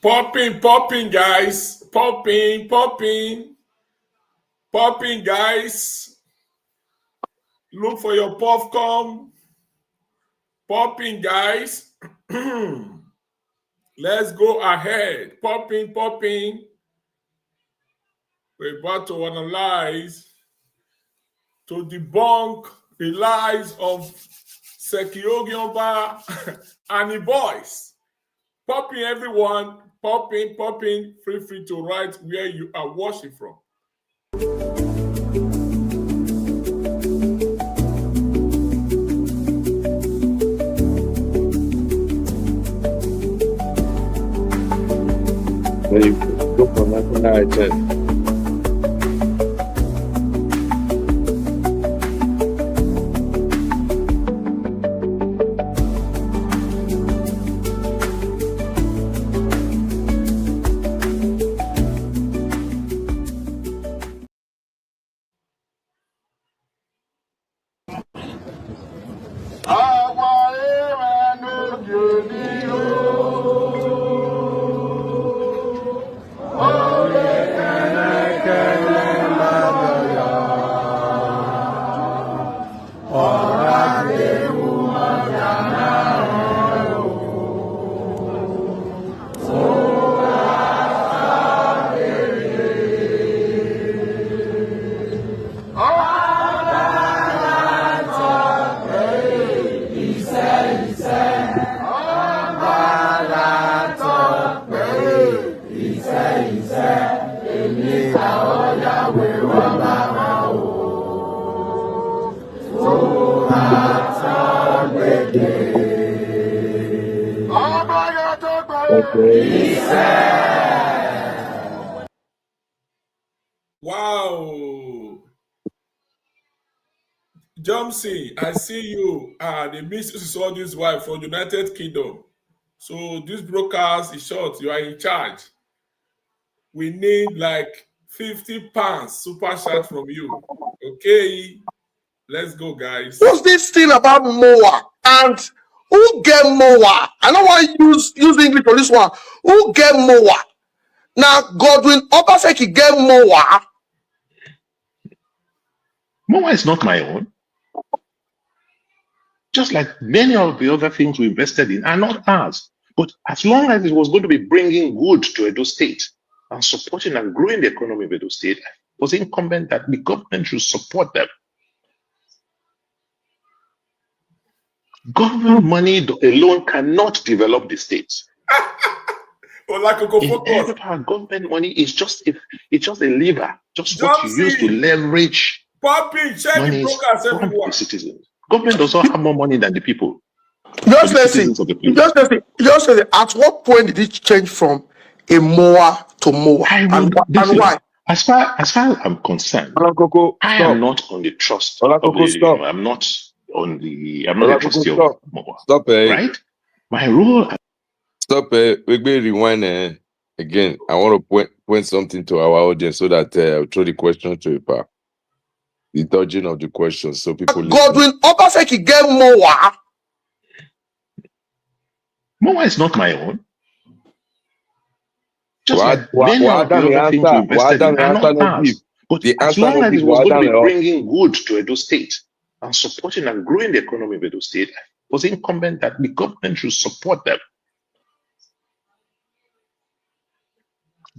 Popping, guys. Popping, guys. Look for your popcorn. Popping, guys. Let's go ahead. Popping. We're about to analyze, to debunk the lies of Sekiogiomba and the boys. Popping, everyone. Popping. Feel free to write where you are watching from. There you go from that. Wow. Jumsy, I see you. The Mrs. Sodi's wife from United Kingdom. So this broadcast is short. You are in charge. We need like 50 pounds super chat from you. Okay. Let's go, guys. What's this thing about Moa? And who get Moa? I don't want to use English for this one. Who get Moa? Now, Godwin Obaseki get Moa. Moa is not my own. Just like many of the other things we invested in are not ours. But as long as it was going to be bringing good to Edo State and supporting and growing the economy of Edo State, it was incumbent that the government should support them. Government money alone cannot develop the states. Government money is just a lever, just what you use to leverage money from the citizens. Government does not have more money than the people. Just listen. At what point did it change from a Moa to Moa? And why? As far as I'm concerned, I am not on the trust. I'm not on the. I'm not a trustee of Moa. Stop it. Right? My role. Stop it. We will rewind again. I want to point something to our audience so that I'll throw the question to you. The dodging of the questions, so people. Godwin Obaseki get Moa. Moa is not my own. Just like many of the other things we invested in are not ours. But as long as it was going to be bringing good to Edo State and supporting and growing the economy of Edo State, it was incumbent that the government should support them.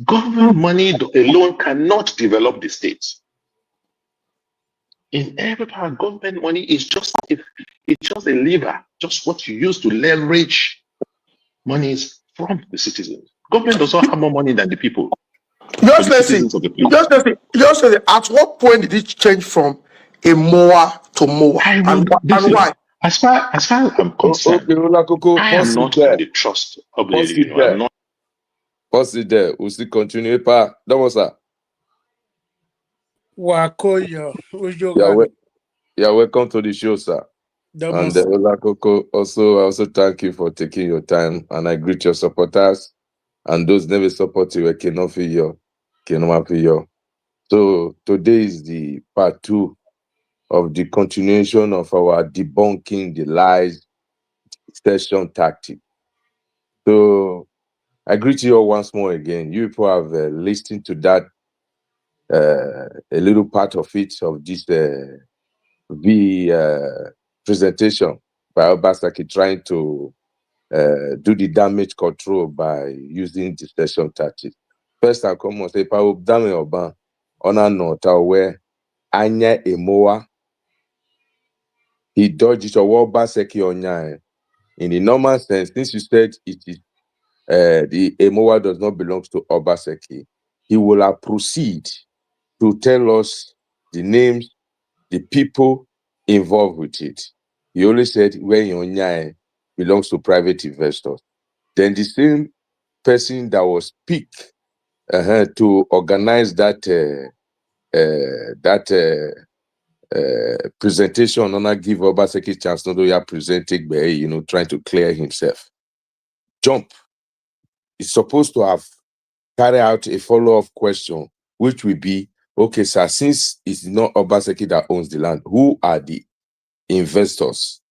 Government money alone cannot develop the states. In every part, government money is just a lever, just what you use to leverage monies from the citizens. Government does not have more money than the people. Just listen. At what point did it change from a Moa to Moa? And why? As far as I'm concerned, I am not on the trust of the. I'm not. Pause it there. We'll still continue. Don't worry, sir. You're welcome to the show, sir. And Olakoko, also thank you for taking your time, and I greet your supporters and those never support you. Cannot feel you. So today is the part 2 of the continuation of our debunking the lies session tactic. So I greet you all once more again. You people have listened to that, a little part of it, of this presentation by Obaseki trying to do the damage control by using dispersion tactics. First and foremost, if I would damage Oban, on a note where Anya Emoa, he dodged it or Obaseki Onya. In the normal sense, since you said it is the Emoa does not belong to Obaseki, he will have proceed to tell us the names, the people involved with it. He only said when Onya belongs to private investors. Then the same person that was picked to organize that presentation, not give Obaseki chance, not to present it, trying to clear himself. Jump is supposed to have carried out a follow-up question, which will be, okay, sir, since it's not Obaseki that owns the land, who are the investors,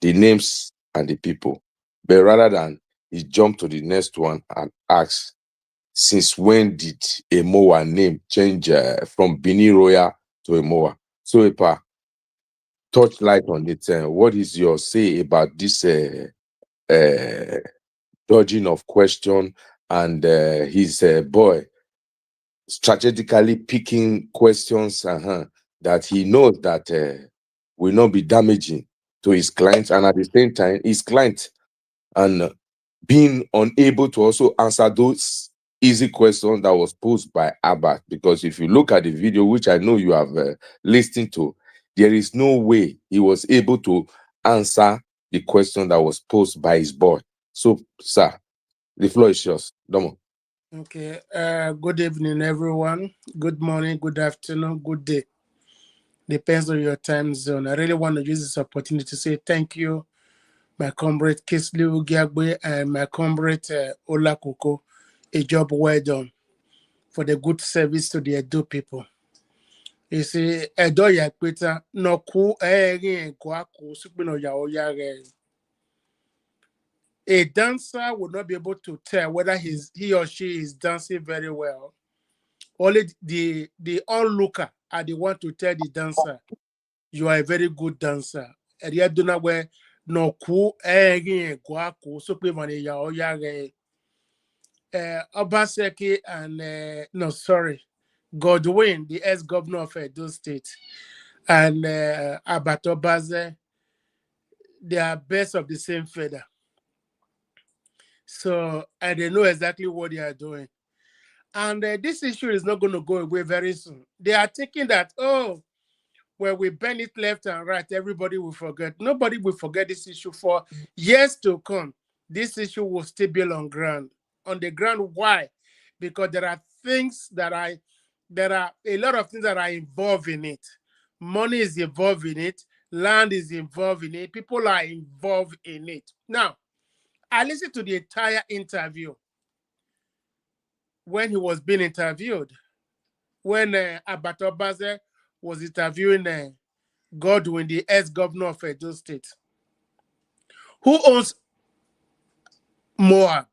the names, and the people? But rather than he jump to the next one and ask, since when did Emoa name change from Bini Royal to Emoa? So, Epa, touch light on it. What is your say about this dodging of question and his boy strategically picking questions that he knows that will not be damaging to his clients, and at the same time, his client and being unable to also answer those easy questions that was posed by Abbott? Because if you look at the video, which I know you have listened to, there is no way he was able to answer the question that was posed by his boy. So, sir, the floor is yours. Domo. Okay. Good evening, everyone. Good morning, good afternoon, good day. Depends on your time zone. I really want to use this opportunity to say thank you, my comrade Kisley Ugiagbe and my comrade Ola Koko. A job well done for the good service to the Edo people. You see, Edo Yakweta, no ku kwaku, supino ya oyare. A dancer would not be able to tell whether he or she is dancing very well. Only the onlooker are the one to tell the dancer, you are a very good dancer. And yet do not wear no ku guaku so Obaseki and no sorry, Godwin, the ex-governor of Edo State, and Abato Baze, they are birds of the same feather. So, and they know exactly what they are doing. And this issue is not going to go away very soon. They are thinking that, oh, well, we bend it left and right, everybody will forget. Nobody will forget this issue for years to come. This issue will still be on the ground. Why? Because there are a lot of things that are involved in it. Money is involved in it. Land is involved in it. People are involved in it. Now, I listened to the entire interview when he was being interviewed, when Abato Baze was interviewing Godwin, the ex-governor of Edo State. Who owns Moab?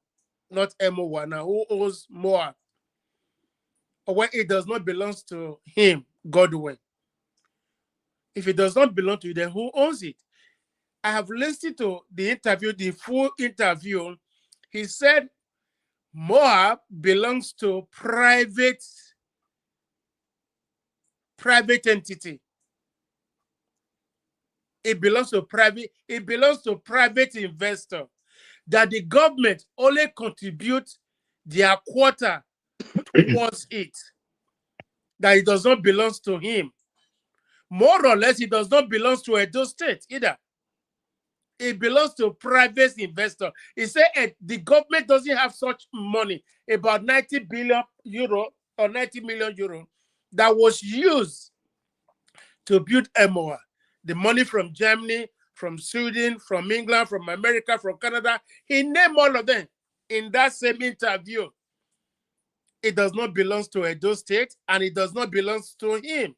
Not Emoa now. Who owns Moab? Or when it does not belong to him, Godwin. If it does not belong to you, then who owns it? I have listened to the interview, the full interview. He said Moab belongs to private entity. It belongs to private investor. That the government only contribute their quota towards it. That it does not belong to him. More or less, it does not belong to Edo State either. It belongs to private investor. He said the government doesn't have such money, about 90 billion euro or 90 million euro, that was used to build Emoa. The money from Germany, from Sweden, from England, from America, from Canada. He named all of them in that same interview. It does not belong to Edo State and it does not belong to him.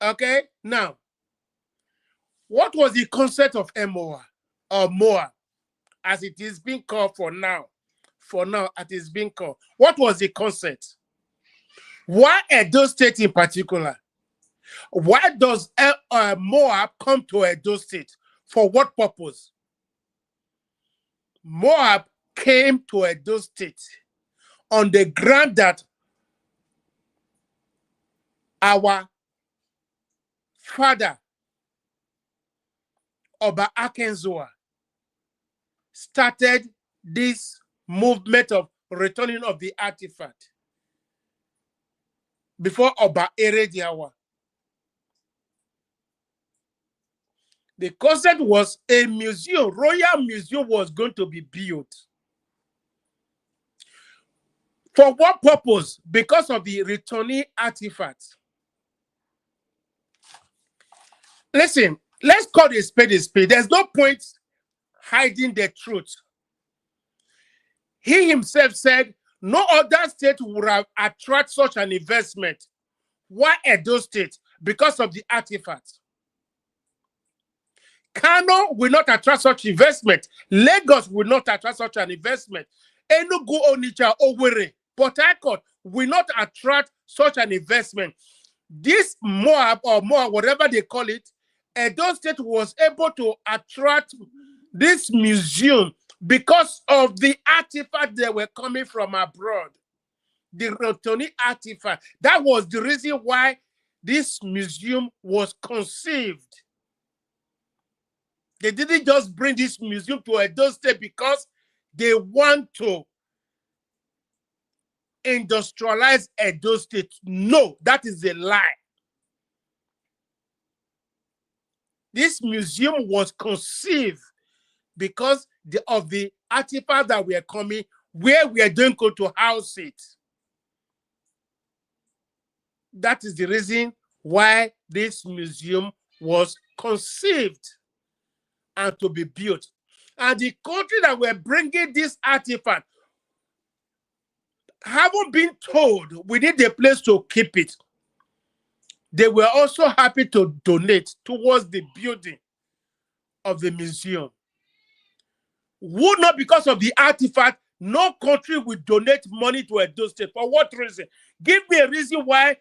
Okay, now, what was the concept of Emoa or Moa, as it is being called for now? for now, as it's being called. What was the concept? Why Edo State in particular? Why does Moab come to Edo State? For what purpose? Moab came to Edo State on the ground that our father, Oba Akenzoa, started this movement of returning of the artifact before Oba Erediawa. The concept was a museum, royal museum was going to be built. For what purpose? Because of the returning artifacts. Listen, let's call a spade a spade. There's no point hiding the truth. He himself said no other state would have attracted such an investment. Why Edo State? Because of the artifacts. Kano will not attract such investment. Lagos will not attract such an investment. Enugu, Onitsha, Owerri, Port Harcourt will not attract such an investment. This Moab, or Moab, whatever they call it, Edo State was able to attract this museum because of the artifacts that were coming from abroad. The returning artifact. That was the reason why this museum was conceived. They didn't just bring this museum to Edo State because they want to industrialize Edo State. No, that is a lie. This museum was conceived because of the artifacts that were coming, where we are going to house it. That is the reason why this museum was conceived and to be built. And the country that were bringing this artifact haven't been told we need a place to keep it. They were also happy to donate towards the building of the museum. Would not because of the artifact, no country will donate money to Edo State. For what reason? Give me a reason why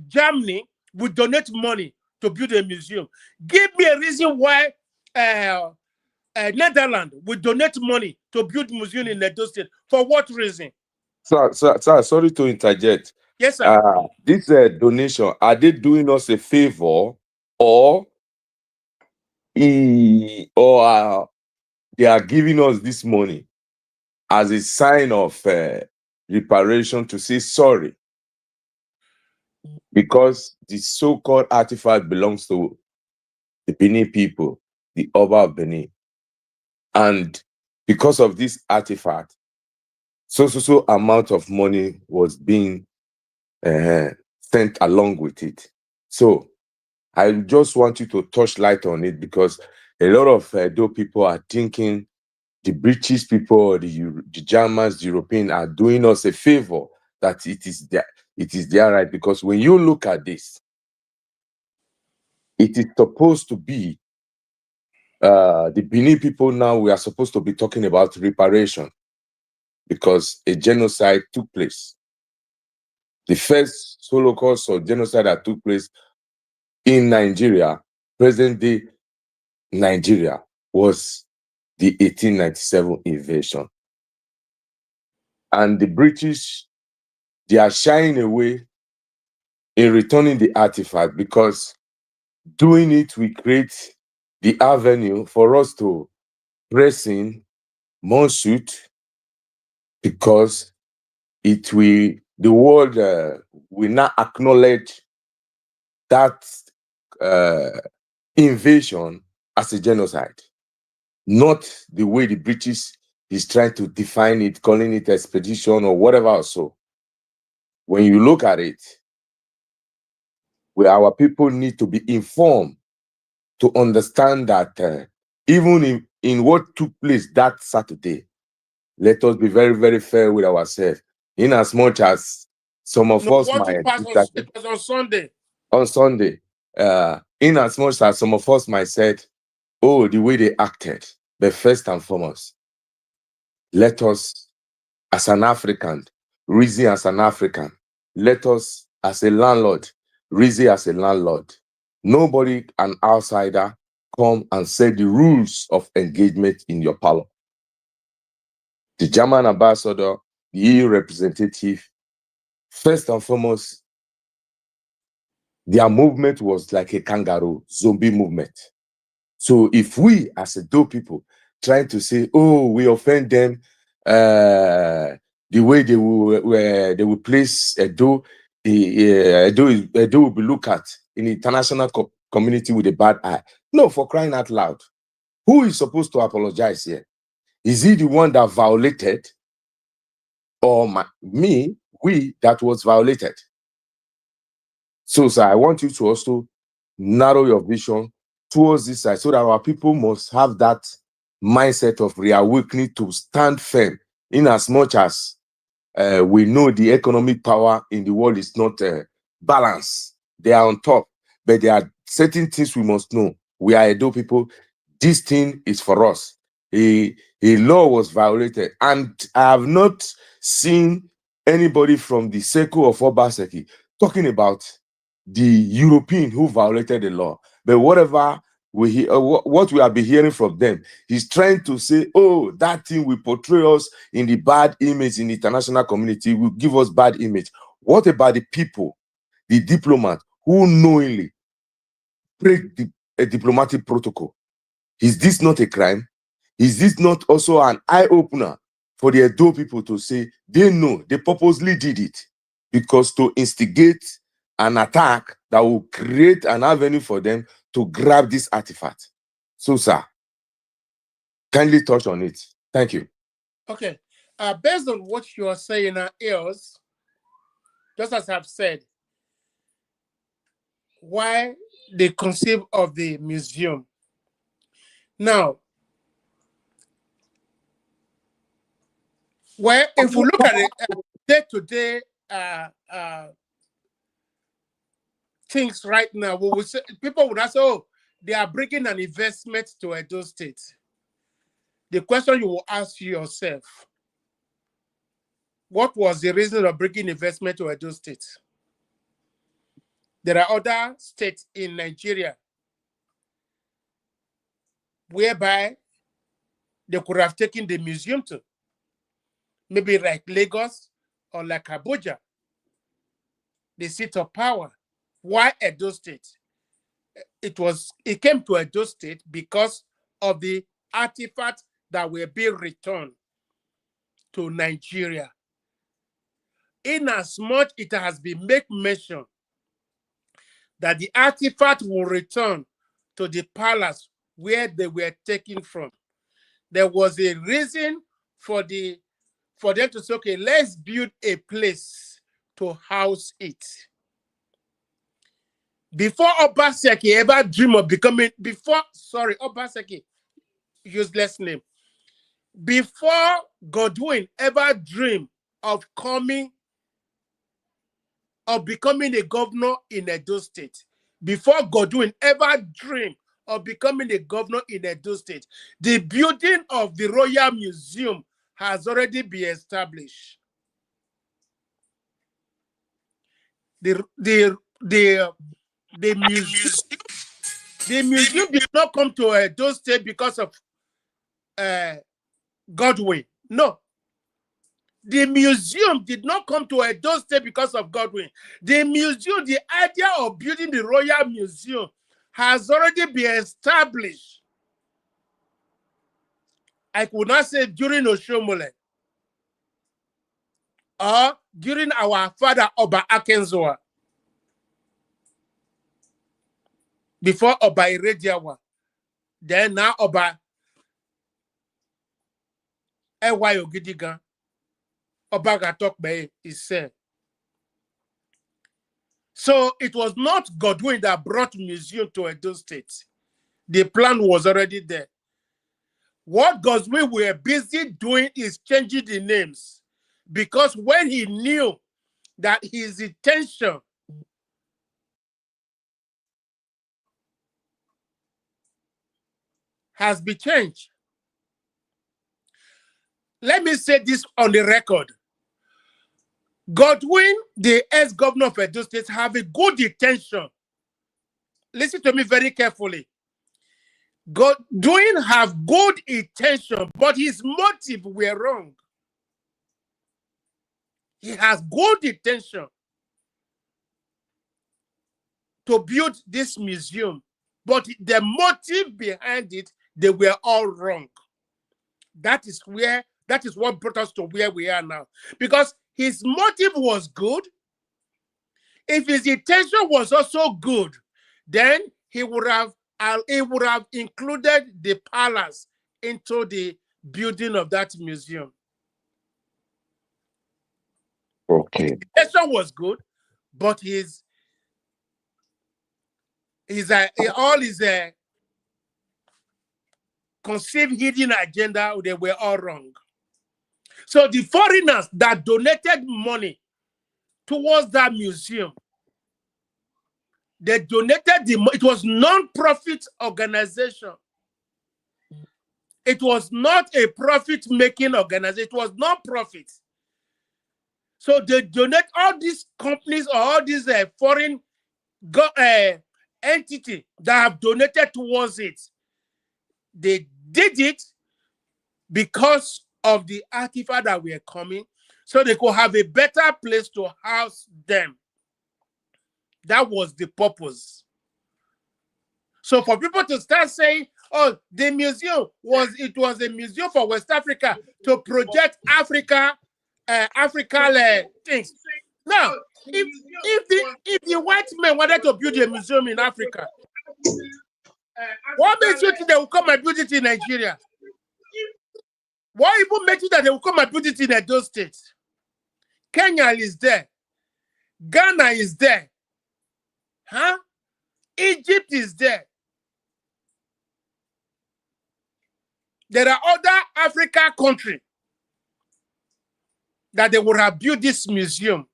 Germany would donate money to build a museum. Give me a reason why Netherlands would donate money to build a museum in Edo State. For what reason? Sir, sorry to interject. Yes, sir. This donation, are they doing us a favor, or they are giving us this money as a sign of reparation to say sorry? Because the so-called artifact belongs to the Benin people, the Oba of Benin. And because of this artifact, so amount of money was being sent along with it. So I just want you to touch light on it, because a lot of Edo people are thinking the British people or the Germans, the Europeans are doing us a favor, that it is their right. Because when you look at this, it is supposed to be the Benin people. Now we are supposed to be talking about reparation, because a genocide took place. The first Holocaust or genocide that took place in Nigeria, present-day Nigeria, was the 1897 invasion. And the British, they are shying away in returning the artifact, because doing it will create the avenue for us to press in more suit, because the world will not acknowledge that invasion as a genocide, not the way the British is trying to define it, calling it expedition or whatever. So when you look at it, our people need to be informed to understand that even in what took place that Saturday, let us be very, very fair with ourselves. In as much as some of us might, it was on Sunday. On Sunday, in as much as some of us might said, "Oh, the way they acted," but first and foremost, let us, as an African, reason as an African. Let us, as a landlord, reason as a landlord. Nobody, an outsider, come and set the rules of engagement in your parlor. The German ambassador, the EU representative, first and foremost, their movement was like a kangaroo, zombie movement. So if we, as a Edo people, trying to say, oh, we offend them, the way they will place Edo, Edo will be looked at in the international community with a bad eye. No, for crying out loud. Who is supposed to apologize here? Is he the one that violated, or we that was violated? So, sir, I want you to also narrow your vision towards this side so that our people must have that mindset of reawakening to stand firm, in as much as we know the economic power in the world is not balanced. They are on top, but there are certain things we must know. We are Edo people. This thing is for us. A law was violated, and I have not seen anybody from the circle of Obaseki talking about the European who violated the law. But whatever we hear, what we have been hearing from them, he's trying to say, oh, that thing will portray us in the bad image in the international community, will give us bad image. What about the people, the diplomat, who knowingly break a diplomatic protocol? Is this not a crime? Is this not also an eye-opener for the Edo people to say they know they purposely did it because to instigate an attack that will create an avenue for them to grab this artifact? So, sir, kindly touch on it. Thank you. Okay. Based on what you are saying now, is, just as I've said, why they conceive of the museum. Now, well, if we look at it day-to-day things right now, we will say, people would ask, oh, they are bringing an investment to Edo State. The question you will ask yourself, what was the reason of bringing investment to Edo State? There are other states in Nigeria whereby they could have taken the museum to, maybe like Lagos or like Abuja, the seat of power. Why Edo State? It came to Edo State because of the artifacts that were being returned to Nigeria. In as much it has been made mention that the artifact will return to the palace where they were taken from, there was a reason for them to say, okay, let's build a place to house it. Before Obaseki ever dream of becoming, Obaseki, useless name. Before Godwin ever dream of becoming a governor in Edo State, before Godwin ever dream of becoming a governor in Edo State, the building of the Royal Museum has already been established. The museum did not come to Edo State because of Godwin. No. The museum did not come to Edo State because of Godwin. The museum, the idea of building the Royal Museum has already been established. I could not say during Oshomole or during our father Oba Akenzoa, before Oba Irediawa, then now Oba Ewayo Gidigan, Oba Gatokbe is said. So it was not Godwin that brought museum to Edo State. The plan was already there. What Godwin were busy doing is changing the names, because when he knew that his intention has been changed, let me say this on the record. Godwin, the ex-governor of Edo State, have a good intention. Listen to me very carefully. Godwin have good intention, but his motive were wrong. He has good intention to build this museum, but the motive behind it, they were all wrong. That is what brought us to where we are now. Because his motive was good. If his intention was also good, then he would have included the palace into the building of that museum. Okay. His intention was good, but all his conceived hidden agenda, they were all wrong. So the foreigners that donated money towards that museum, they donated it was non-profit organization. It was not a profit-making organization. It was non-profit. So they donate all these companies or all these foreign entity that have donated towards it. They did it because of the artifacts that were coming, so they could have a better place to house them. That was the purpose. So for people to start saying, oh, the museum was a museum for West Africa to project African things. Now, if the white men wanted to build a museum in Africa, what makes you think they will come and build it in Nigeria? What even makes you that they will come and build it in Edo State? Kenya is there. Ghana is there. Huh? Egypt is there. There are other African countries that they would have built this museum.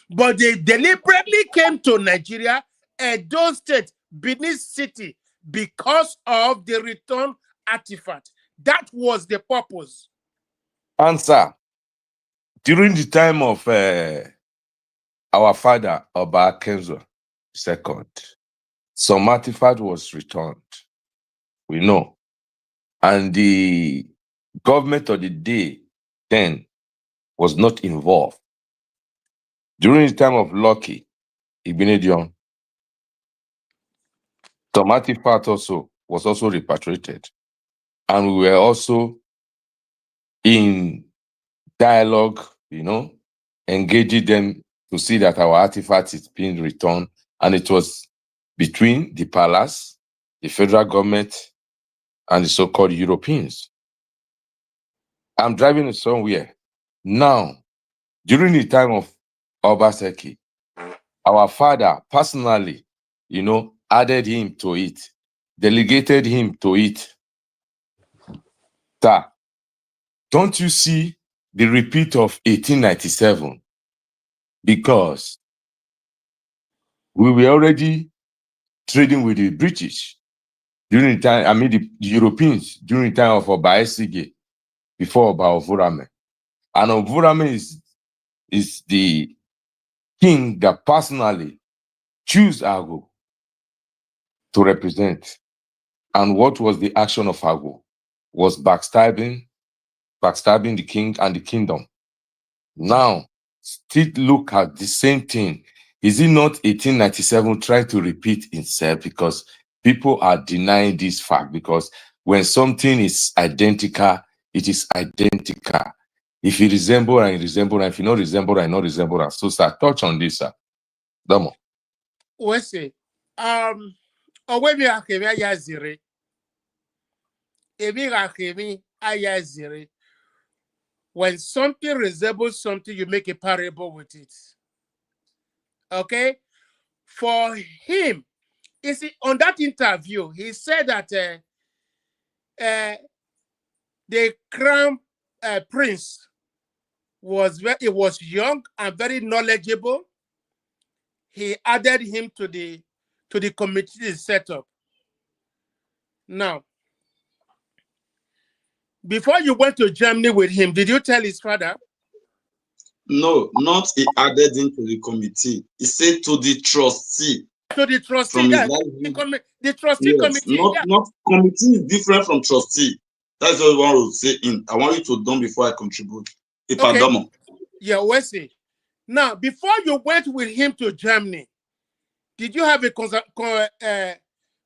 But they deliberately came to Nigeria, Edo State, Benin City, because of the return artifact. That was the purpose. Answer. During the time of our father, Oba Kenzo II, some artifact was returned. We know. And the government of the day then was not involved. During the time of Lucky Ibinedion, some artifact was also repatriated. And we were also in dialogue, engaging them to see that our artifact is being returned. And it was between the palace, the federal government, and the so-called Europeans. I'm driving somewhere. Now, during the time of Obaseki, our father personally, added him to it, delegated him to it. Sir, don't you see the repeat of 1897? Because we were already trading with the British during the time, the Europeans during the time of Obaseki, before Oba Ovurame. And Ovurame is the king that personally choose Ago to represent. And what was the action of Ago? Was backstabbing the king and the kingdom. Now, still look at the same thing. Is it not 1897 trying to repeat itself? Because people are denying this fact. Because when something is identical, it is identical. If it resemble and resemble, and if you not resemble and not resemble, and so sir, touch on this, sir. Damo. We say, when something resembles something, you make a parable with it. Okay? For him, you see, on that interview, he said that the crown prince was young and very knowledgeable. He added him to the committee set up. Now, Before you went to Germany with him, did you tell his father? No, not he added into the committee. He said to the trustee. To the trustee, From yeah, the trustee yes, committee. not committee is different from trustee. That's what I want to say. I want you to done before I contribute. Okay. Yeah, Wesley. Now, before you went with him to Germany, did you have a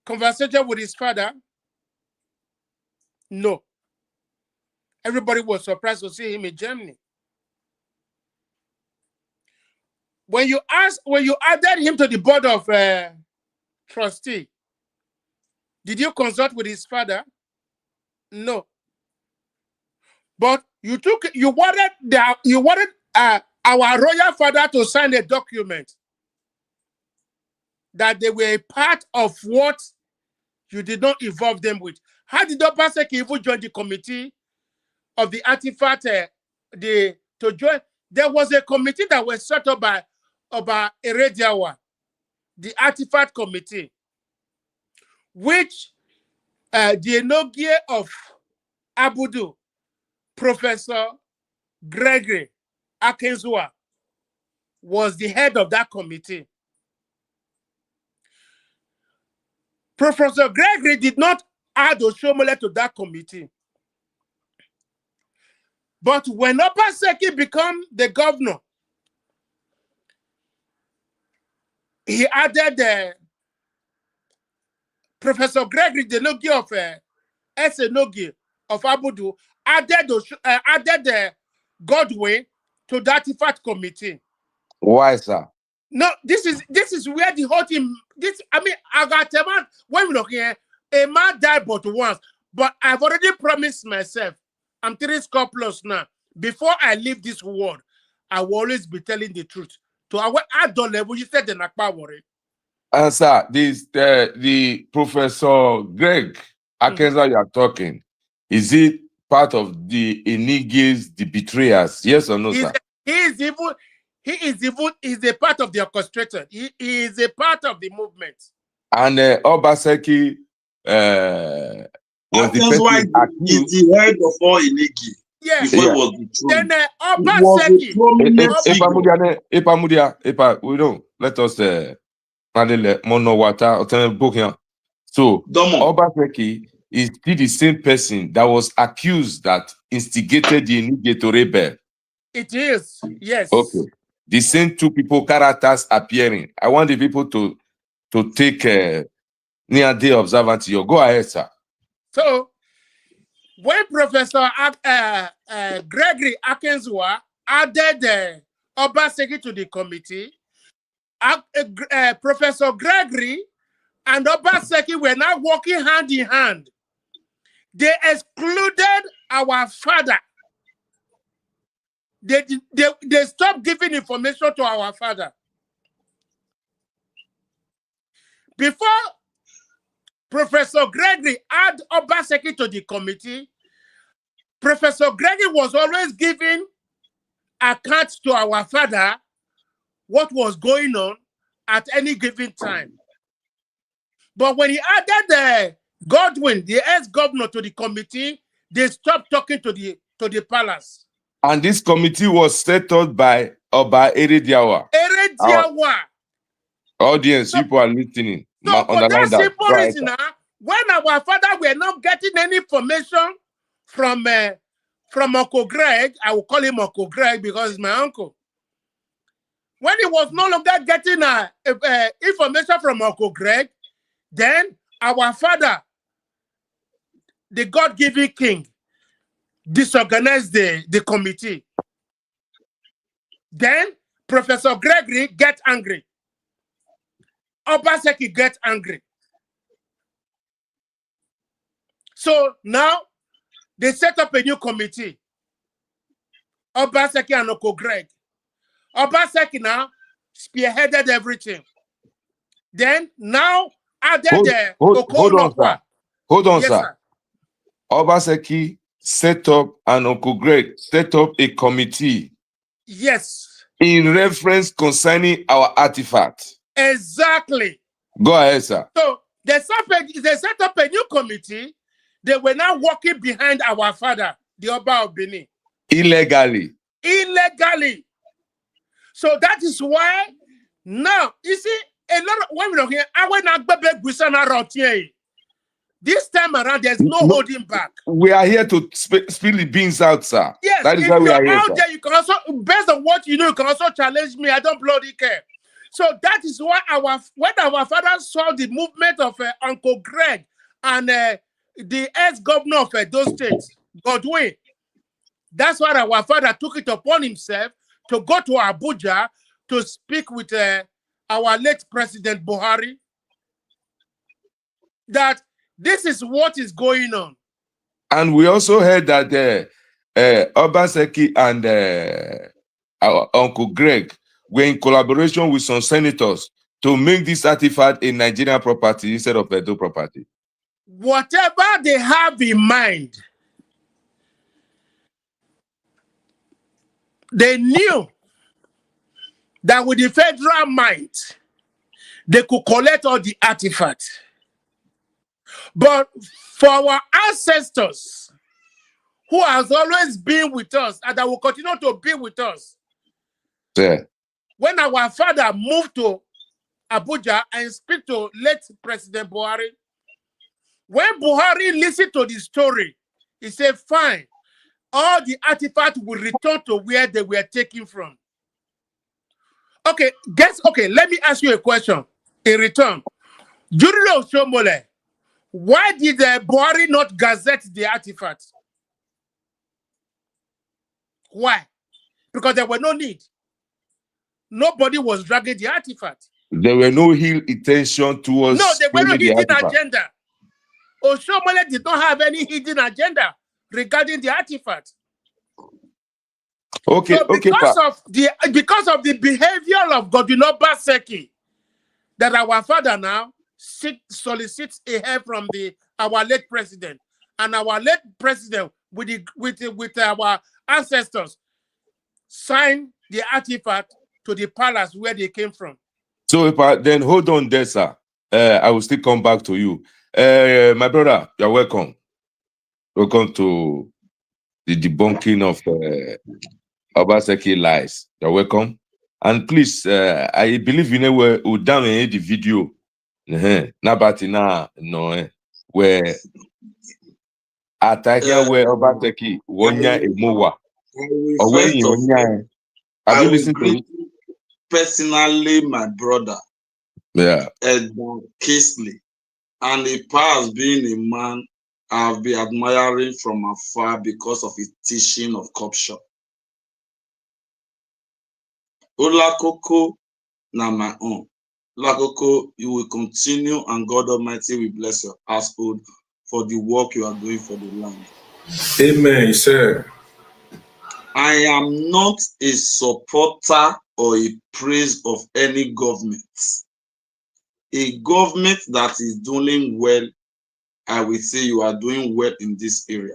conversation with his father? No. Everybody was surprised to see him in Germany. When you added him to the board of trustee, did you consult with his father? No. But you wanted our royal father to sign a document that they were a part of what you did not involve them with. How did Obaseki even join the committee of the artifact to join? There was a committee that was set up by Erediawa, the artifact committee, which the Enogie of Abudu, Professor Gregory Akenzua, was the head of that committee. Professor Gregory did not add Oshomole to that committee. But when Obaseki became the governor, he added Professor Gregory Denogi of Esenogi of Abudu, added Godwin to that artifact committee. Why, sir? No, this is where the whole team. I got a man. When we look here, a man died but once. But I've already promised myself, I'm 3 score plus now. Before I leave this world, I will always be telling the truth. To our adult level, you said the Nakpa worry. Sir, the Professor Greg Akenza you are talking, is it part of the Enigi's, the betrayers? Yes or no, sir? He is a part of the orchestrator. He is a part of the movement. And Obaseki was the person accused. Is the head of all Enigi. Yeah. Before it was the truth. Then Obaseki. We don't let us mono water or book here. So Obaseki is still the same person that was accused that instigated the Enigi to rebel. It is, yes. Okay. The same 2 people characters appearing. I want the people to take near day observant. Go ahead, sir. So when Professor Gregory Akenzua added Obaseki to the committee, Professor Gregory and Obaseki were now working hand in hand. They excluded our father. They stopped giving information to our father. Before Professor Gregory added Obaseki to the committee, Professor Gregory was always giving accounts to our father what was going on at any given time. But when he added Godwin, the ex-governor, to the committee, they stopped talking to the palace. And this committee was set up by Oba Erediawa. Audience, people are listening. So for that simple reason, when our father were not getting any information from Uncle Greg, I will call him Uncle Greg because he's my uncle. When he was no longer getting information from Uncle Greg, then our father, the God-given king, disorganized the committee. Then Professor Gregory gets angry. Obaseki gets angry. So now they set up a new committee. Obaseki and Uncle Greg. Obaseki now spearheaded everything. Then now added hold on, sir. Hold on, yes, sir. Obaseki set up and Uncle Greg set up a committee. Yes. In reference concerning our artifact. Exactly. Go ahead, sir. So they set up a new committee. They were now walking behind our father, the Oba of Benin. Illegally. Illegally. So that is why now, you see, a lot of when we look here, this time around, there's no holding back. We are here to spill the beans out, sir. Yes, that is if why we you're are here, out sir. there, you can also, based on what you know, you can also challenge me. I don't bloody care. So that is why when our father saw the movement of Uncle Greg and the ex-governor of those states, Godwin, that's why our father took it upon himself to go to Abuja to speak with our late President Buhari that this is what is going on. And we also heard that Obaseki and our Uncle Greg were in collaboration with some senators to make this artifact a Nigerian property instead of Edo property. Whatever they have in mind, they knew that with the federal might, they could collect all the artifacts. But for our ancestors, who has always been with us and that will continue to be with us, Yeah. when our father moved to Abuja and speak to late President Buhari, when Buhari listened to the story, he said, fine, all the artifacts will return to where they were taken from. Okay, let me ask you a question in return. Julio Shomole, why did Buhari not gazette the artifacts? Why? Because there were no need. Nobody was dragging the artifact. There were no ill intention towards there were no hidden the agenda. Oshomole did not have any hidden agenda regarding the artifact. Okay, so because of the behavior of Godwin Obaseki, that our father now solicits a help from our late president, and our late president with our ancestors signed the artifact to the palace where they came from. So then hold on there, sir. I will still come back to you. My brother, you're welcome. Welcome to the debunking of Obaseki lies. You're welcome. And please, I believe you know where we down in the video. Nabatina no where attacking where Obaseki wonya emowa. Or when you have you listened to it? Personally, my brother, Edmund Kisley, and he passed being a man I've been admiring from afar because of his teaching of corruption. Olakoko na my own. Olakoko, you will continue, and God Almighty will bless your household for the work you are doing for the land. Amen, sir. I am not a supporter or a praise of any government. A government that is doing well, I will say you are doing well in this area.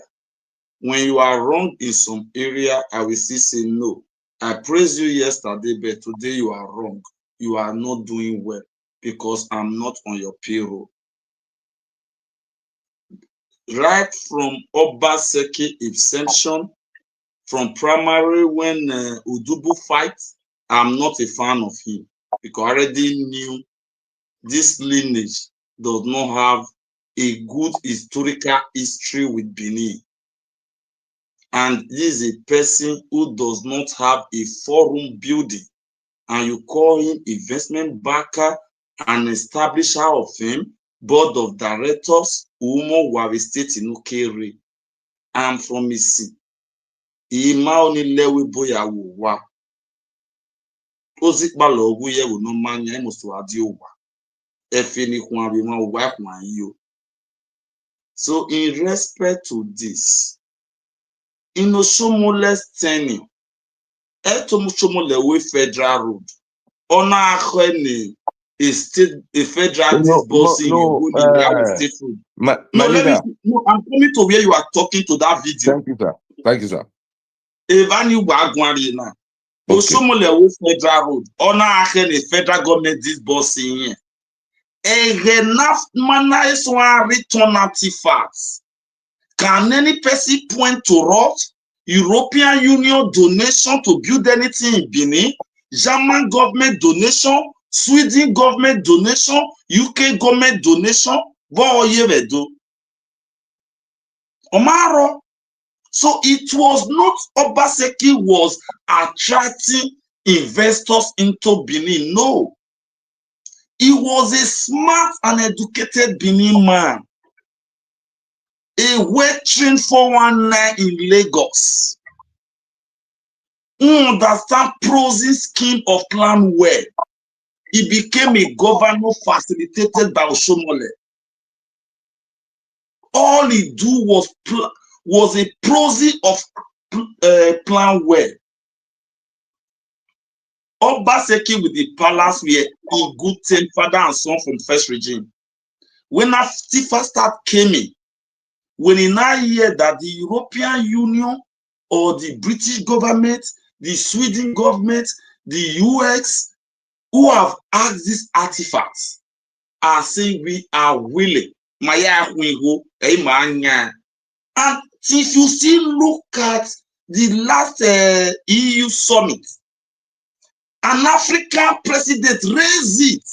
When you are wrong in some area, I will still say no. I praised you yesterday, but today you are wrong. You are not doing well because I'm not on your payroll. Right from Obaseki exemption, from primary when Udubu fights, I'm not a fan of him because I already knew this lineage does not have a good historical history with Benin. And this is a person who does not have a forum building, and you call him investment banker and establisher of him, board of directors, Umo Wari State in Ukere. I'm from Isi. Ima oni lewe boya wa. Ozi kpala ogwu ye wo no manya imoso adi owa. Efe ni kun abi ma owa kun yo. So in respect to this, in Oshomole's tenure, Etomoshomolewe Federal Road, Ona Akhweni is still a federal disbursing state road. I'm coming to where you are talking to that video. Thank you, sir. Thank you, sir. Evani Wagwari now. Oshomolewe Federal Road, Ona Akhweni federal government disbursing here. Enough mana is one return artifacts. Can any person point to us? European Union donation to build anything in Benin? German government donation? Sweden government donation? UK government donation? What you do? Omaro. So it was not Obaseki was attracting investors into Benin. No. He was a smart and educated Benin man. A well-trained 419 in Lagos. Who understand prosing scheme of plan well. He became a governor facilitated by Oshomole. All he do was a prosing of plan well. Obaseki with the palace were in good time, father and son from first regime. When Tifa start came in, when he now hear that the European Union or the British government, the Sweden government, the US, who have asked these artifacts, are saying we are willing. And if you still look at the last EU summit, an African president raised it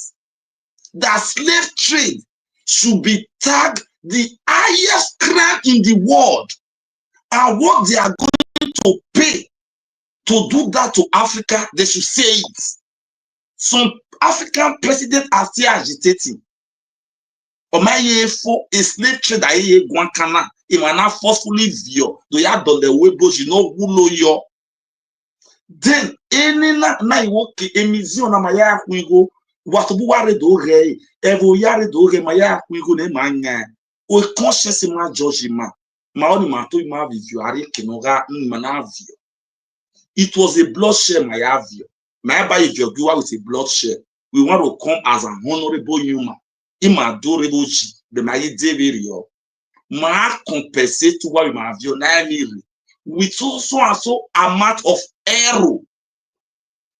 that slave trade should be tagged the highest crime in the world, and what they are going to pay to do that to Africa, they should say it. Some African presidents are still agitating. For a slave trade that is Guancana, it will not forcefully view the yard of the webos, you know, who know your. Then, any na woke emission na maya kwingo, what bu ware do re, evo yare do re maya kwingo ne manya. O conscience ma judgment. Ma oni ma to ma view are kenoga manavio. It was a bloodshed, my avio. My by if you go with a bloodshed, we want to come as an honorable human. Ima adorable G, the my devirio. Ma compensate to what we have your 9 million. With so amount of error.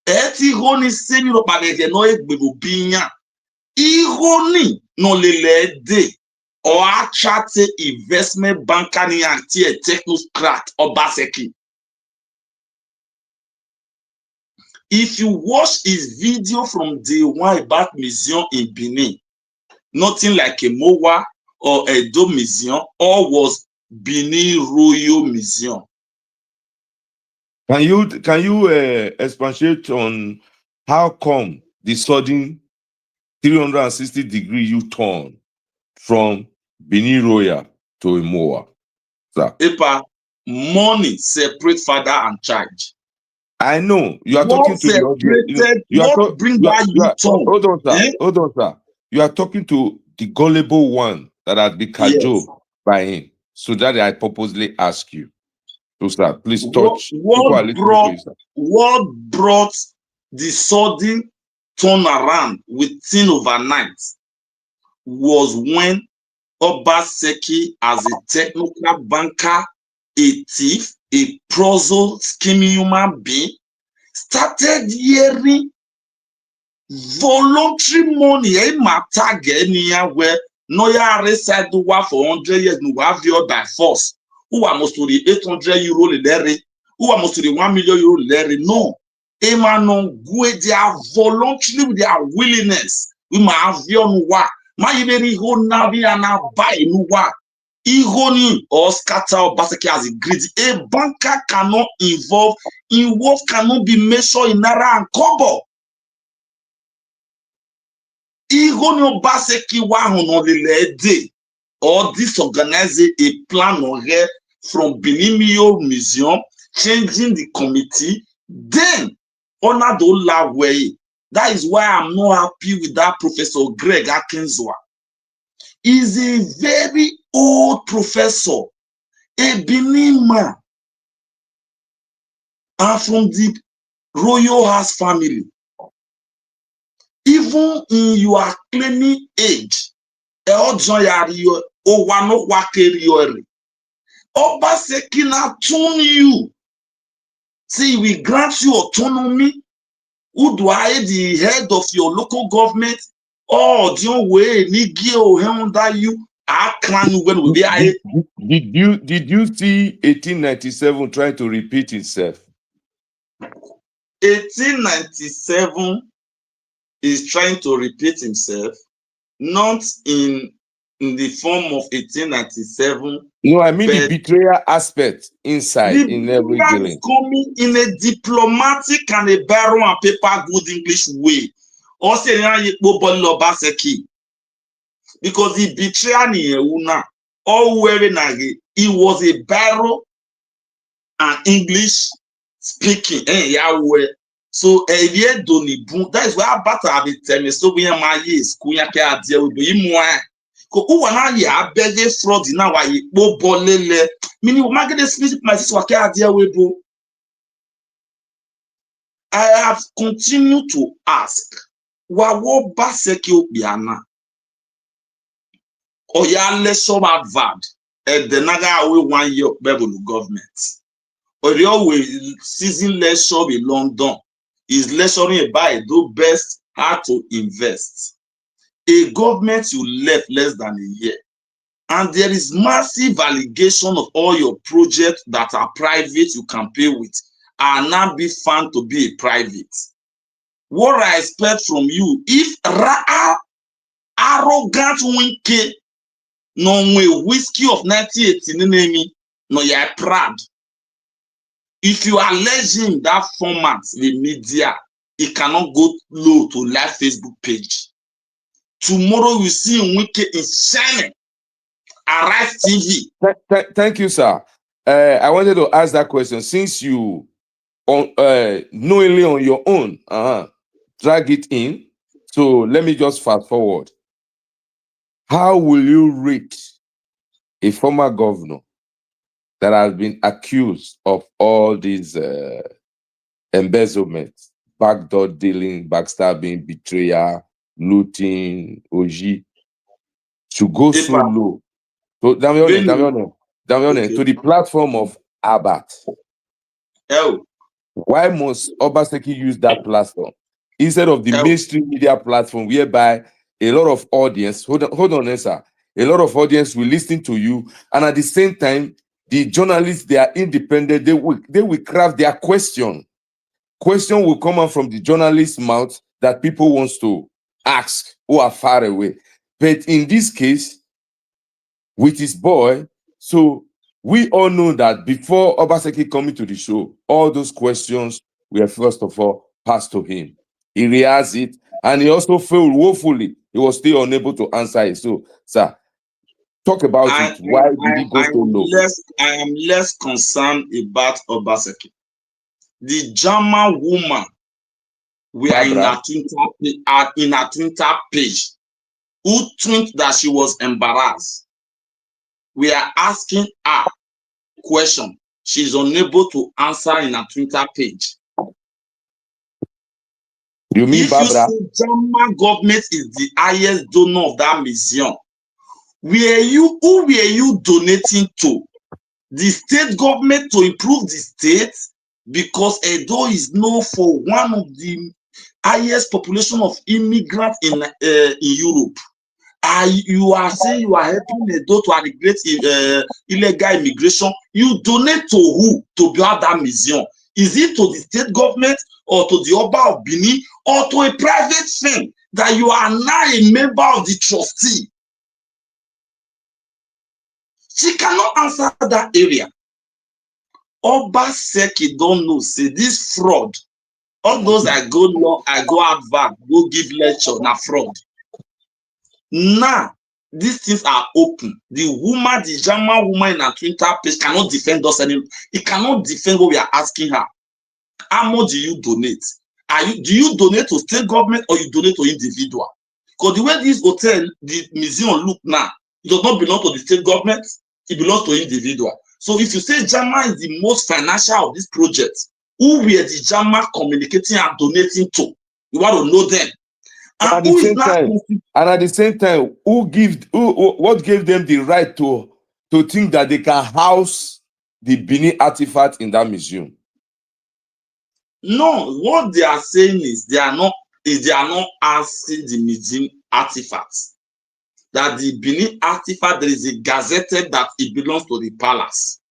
Eti honi semi ro palege no egbebu binya. Ihoni no lele de. Or attract investment banker ni anti a technocrat Obaseki. If you watch his video from day one about museum in Benin, nothing like a Mowa or a Edo museum, all was Benin Royal Museum. Can you expatiate on how come the sudden 360-degree U-turn from Benin Royal to Mowa? Sir. Epa, money separate father and child. I know you are talking to the audience. What bring that U-turn? Hold on, sir. Eh? Hold on, sir. You are talking to the gullible one that has been cajoled by him. So that I purposely ask you. So, sir, please touch. What brought the sudden turnaround within overnight was when Obaseki, as a technical banker, a thief, a puzzle scheming human being, started hearing voluntary money. Where no ya reside for 100 years, no have your by force. Who are most to the 800 euro lere? Who are most to the 1 million euro lere? No. Emanon go there voluntarily with their willingness. We might have your wa. My even go now be and now buy no wa. Ihoni or scatter Obaseki as a greedy. A banker cannot involve in what cannot be measured in naira and kobo. Ihoni Obaseki wa hono le day or disorganize a plan on here from Benin Museum, changing the committee, then honor the old way. That is why I'm not happy with that Professor Greg Akinswa. He's a very old professor, a Benin man, and from the Royal House family. Even in your claiming age, Obaseki na tune you. See, we grant you autonomy. Who do I the head of your local government? Or do you way under you Did you see 1897 trying to repeat itself? 1897 is trying to repeat himself, not in the form of 1897. No, I mean the betrayal aspect inside in every betrayal dealing. is coming in a diplomatic and a barrow and paper good English way. Also, Obaseki, because the betrayal all wearing it was a barrow and English speaking. Yahweh. So that is why Bata have been telling me so we are my years, Kunyaka deal with him. Who are ya beg fraud now? Why bolele? Meaning, we might get a speech my sister deal with. I have continued to ask, Wawo Baseki Obiana Oya lesson advert at the Naga away 1 year Bible government. Or the always season lecture in London is lecturing about do best how to invest. A government you left less than a year. And there is massive allegation of all your projects that are private you can pay with are now be found to be a private. What I expect from you, if arrogant winky no whiskey of 1980 no you are proud. If you are alleging that format, the media, it cannot go low to live Facebook page. Tomorrow we see Wiki is shining. Arise TV. Thank you, sir. I wanted to ask that question. Since you knowingly on your own drag it in, so let me just fast forward. How will you rate a former governor that has been accused of all these embezzlement, backdoor dealing, backstabbing, betrayal, looting, OG, to go so low? So, Damione, to the platform of Abat. Why must Obaseki use that platform instead of the mainstream media platform, whereby a lot of audience, hold on, sir, a lot of audience will listen to you, and at the same time, the journalists, they are independent, they will craft their question. Question will come out from the journalist's mouth that people wants to ask who are far away. But in this case, with his boy, so we all know that before Obaseki coming to the show, all those questions were first of all passed to him. He realized it, and he also failed woefully. He was still unable to answer it. So, sir, talk about it. Why did he go so low? I am less concerned about Obaseki. The German woman we are in her Twitter page who think that she was embarrassed. We are asking her question. She's unable to answer in her Twitter page. You mean, if Barbara? you say German government is the highest donor of that museum, who were you donating to? The state government to improve the state? Because Edo is known for one of the highest population of immigrants in Europe. You are saying you are helping Edo to alleviate illegal immigration. You donate to who to build that museum? Is it to the state government or to the Oba of Benin or to a private firm that you are now a member of the trustee? She cannot answer that area. Obaseki don't know. Say this fraud. All those I go advert, go give lecture, na fraud. Now, these things are open. The German woman in her Twitter page cannot defend us anymore. It cannot defend what we are asking her. How much do you donate? Do you donate to state government or you donate to individual? Because the way this hotel, the museum look now, it does not belong to the state government, it belongs to individual. So if you say German is the most financial of this project, who were the German communicating and donating to? You want to know them. And at the same time, what gave them the right to think that they can house the Benin artifact in that museum? No, what they are saying is they are not housing the museum artifacts. that the Benin artifact, there is a gazetted that it belongs to the palace.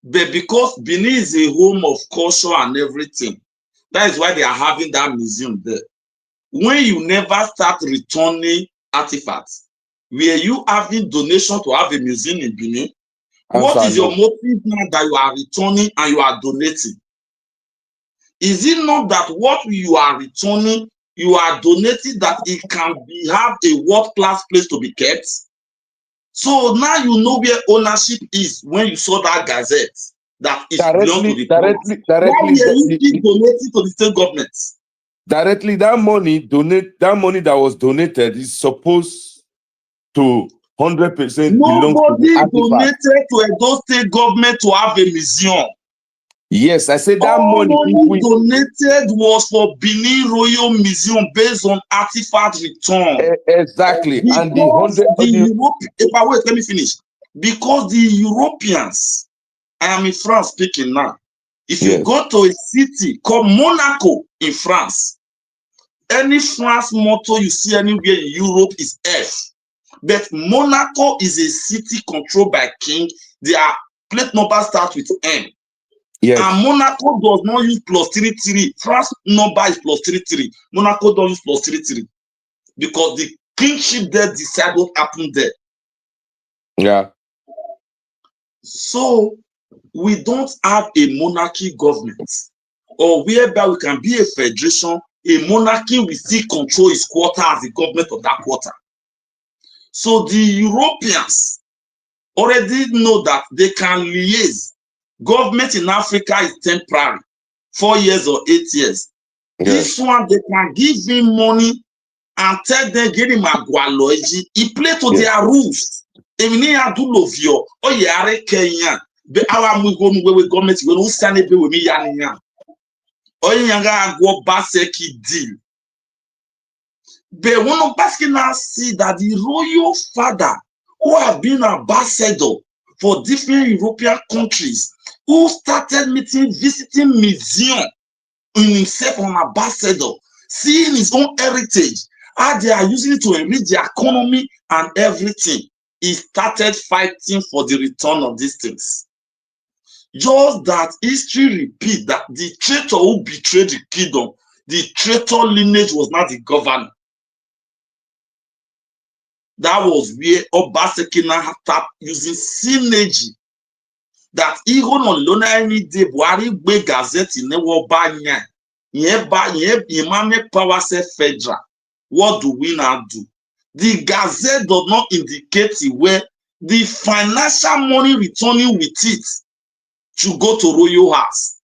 But because Benin is a home of culture and everything, that is why they are having that museum there. When you never start returning artifacts, were you having donation to have a museum in Benin? What is your motive now that you are returning and you are donating? Is it not that what you are returning, you are donating, that it can have a world-class place to be kept? So now you know where ownership is when you saw that gazette that it belongs to the palace. Why were you still donating to the state government? Directly, that money that was donated is supposed to 100% belong to the artifact. Nobody donated to Edo State government to have a museum. Yes, I said that all money donated was for Benin Royal Museum based on artifact return. Exactly. Because and wait, let me finish. Because the Europeans, I am in France speaking now. If you go to a city called Monaco in France, any France motto you see anywhere in Europe is F. But Monaco is a city controlled by king. Their plate number starts with M. Yes. And Monaco does not use +33. France number is +33. Monaco don't use +33 because the kingship there decide what happened there. Yeah. So we don't have a monarchy government, or whereby we can be a federation. A monarchy will still control its quarter as the government of that quarter. So the Europeans already know that they can liaise. Government in Africa is temporary, 4 years or 8 years. Yes. This one, they can give him money and tell them, get him a gualoji. He play to their rules. Emini adulovio, oh yeah, Kenya. Be our government will stand up with me yaniya. Oh yeah, go Obaseki deal. But when Obaseki now see that the royal father, who have been ambassador for different European countries, who started visiting museum in himself an ambassador, seeing his own heritage, how they are using it to enrich the economy and everything, he started fighting for the return of these things. Just that history repeat that the traitor who betrayed the kingdom, the traitor lineage was not the governor. That was where Obaseki now started using synergy. That even on Lona any day, Buhari Gbe Gazette in Newobanya, Yemame Power say federal. What do we now do? The Gazette does not indicate where the financial money returning with it to go to Royal House.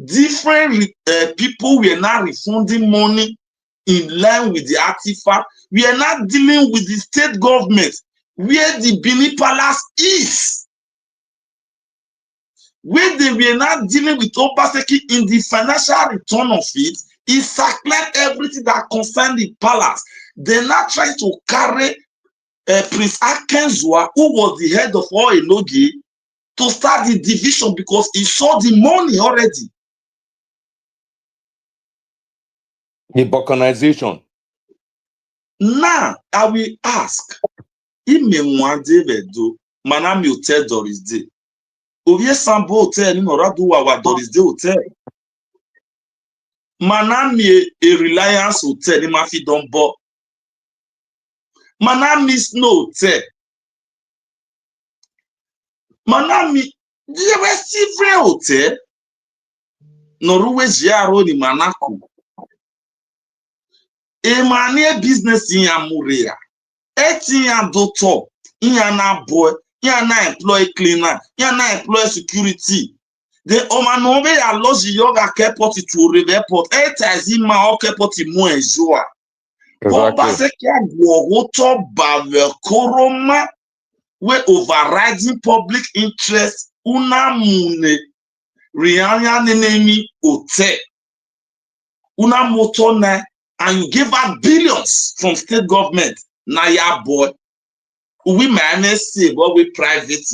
Different people were now refunding money in line with the artifact. We are not dealing with the state government where the Benin Palace is. When they were not dealing with Obaseki in the financial return of it, he circulated everything that concerned the palace. They now trying to carry Prince Akenzua, who was the head of all Enogi, to start the division because he saw the money already. The balkanization. Now, I will ask, Manami Hotel Doris Day. Ovie Sambo Hotel ni Noraduwa wa Doris Day Hotel. Manami a Reliance Hotel ni Mafi Dombo. Manami Snow Hotel. Manami, there were several hotels. Noruwe Jiaro ni Manako. Emane business in Yamurea. Etiyan doctor, Yana boy, Yana employ cleaner, Yana employ security. The Omanove a loji yoga airport to River Airport. Etazima airport mo enjoa. Obaseki agwoto bave koroma we overriding public interest unamune rianya nenemi hotel. Unamotona and you give out billions from state government. Now ya boy. We manage say but we private,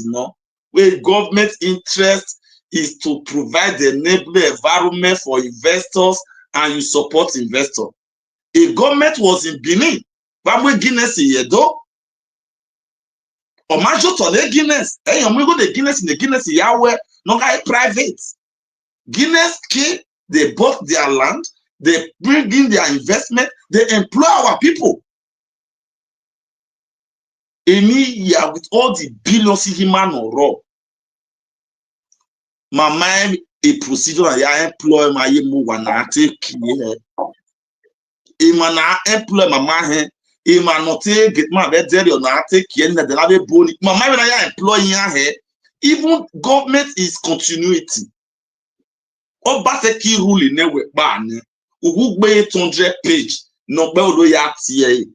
where government interest is to provide the enabling environment for investors and you support investors. If government was in Benin, but we Guinness Yedo, Or major to the Guinness. Hey, I'm going to Guinness in the Guinness Yahweh, no guy private. Guinness came, they bought their land, they bring in their investment, they employ our people. Any year with all the billions in human or raw. My mind a procedure and I employ my move and I take here. I employ my man here. Not take get my bed there or not take here in the lave boni. My mind I employ here. Even government is continuity. Obaseki rule in a way ban. Who be 800 page. No be ya tie.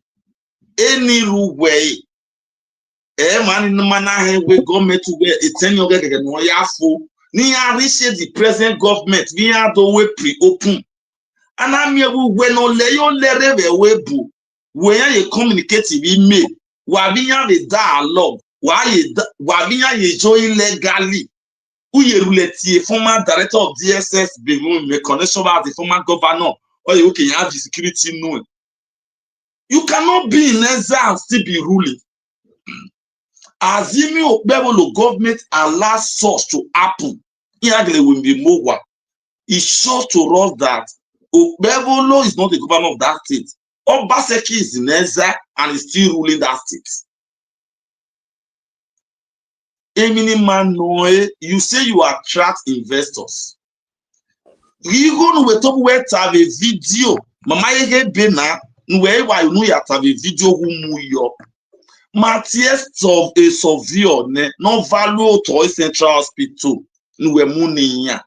Any rule way. Man in the manner we government to where it's any other than no yafo. Ni a reach the present government. We are the way pre-open. And I'm here when on leon lere we bu. Where you communicate with me. Why we have a dialogue. Why we have a join legally. Who you relate former director of DSS be me connection about the former governor. Or you can have the security known. You cannot be in exile and still be ruling. Assuming Okpebolo government allows such to happen, will be more. It shows to us that Okpebolo is not the governor of that state. Obaseki is in exile and is still ruling that state. Emini man, you say you attract investors. You go to top where to have a video. Mama yege bena, where you know you have a video who you. Matthias of a surveyor ne no value to central hospital we money ya.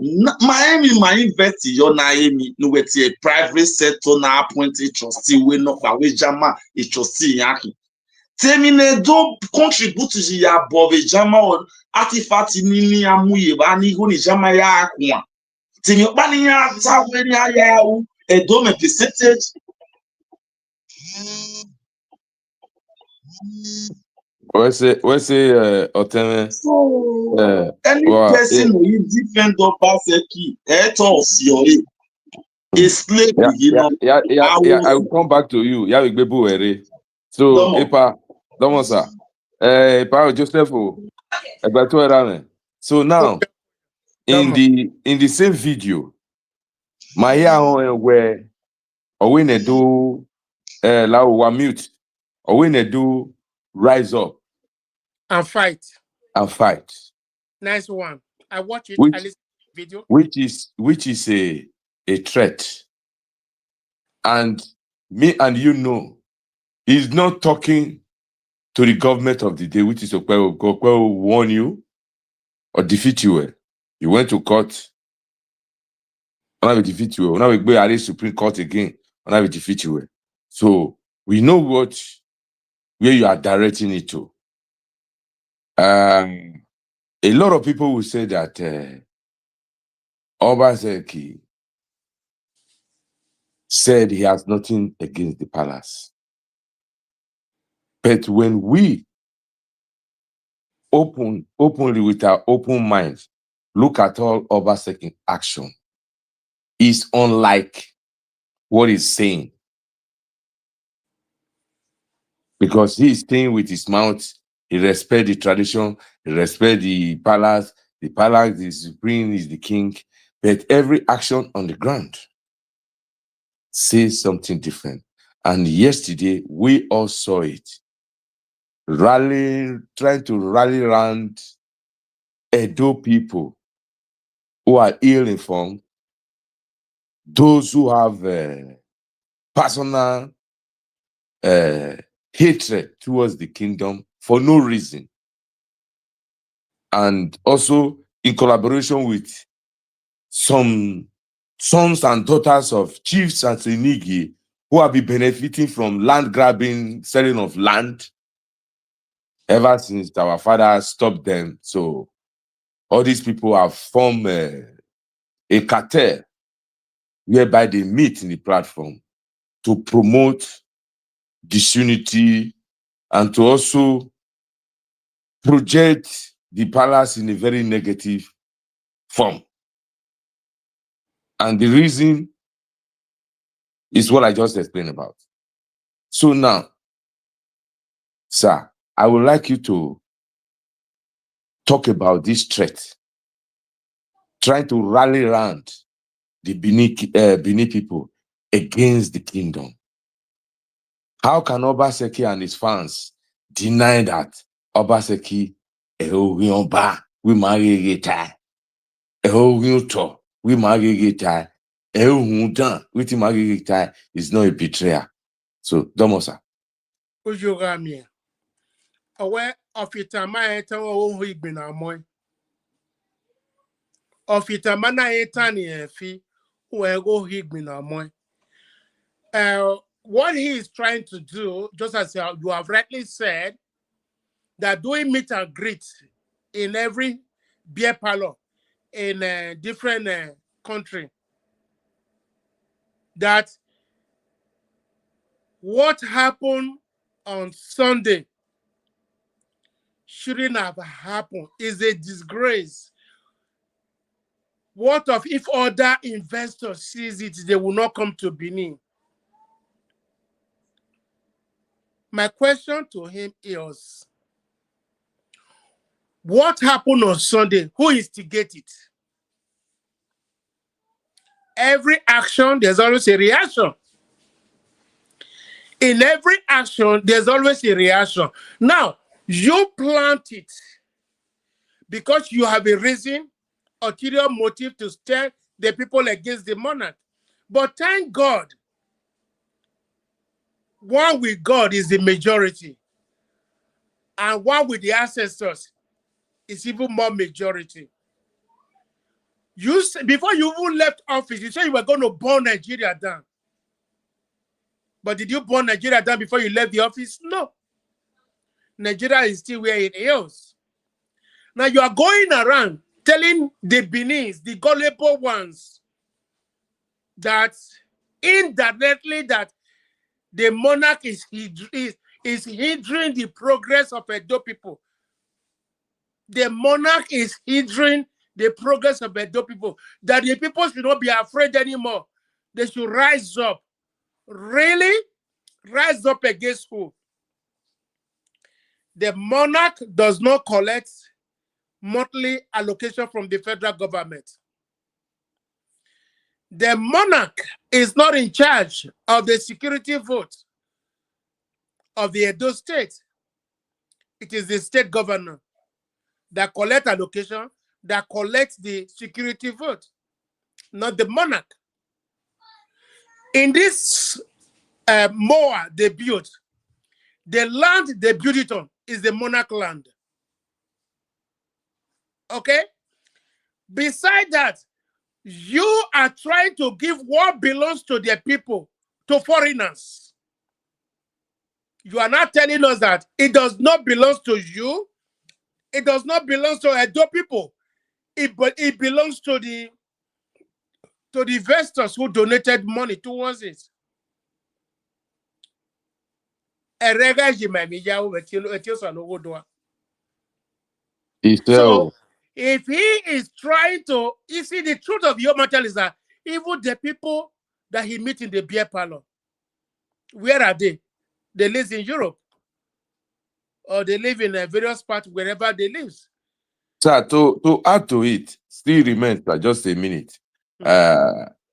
Miami my invest your Miami no we a private sector na appointed trustee we no fa we jama a trustee yaki. Termine do contribute to ya above jama or artifact ni amuye ba ni go ni jama ya akwa. Temi ba ni ya ta we ni ya u e do me percentage. What's it? Oteme? So any person who is defend Obaseki, explain I will come back to you. Yeah, we be so, Epa, Domosa, Epa Joseph, so now, in the same video, my where Owene do la mute, Owene do rise up and fight. Nice one. I watch it. I listen to the video. Which is a threat. And me and you know, he's not talking to the government of the day, which is Okwe will warn you or defeat you. You went to court, and I will defeat you. Now we go to the Supreme Court again, and I will defeat you. So we know where you are directing it to. A lot of people will say that Obaseki said he has nothing against the palace. But when we openly with our open minds, look at all Obaseki action, is unlike what he's saying. Because he is staying with his mouth, he respects the tradition, he respects the palace is supreme, is the king, but every action on the ground says something different. And yesterday, we all saw it. Trying to rally around Edo people who are ill-informed, those who have personal hatred towards the kingdom for no reason. And also in collaboration with some sons and daughters of chiefs and Senigi who have been benefiting from land grabbing, selling of land ever since our father stopped them. So all these people have formed a cartel whereby they meet in the platform to promote disunity and to also project the palace in a very negative form. And the reason is what I just explained about. So now, sir, I would like you to talk about this threat, trying to rally around the Benin people against the kingdom. How can Obaseki and his fans deny that Obaseki we marry we marry is not a betrayer? So, Domosa. Ujugami. Aware of it, my own been a moy. Of it, a man I fee, who go higbin a moy. What he is trying to do, just as you have rightly said, that doing meet and greet in every beer parlor in a different country. That what happened on Sunday shouldn't have happened is a disgrace. What if other investors sees it, they will not come to Benin? My question to him is, what happened on Sunday? Who instigated it? Every action, there's always a reaction. In every action, there's always a reaction. Now, you plant it because you have a reason, ulterior motive to stir the people against the monarch. But thank God, one with God is the majority. And one with the ancestors is even more majority. Before you even left office, you said you were going to burn Nigeria down. But did you burn Nigeria down before you left the office? No. Nigeria is still where it is. Now you are going around telling the Benin's, the gullible ones, that indirectly that the monarch is hindering the progress of Edo people. The monarch is hindering the progress of Edo people. That the people should not be afraid anymore. They should rise up. Really? Rise up against who? The monarch does not collect monthly allocation from the federal government. The monarch is not in charge of the security vote of the Edo state. It is the state governor that collects allocation, that collects the security vote, not the monarch. In this moa they built, the land they built it on is the monarch land. Okay? Beside that, you are trying to give what belongs to the people to foreigners. You are not telling us that it does not belong to you. It does not belong to Edo people. It belongs to the investors who donated money towards it. So if he is trying to, you see, the truth of your matter is that even the people that he meet in the beer parlor, where are they? They live in Europe, or they live in various parts wherever they live. Sir, to add to it, still remains just a minute.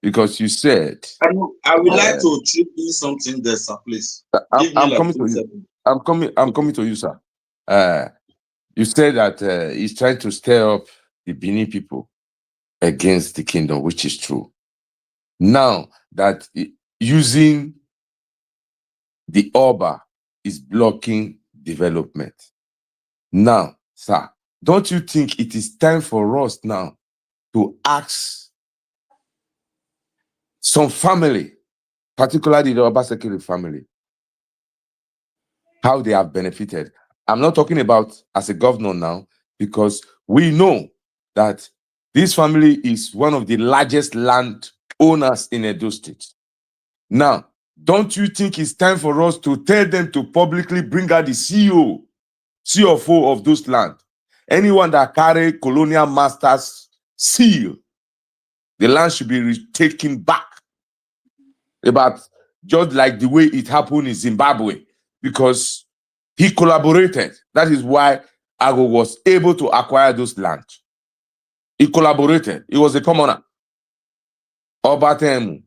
Because you said I would like to chip in something there, sir, please. I'm coming to you. I'm coming to you, sir. You said that he's trying to stir up the Benin people against the kingdom, which is true. Now that using the Oba is blocking development. Now, sir, don't you think it is time for us now to ask some family, particularly the Obaseki family, how they have benefited? I'm not talking about as a governor now, because we know that this family is one of the largest land owners in Edo State. Now, don't you think it's time for us to tell them to publicly bring out the CFO of those land? Anyone that carry colonial master's seal, the land should be taken back. About just like the way it happened in Zimbabwe, because He collaborated. That is why Ago was able to acquire those land. He collaborated. He was a commoner. Obatemu.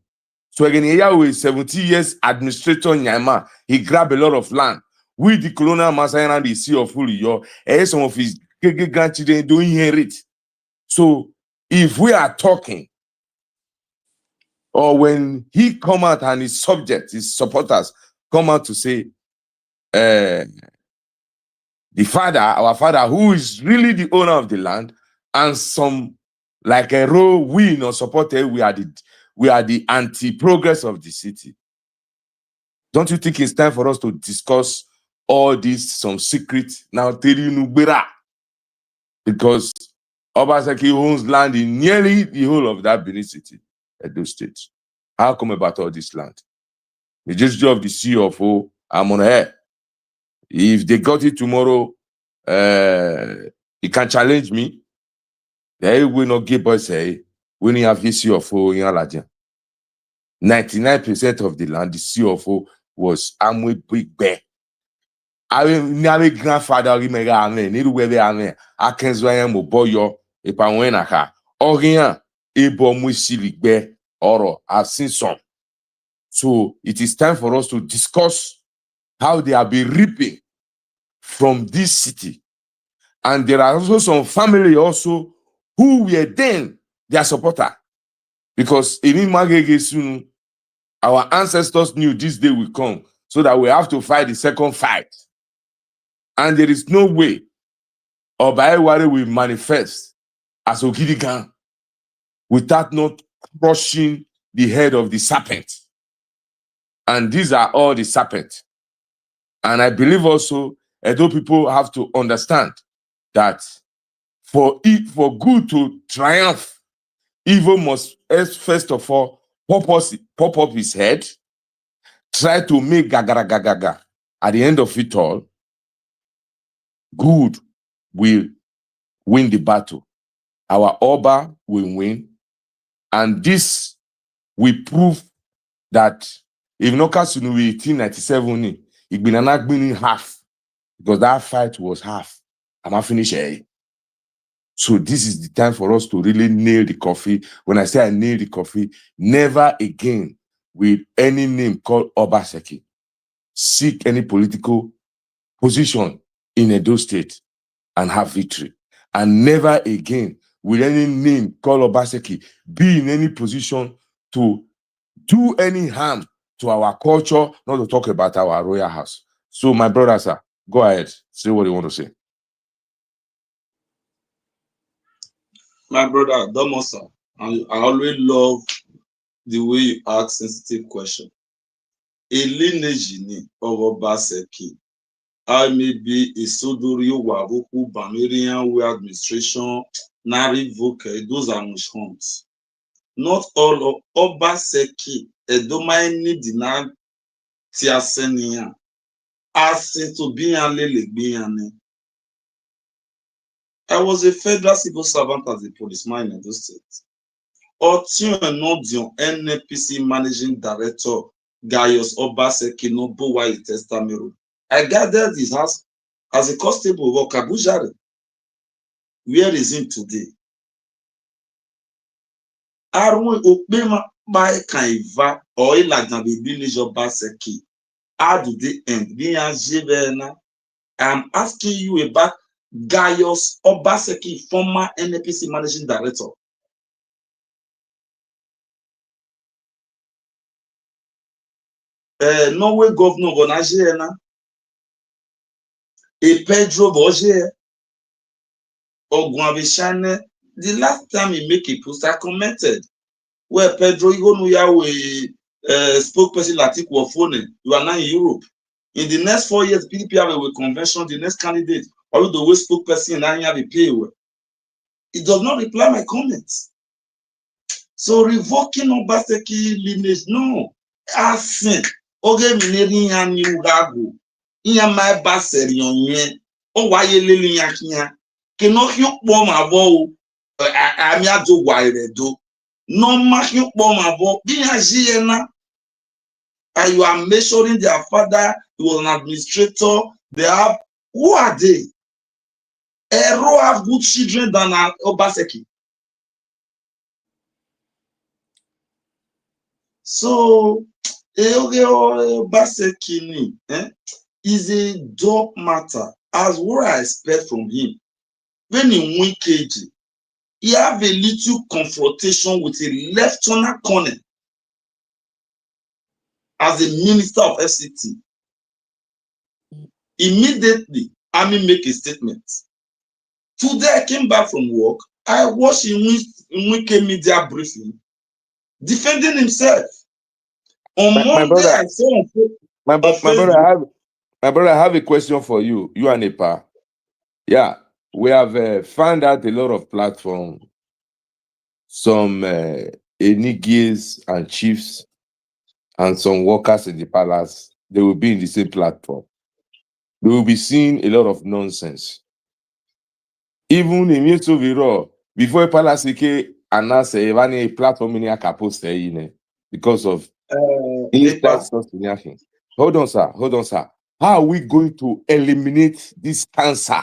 So again, with 70 years administrator in Nyama, he grabbed a lot of land. With the colonial master and the sea of Fulio, and some of his grandchildren don't inherit. So if we are talking, or when he come out and his subjects, his supporters come out to say, the father, our father, who is really the owner of the land, and some like a role we not supported, we are the anti-progress of the city. Don't you think it's time for us to discuss all this, some secrets now? Because Obaseki owns land in nearly the whole of that Benin city, Edo State. How come about all this land? The gesture of the CFO, I'm on air. If they got it tomorrow, he can challenge me. They will not give us a when you have his CFO in Aladdin. 99% of the land, the CFO was Amwe Big Bear. I never grandfather remember ame ni ruwe ame akenzo yan mo boyo e pa wen aka orian e bo mu siligbe oro I've seen some. So it is time for us to discuss how they have been reaping from this city. And there are also some family also who were then their supporter. Because even Magege soon, our ancestors knew this day will come, so that we have to fight the second fight. And there is no way Obaeware will manifest as Ogidigan without not crushing the head of the serpent. And these are all the serpents. And I believe also, Edo people have to understand that for good to triumph, evil must first of all pop up his head, try to make gagara. At the end of it all, good will win the battle. Our Oba will win. And this will prove that if no Kasunu 1897, it been not been in half, because that fight was half. I'm not finished. So this is the time for us to really nail the coffee. When I say I nail the coffee, never again with any name called Obaseki seek any political position in Edo State and have victory. And never again will any name called Obaseki be in any position to do any harm to our culture, not to talk about our royal house. So my brother, sir, go ahead, say what you want to say. My brother, Domosa, I always love the way you ask sensitive question. A lineage of Obaseki, I may be a Sodori Wabuku Bamirian way administration, Nari Voke, those are mushrooms. Not all of Obaseki, Edomaini Dina Tiasenia, asking to be an lele. I was a federal civil servant as a policeman in Edo State. Otion Nodion, NPC managing director, Gaius Obaseki no Bowa Testamero. I gathered his house as a constable of Kabujare. Where is he today? Arun Okpema by Kaiva or Ilagnabi village of Obaseki. How do they end? I'm asking you about Gaius Obaseki, former NPC managing director. Norway governor Bonagena, a Pedro Boger, Ogwavishane. The last time he make a post, I commented where Pedro Igonuya spokesperson Latik Wafone, you are now in Europe. In the next 4 years, PDP have a convention, the next candidate, or the way spokesperson and have a pay. It does not reply my comments. So revoking Obaseki lineage, no. Asin, oge mineri ya ni ugago. Iya mai baseri onye. O waye lele ya kinya. Keno hyukbo mabo. Ami ajo waire do. No ma hyukbo mabo. Biya jiena. And you are measuring their father, he was an administrator, They have, who are they? Ero have good children than Obaseki. So, Obaseki is a dog matter, as what I expect from him. When he win KG, he have a little confrontation with a lieutenant colonel as a minister of FCT. Immediately, Army make a statement. Today, I came back from work. I watched Wike media briefing defending himself. On Monday, brother, I saw on my Facebook. brother, I have a question for you. You and Epa. Yeah, we have found out a lot of platforms, some enigmas and chiefs and some workers in the palace. They will be in the same platform. They will be seeing a lot of nonsense. Even in Yetsoviro, before a palace announced a platform in a post because of inside source. Hold on, sir. How are we going to eliminate this cancer?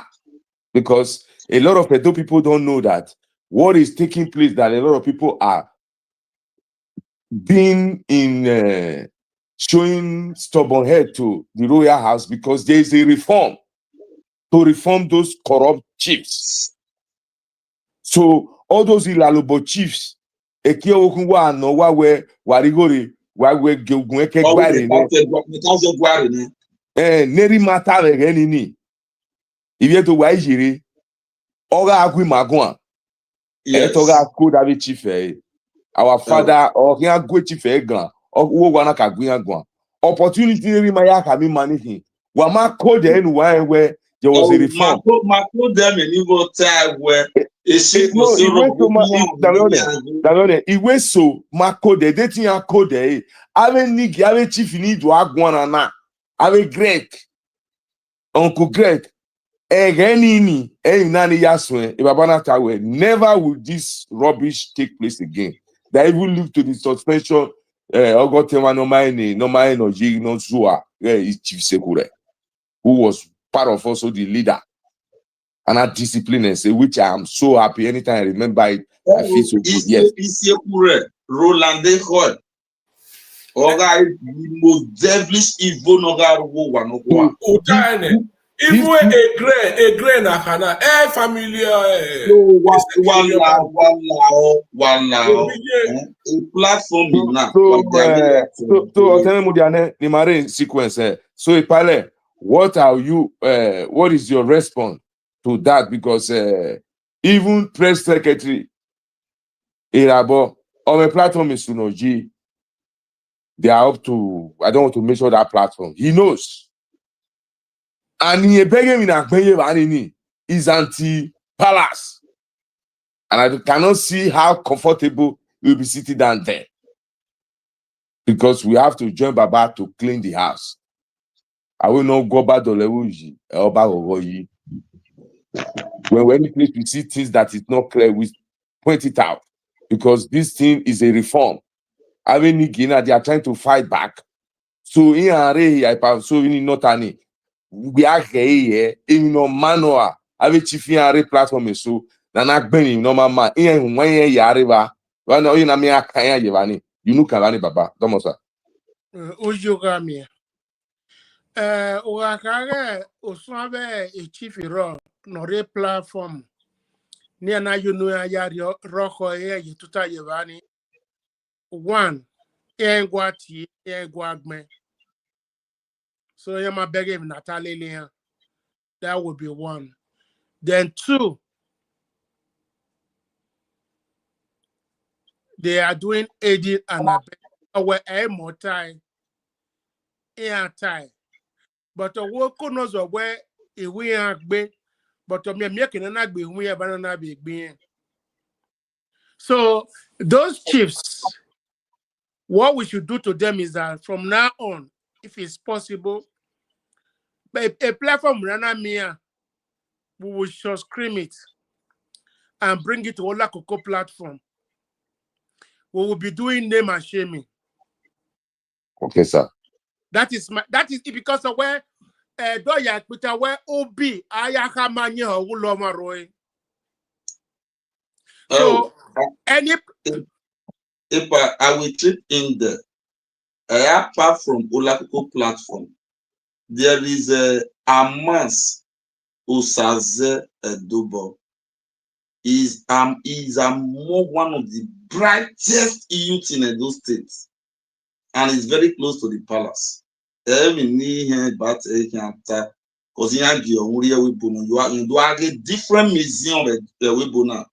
Because a lot of Edo people don't know that what is taking place, that a lot of people are being in showing stubborn head to the royal house because there is a reform to reform those corrupt chiefs. So all those Ilalobo chiefs, neri mata nini. If you to waijiri, oga agui magua. Etoga ko davi chief our father or here go chief gan or wana kaguya gwan. Opportunity neri maya kami manihi. Wama code anywhere where there was a reform. Marco them in evil time where No, he went so Marco the dating a code. Ave nigi ave chief need to agwana na. Ave Greg. Uncle Greg. Never will this rubbish take place again. They even lead to the suspension. Chief Sekure, who was part of also the leader and that discipline, which I am so happy. Anytime I remember it, I feel so good. Yes. Roland Hoy. Oga the most devilish evil noga even a grain akana familiar a platform now. So sequence. So Ipale, what is your response to that? Because even press secretary Irabo on a platform is Sunoji, they are up to, I don't want to measure that platform. He knows. And he is anti-palace. And I cannot see how comfortable we'll be sitting down there. Because we have to join Baba to clean the house. I will not go back to Lewuji. When any place we see things that is not clear, we point it out. Because this thing is a reform. Having Nigina, they are trying to fight back. So in a so in not any. We are here in no manual. Have a chief in platform so Nana Benny, no mama, in 1 year Yariva. One in a mere Kaya Yevani. You know Kalani Baba, Domosa. Ujugami. Wakare Oswabe a chief ro no re platform. Near na you know ya roko ye tuta Yevani. One, Engwati, Engwagme. So Yama begging Natalie. That would be one. Then two, they are doing aiding and abetting. A more time, time. But a work knows where a we are be, but me making an agbe we are banana being. So those chiefs, what we should do to them is that from now on, if it's possible, a platform Rana Mia, we will just scream it and bring it to Ola Coco platform. We will be doing name and shaming. Okay, sir. That is it because of where do ya pita we obi ayaka manye ulo maroi. So any if I will chip in there, apart from Olakoko platform, there is a Amas Osaze Edobo. Is one of the brightest youth in Edo State, and is very close to the palace. Because you are a different museum now.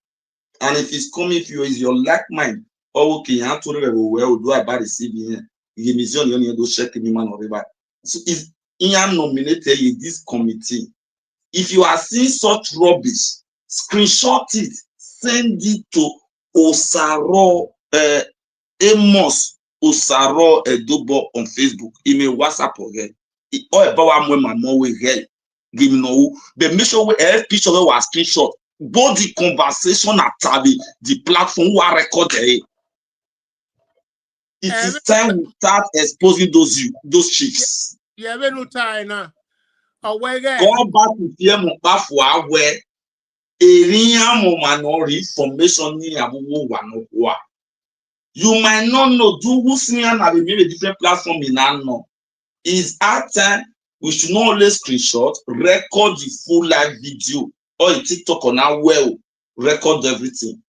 And if it's coming, if you is your like mind, okay, you have to do about receiving the museum, you do check me man or whatever. So if you are nominated in this committee, if you are seeing such rubbish, screenshot it, send it to Osaro Amos Osaro Edobo on Facebook, email WhatsApp again. Or about one my mom will get give me no, but make sure we picture was screenshot. Both the conversation at the platform who are recorded. It is time we start exposing those chicks. Yeah, we no time now. Go back to PM Bafwa where area minority information ni abuwo wa. You might not know do who see and have maybe a different platform in no. Is our time we should not only screenshot, record the full live video or a TikTok on our well, record everything.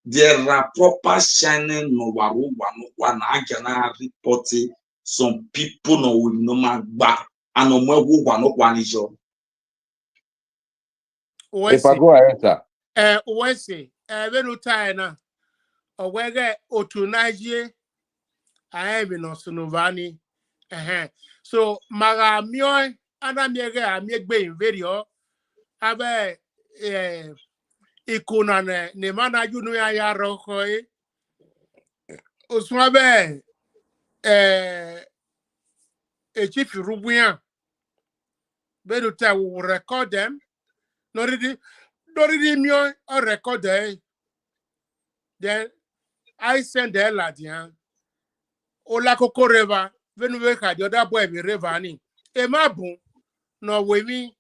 There are proper shining no waru na reporting some people no will no man back and no more one is your. If I go ahead, sir. Wesi, we no time na. Owege otunaje I am in Osunovani. So magamio ana miege amiegbe in video abe ikuna ne mana junu ya roko oswabe chief rubuya bedu ta will record them no really mio or record them. Then I send the ladian Olakoko river when we had the other boy river ni emabu no we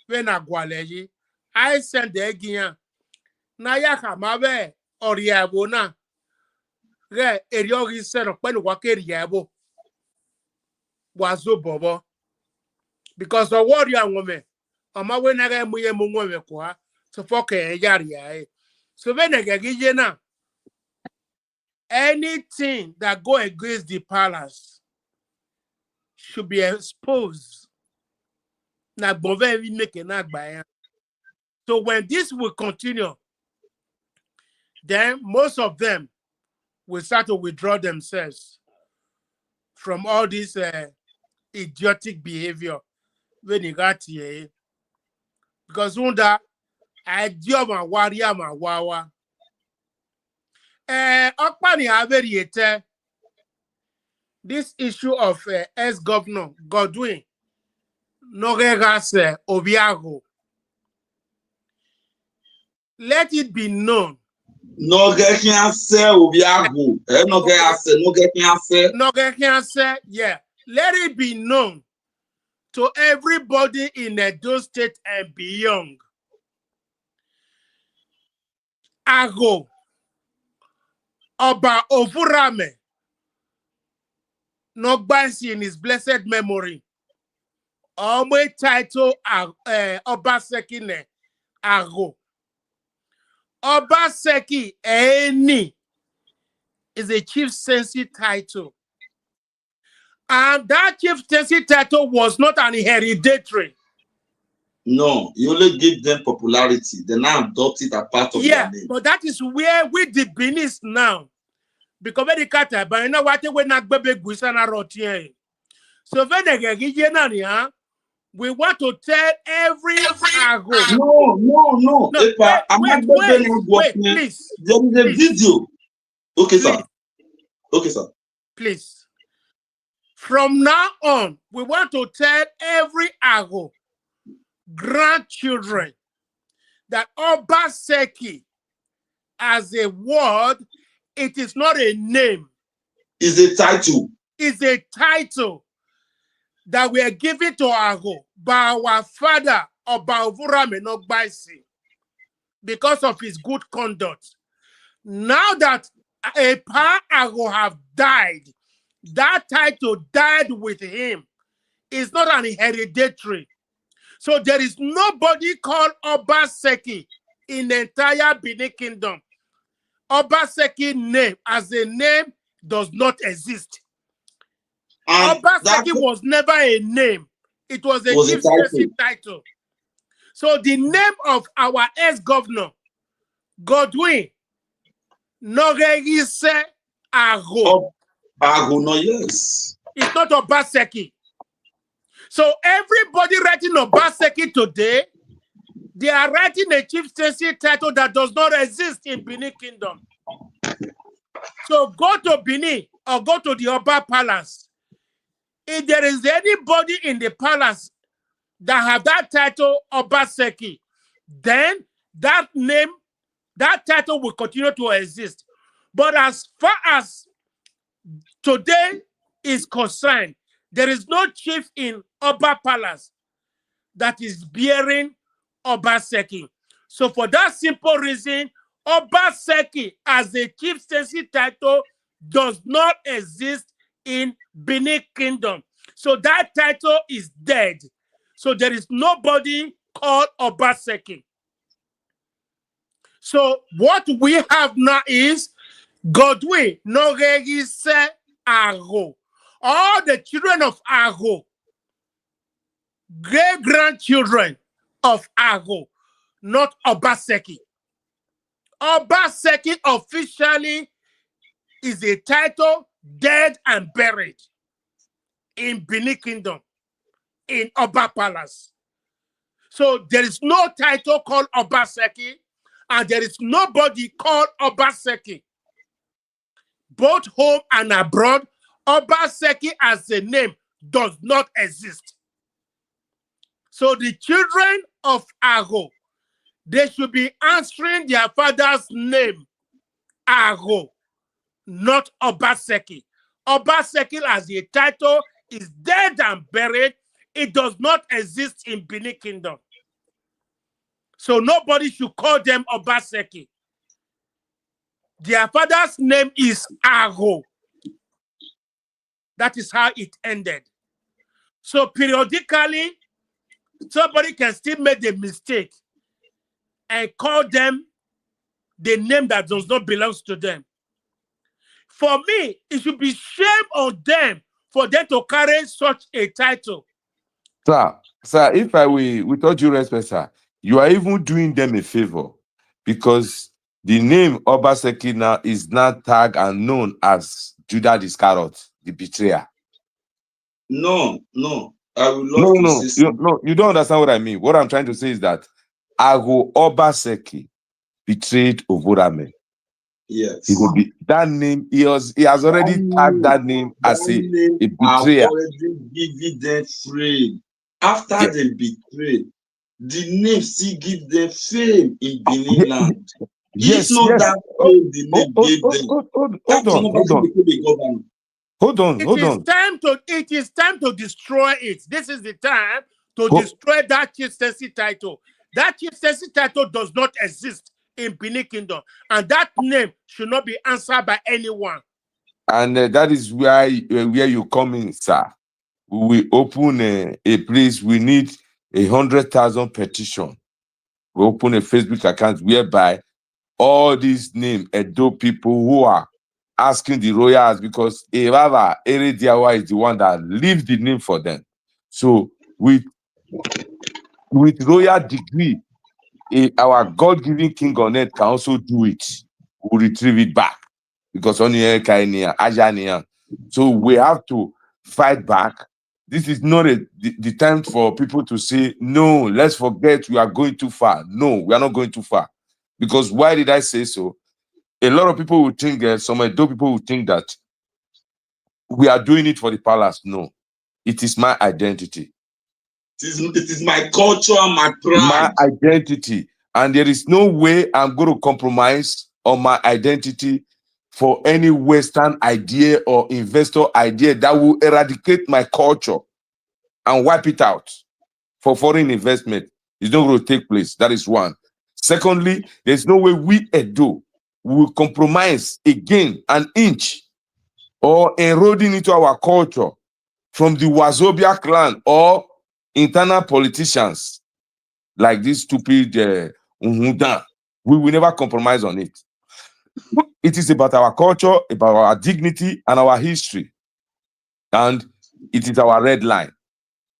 when agwaleji I send the gian na yaka mabe oriabo na re eriogi sero pelu wakeriabo wazo bobo because the warrior woman ama we na ga muye munwe kwa so foke yari ya so when agagije na anything that go against the palace should be exposed. Na so when this will continue, then most of them will start to withdraw themselves from all this idiotic behavior when you got here. Because under idea ma warrior ma wawa. Okpani averiete this issue of ex-governor Godwin Noregas Obiago. Let it be known. No get Obiago. No get yeah. Let it be known to everybody in Edo State and beyond. Ago Oba Ovurame Nogbansi in his blessed memory. My title Obaseki ne Ago. Obaseki Eni is a chieftaincy title. And that chieftaincy title was not an hereditary. No, you only give them popularity. They now adopt it as part of their name. But that is where we the Benin now. Because when the cat, but you know what we not baby guisana rotier. So when they we want to tell every Ago. No. Wait, please. There is a video. Okay, please. Sir. Okay, sir. Please. From now on, we want to tell every Ago grandchildren that Obaseki as a word, it is not a name. It's a title. It's a title that were given to Ago by our father Obaovura Menogbaisi because of his good conduct. Now that Epa Ago have died, that title died with him. It's not an hereditary. So there is nobody called Obaseki in the entire Benin Kingdom. Obaseki name as a name does not exist. Obaseki was never a name. It was a chieftaincy title. So the name of our ex-governor, Godwin Noregise Ago. Ago, no, yes. It's not Obaseki. So everybody writing Obaseki today, they are writing a chieftaincy title that does not exist in Benin Kingdom. So go to Benin or go to the Oba Palace. If there is anybody in the palace that have that title Obaseki, then that name, that title will continue to exist. But as far as today is concerned, there is no chief in Oba Palace that is bearing Obaseki. So for that simple reason, Obaseki as a chieftaincy title does not exist in Benin Kingdom. So that title is dead. So there is nobody called Obaseki. So what we have now is Godwin Noregise Ago. All the children of Ago, great-grandchildren of Ago, not Obaseki. Obaseki officially is a title dead and buried in Benin Kingdom, in Oba Palace. So there is no title called Obaseki, and there is nobody called Obaseki. Both home and abroad, Obaseki as a name does not exist. So the children of Ago, they should be answering their father's name, Ago, not Obaseki. Obaseki as a title is dead and buried. It does not exist in Benin Kingdom. So nobody should call them Obaseki. Their father's name is Ago. That is how it ended. So periodically, somebody can still make the mistake and call them the name that does not belong to them. For me, it should be shame on them for them to carry such a title. Sir, if I will, with all due respect, sir, you are even doing them a favor because the name Obaseki now is now tagged and known as Judas Iscariot, the betrayer. No. I would love to say something. You don't understand what I mean. What I'm trying to say is that Ago Obaseki betrayed Ovorame. Yes. That name, he has already tagged that name as a betrayer. Already given them fame. After they betrayed, the name still give them fame in Benin land. Yes. That fame the name gave them. Hold on. It is time to destroy it. This is the time to destroy that chieftaincy title. That chieftaincy title does not exist in Benin Kingdom, and that name should not be answered by anyone. And that is where you come in, sir. We open a place. We need 100,000 petition. We open a Facebook account whereby all these names Edo people who are asking the royals, because Erava Erediawa is the one that leaves the name for them. So with royal degree, our God-given king on earth can also do it. We'll retrieve it back because only Ajania. So we have to fight back. This is not the time for people to say, no, let's forget we are going too far. No, we are not going too far. Because why did I say so? A lot of people will think, some Edo people will think that we are doing it for the palace. No, it is my identity. It is my culture and my pride. My identity. And there is no way I'm going to compromise on my identity for any Western idea or investor idea that will eradicate my culture. and wipe it out for foreign investment. It's not going to take place. That is one. Secondly, there's no way we Edo will compromise again an inch or eroding into our culture from the Wazobia clan or internal politicians like this stupid Unhuda. We will never compromise on it. It is about our culture, about our dignity and our history. And it is our red line.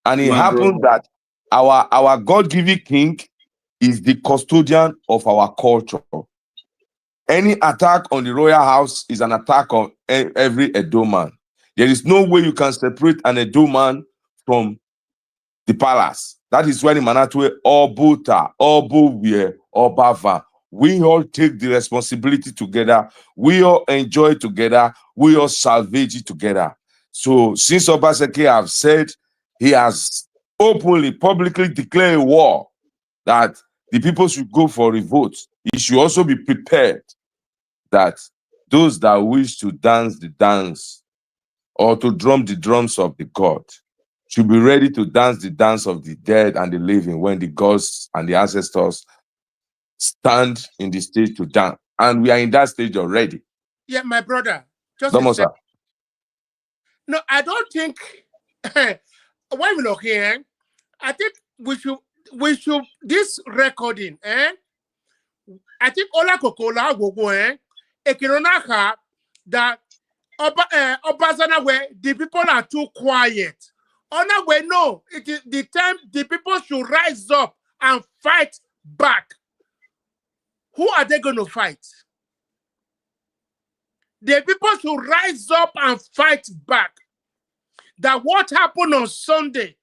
And it happens that our God-given king is the custodian of our culture. Any attack on the royal house is an attack on every Edo man. There is no way you can separate an Edo man from the palace. That is why in Manatwe, Obuta, Obuwie, Obava, we all take the responsibility together. We all enjoy together. We all salvage it together. So since Obaseki have said he has openly, publicly declared a war that the people should go for revolt, he should also be prepared that those that wish to dance the dance or to drum the drums of the god should be ready to dance the dance of the dead and the living when the gods and the ancestors stand in the stage to dance. And we are in that stage already. Yeah, my brother. Just Vamos a second. No, I don't think when we look here, I think we should this recording, I think Ola Kokola will go Ekironaka that Obazana where the people are too quiet. Ona way no, it is the time the people should rise up and fight back. Who are they going to fight? The people should rise up and fight back. That what happened on Sunday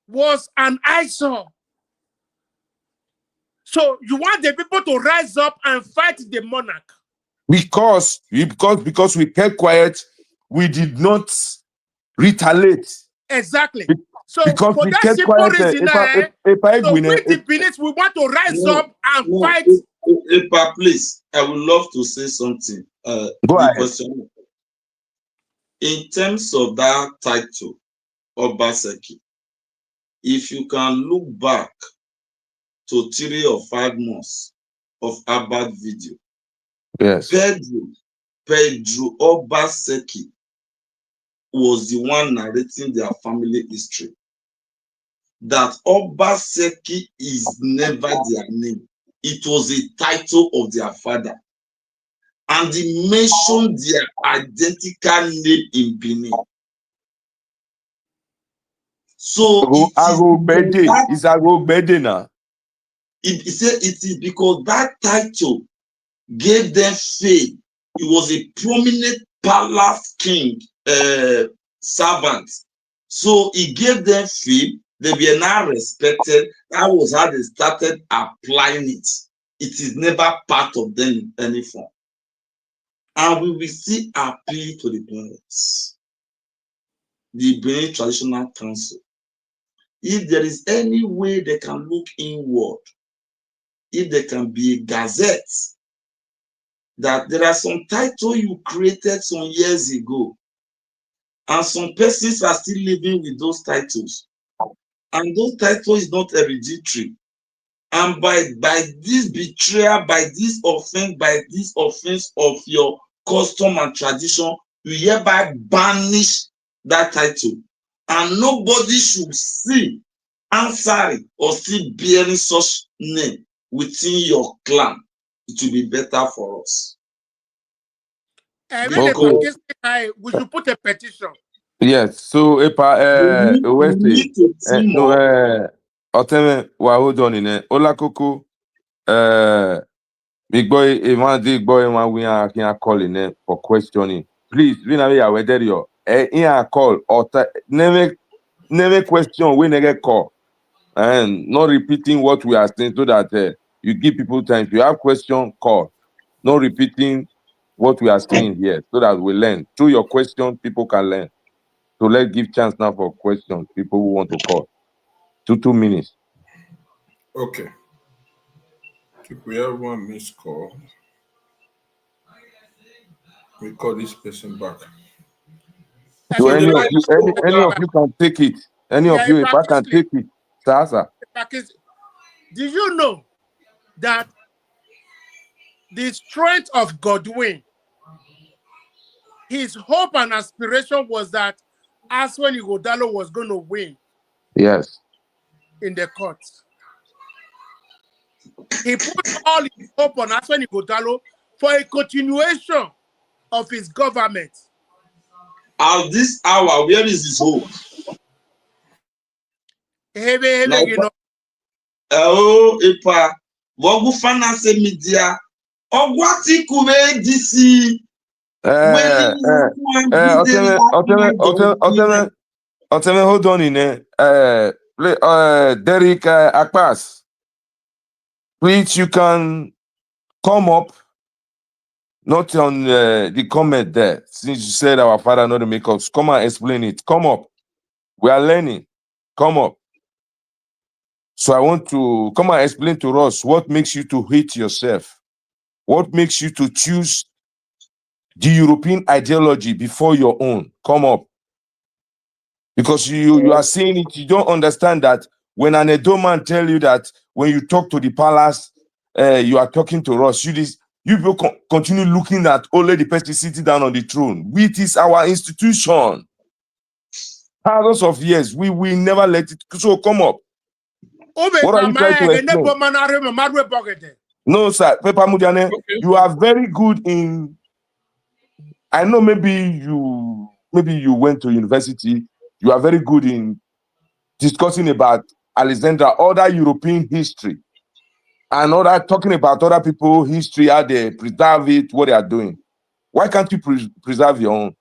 was an eyesore. So you want the people to rise up and fight the monarch? Because we kept quiet, we did not retaliate. Exactly. So because for we that kept simple quiet, reason, so we the Benin, we want to rise up and fight. Epa, please, I would love to say something. Go ahead. Question. In terms of that title, Obaseki, if you can look back to 3 or 5 months of Abad video, yes, Pedro Obaseki was the one narrating their family history. That Obaseki is never their name. It was a title of their father. And he mentioned their identical name in Benin. So it's Agogbede now. It is because that title gave them fame. He was a prominent palace king servant. So he gave them fame. They were now respected. That was how they started applying it. It is never part of them in any form. And we will still appeal to the parents, the Benin Traditional Council. If there is any way they can look inward, if there can be a gazette, that there are some titles you created some years ago, and some persons are still living with those titles, and those titles is not hereditary. And by this betrayal, by this offense of your custom and tradition, you hereby banish that title. And nobody should see answering or see bearing such name within your clan. It will be better for us. We should put a petition. Yes, so Oteme wa hold on in Olakoko big boy one we are here calling for questioning. Please, we na we whether you call or never question we never call and not repeating what we are saying so that you give people time. If you have question, call. Not repeating what we are saying here so that we learn. Through your question, people can learn. So let's give chance now for questions. People who want to call. 2 minutes. Okay. If we have 1 missed call, we call this person back. So any of you, any of you can take it. Any of you, if I can take it, sir. Did you know that the strength of Godwin, his hope and aspiration was that Aswani Godalo was going to win? Yes. In the court. He put all his hope on Aswani Godalo for a continuation of his government. At this hour, where is his hope? You know. Oh, Epa, Wogu finance media, Ogwati Kube DC. Hold on in Derek Akpas. Please, you can come up. Not on the comment there. Since you said our father not to make us, come and explain it. Come up. We are learning. Come up. So I want to come and explain to us what makes you to hate yourself. What makes you to choose the European ideology before your own? Come up. Because you are saying it, you don't understand that when an Edo man tell you that when you talk to the palace, you are talking to us. You people continue looking at only the person sitting down on the throne. It is our institution. Thousands of years, we never let it. So come up. What are you trying to explain? No, sir. Pepa Mudiane, you are very good in. I know maybe you went to university. You are very good in discussing about Alexandria, other European history, and other talking about other people's history, how they preserve it, what they are doing. Why can't you preserve your own?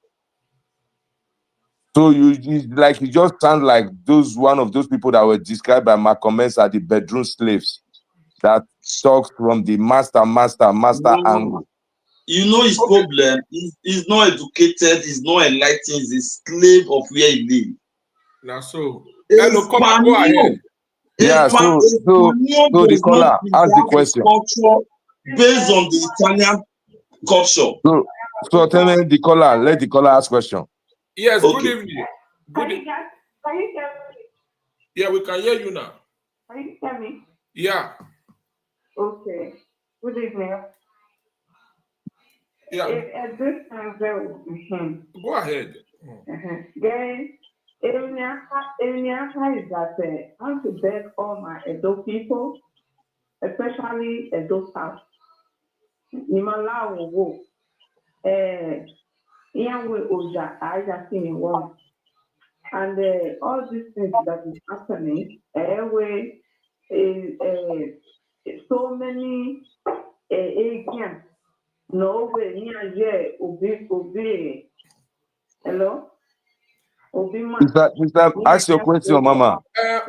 So you just sound like one of those people that were described by Malcolm X as the bedroom slaves that talk from the master angle. You know his problem. He's not educated, he's not enlightened, he's a slave of where he lives. Now so hello, come on, go ahead. Yeah, so the caller ask the question. Based on the Italian culture. So tell me the caller, let the caller ask question. Yes, okay. Good evening. Can you hear me? Yeah, we can hear you now. Can you hear me? Yeah. Okay. Good evening. Yeah. At this time, go ahead. Guys, Eniaka is that I want to beg all my Edo people, especially Edo South. Nimala wo Iyanwe Oja, I just seen in one. And all these things that is happening, so many agents, no way near Obi. Hello? Sister, ask your question, Mama. Ask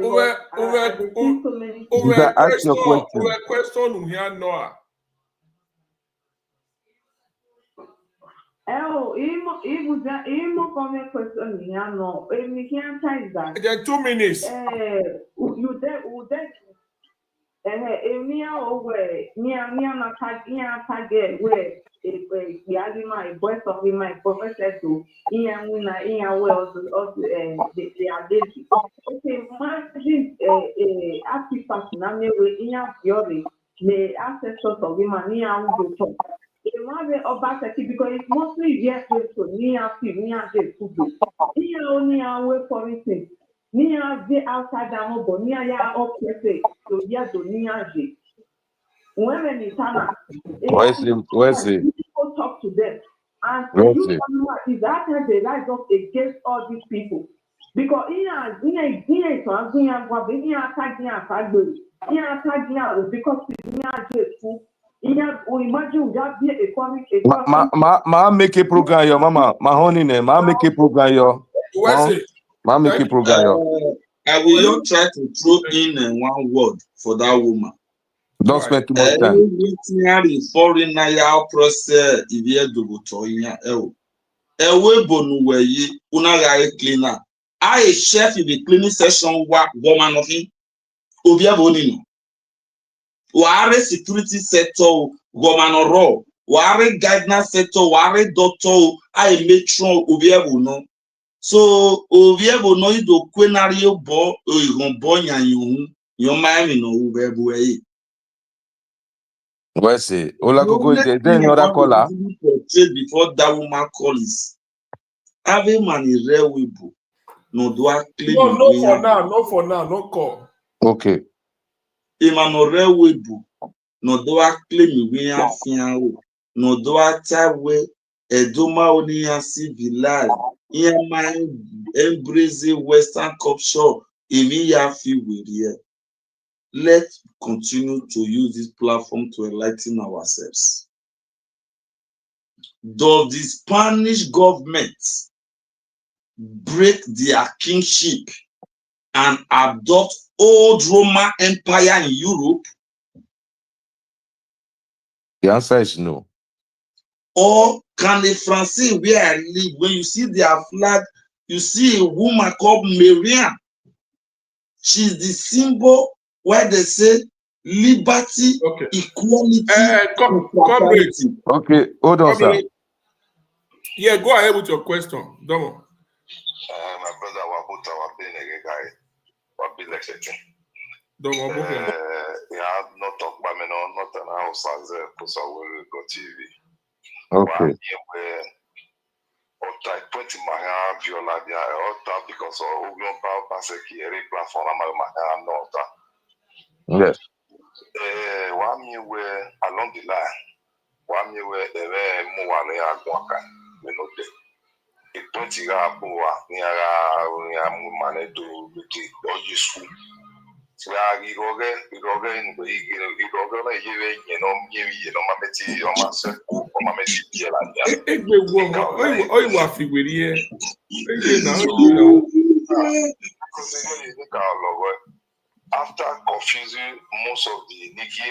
your question here, Noah. Question here, no. Then 2 minutes. You my voice of my professor to they are lazy. Okay, imagine artifacts now the ancestors of women talk. Obaseki, because it's mostly yes to near only for instance. Near the outside but near ya say to yes to near women in Tana. Where's it? People talk to them. And you is that they rise up against all these people. Because Ma make a program your mama. Ma honey name. Ma make a program your. Ma make a program your. I will try to throw in one word for that woman. Don't spend too much time. Foreign Naya process if you do to Ewe bonu weye unaga cleaner. I chef in the cleaning session wa woman of him. Obia bonino. Ware security sector woman or ware guidance sector ware doctor I matron obia bono. So oviebo no ido kwenario bo bo nyanyu your mind no ubebuei. Well, see, Olakoko, is there any other caller? Before that woman calls, having money rare wibu. No do I claim No, no for now, no for now, no call. Okay. Imano rare wibu. No do I claim we are fiao. No do I tell we edoma only a civilized. Here my embracing Western culture. Even ya feel with here. Let's continue to use this platform to enlighten ourselves. Does the Spanish government break their kingship and adopt old Roman Empire in Europe? The answer is no. Or can the France where I live, when you see their flag, you see a woman called Marianne. She's the symbol where they say liberty, Okay. equality, comrade. Okay, hold on, sir. Yeah, go ahead with your question. Don't worry. My brother Wabuta Wabin guy, Wabin Lexington. Don't worry. Yeah, not talk about me, not an house as a Pusa will go TV. Okay. Or type 20 Maha Viola, or because of Ugon Obaseki, every platform, I'm not. Yes. 1 year where along the line, 1 year where the Moane Aguaka, we know that. It 20 Gaboa, near Mane to or useful. So I go again, you know, Mameti, or myself, or after confusing most of the Niki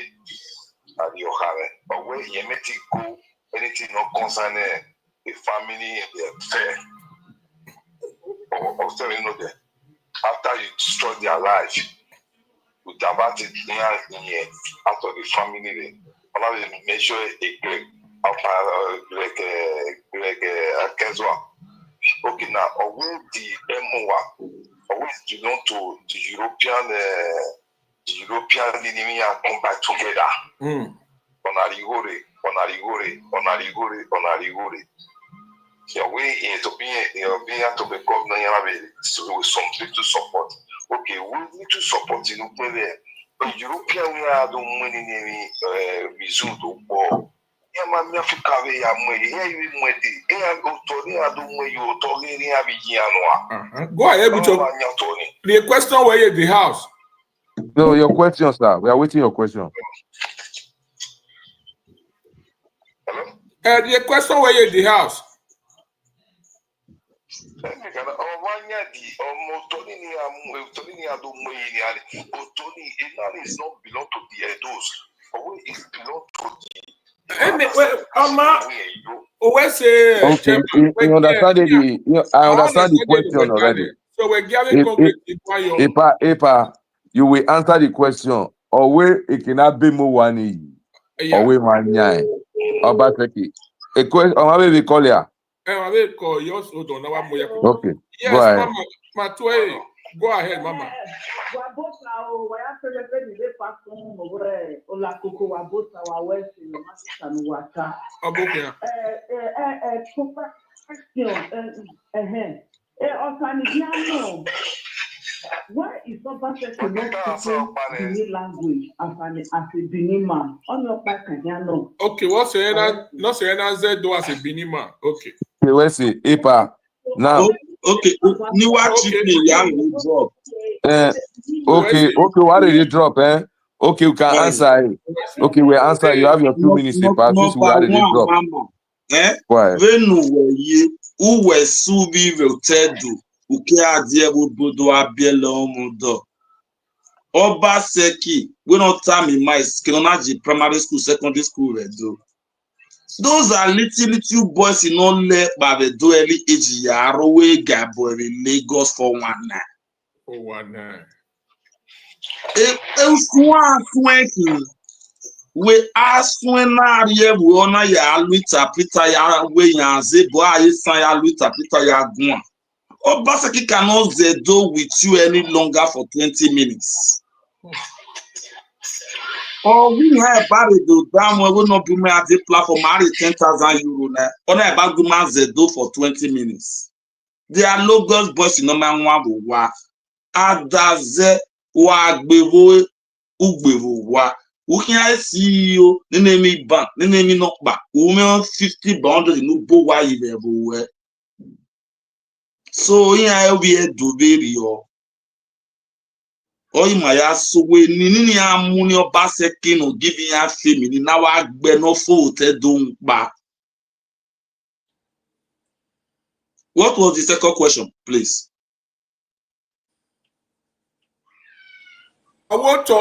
and the Ohare, but when Yemeti go, anything not concerning the family, the affair, or telling you that after you destroy their life, you divert it near out of the family, allow them to make sure a great like Kezwa. Okay, now, always the MOA, always belong to the European enemy and come back together. Onarigore. Your way is to be governor with something to support. Okay, we need to support you. The European we are the money result or Africa we are money. Go ahead with the question where you at the house. No, your question, sir. We are waiting your question. The question where you at the house. Is not belong to the Edos, but it belong to Okay, you understand I understand the question already. So we're giving Epa, you will answer the question. Or where it cannot be more one, or where one nine. Obaseki. A question, or maybe call here. Okay, yes, go ahead. Mama, go ahead, Mama. Why is Obaseki not speaking Benin language as a Benin man? On your back, no. Okay, what's your answer? Not your answer, do as a Benin man. Okay. Okay, let's see. Epa. Now. Okay. New drop. Okay. Why did you drop? Okay, you can answer it. Okay, we answer. You have your 2 minutes, Epa. Since why did you drop? Why? Uwe subi vetedu. Uke adie budo abielo mudo. Obaseki, we don't time in my Skinonaji primary school, secondary school, do. Those are little boys in only by the dually age Yarowe Gabo in Lagos for 1 night. For 1 night. We ask when I hear we honor ya Luita Peter ya way ya Zebo, I say ya Luita Peter ya Gua. Obaseki cannot zedo with you any longer for 20 minutes. Or we have about the damn we will not be made at the platform 10,000 euro now. On about Guma zedo for 20 minutes. They are Lagos boys in number one wa. Adaze wa gbevo ugbevo wa. Ukiya CEO nenemi bank nenemi nokba. Ume 50 boundary no bo wa ibevo. So here we do video. Oh my so we nini amuni Obaseki no giving ya family now I gbe no fault don't ba. What was the second question, please? I want to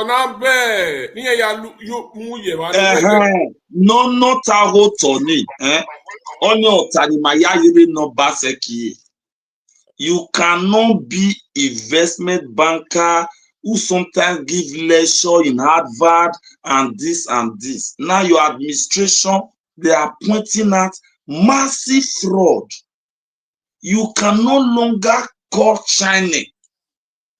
na be ni ya mu ye wa ni no taho Tony only otani maya yiri no Obaseki. You cannot be investment banker who sometimes give lecture in Harvard and this and this. Now your administration, they are pointing at massive fraud. You can no longer call China.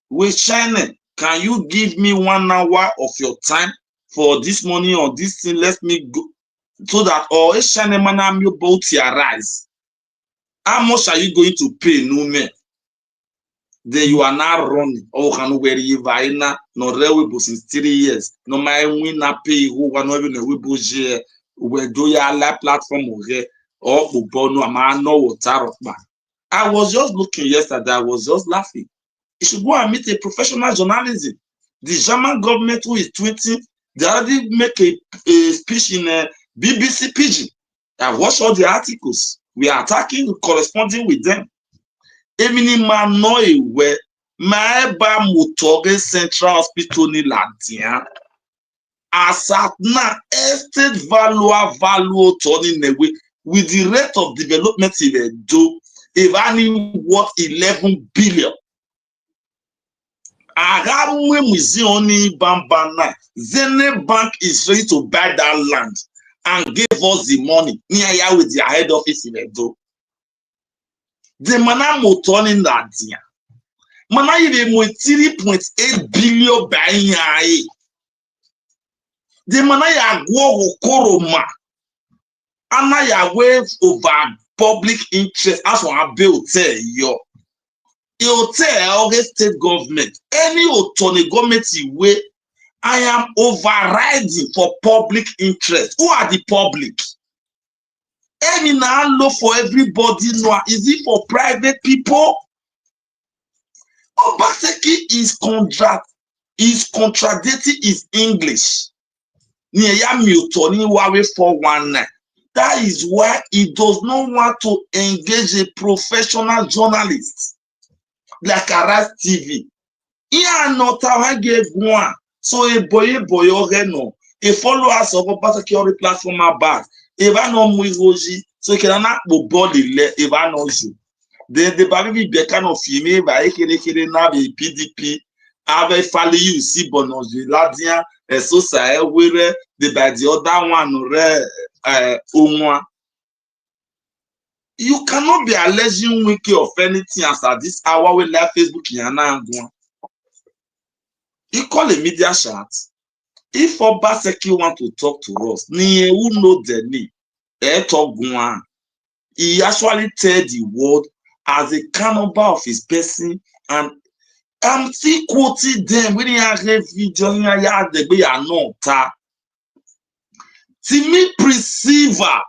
With China, can you give me 1 hour of your time for this money or this thing? Let me go so that or China man am you both rise. How much are you going to pay? No man. Then you are now running. Oh, can we you vaina no real since 3 years. No my win na pay who one even we budget we do ya live platform or no man no water. I was just looking yesterday, I was just laughing. You should go and meet a professional journalism. The German government who is tweeting, they already make a speech in BBC Pidgin. I watched all the articles. We are attacking, corresponding with them. Emini man no ewe ma eba Mutore Central Hospital ni Ladian. Asat na estate value turning away with the rate of development they do, if only worth 11 billion. Agamwe Muzioni Bambana, Zene Bank is ready to buy that land and give us the money near here with their head office in Edo. The mana motoning that dia. Mana you mo 3.8 billion buying. The mana ya go koroma. Ana ya wave over public interest as one bill tell you. You tell the state government any autonomy government way I am overriding for public interest. Who are the public? Any now look for everybody. No, is it for private people? Obaseki is contradicting his English. That is why he does not want to engage a professional journalist like Aras TV. So a boy no. A followers of Obaseki on the platform are bad. If I know Muigoji, so he cannot go body if I know you. The baby be kind of female by ekere na be PDP ave fali you see bonus Ladian so say were the by the other one re you cannot be alleging wiki of anything as at this hour we live Facebook yana ngwa. You call a media chat. If Obaseki want to talk to us, ni who know the need talk gwan. He actually tell the world as a cannibal of his person, and I'm still quoting them when they are video they are not. Timi Priscilla,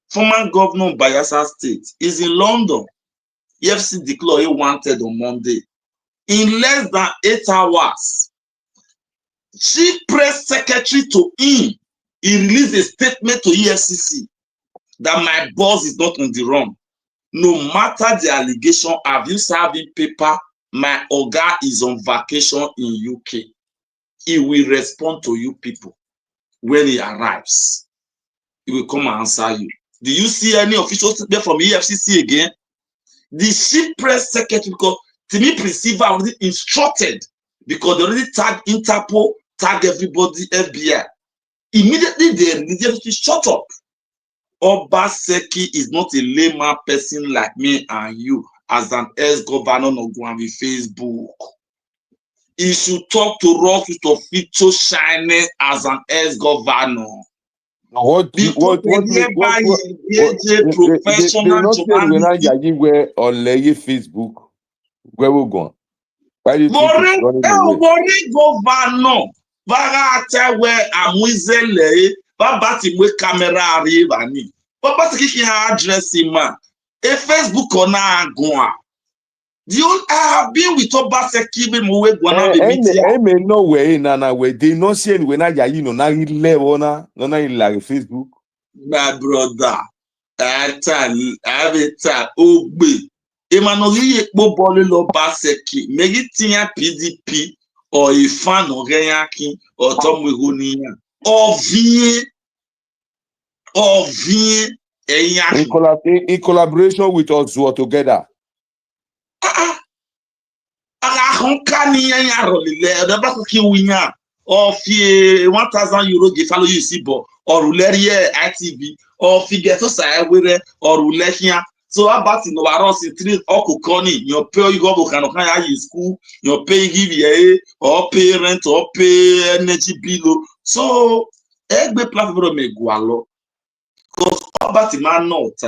former governor of Bayelsa State, is in London. EFC declared he wanted on Monday. In less than 8 hours, chief press secretary to him, he released a statement to EFCC that my boss is not on the run. No matter the allegation, have you serving paper? My Oga is on vacation in UK. He will respond to you people when he arrives. He will come and answer you. Do you see any official statement from EFCC again? The chief press secretary, because Timi Priscilla already instructed, because they already tagged Interpol, tag everybody, FBI. Immediately they shut up. Obaseki is not a layman person like me and you as an ex-governor of Guambi Facebook. He should talk to us with official shining as an ex-governor. They Professional not saying when I where on Facebook where we going. Why do you think it's running away? Governor, Vaga where Amwizele, Babati with camera arrivani. Papa Kiki address him man. A Facebook on Agua. You have been with Obaseki Mwe Guana media. I may know where Nana where they not saying when I no na level na like Facebook. My brother, I have a time, Ogbe. Emmanuel Ekpo Bolu Obaseki, maybe Tia PDP or a fan of Reyakin or Tom Wigonian or V in collaboration with us together. Or 1,000 euro give follow you see bo or rulerie ITV or figure to say where or ruleria. So about in overall in 3 okukoni your pay you go can high school your pay give ye or pay rent or pay energy bill. So egbe platform me gualo because about man not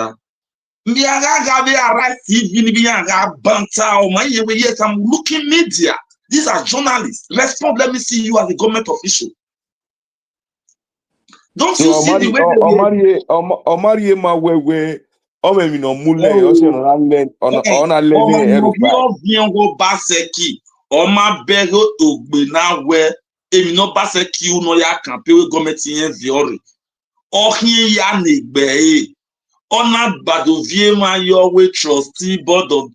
I'm looking media. These are journalists. Respond, let me see you as a government official. Don't you see the way they Omari ma wewe ome mi no mule o se ona learning Erupa. Obaseki Oma bego ogbe na we emi no Obaseki uno ya campaign we government yen viore. Ohin ya negbe Ona badovie ma yo we trustee board of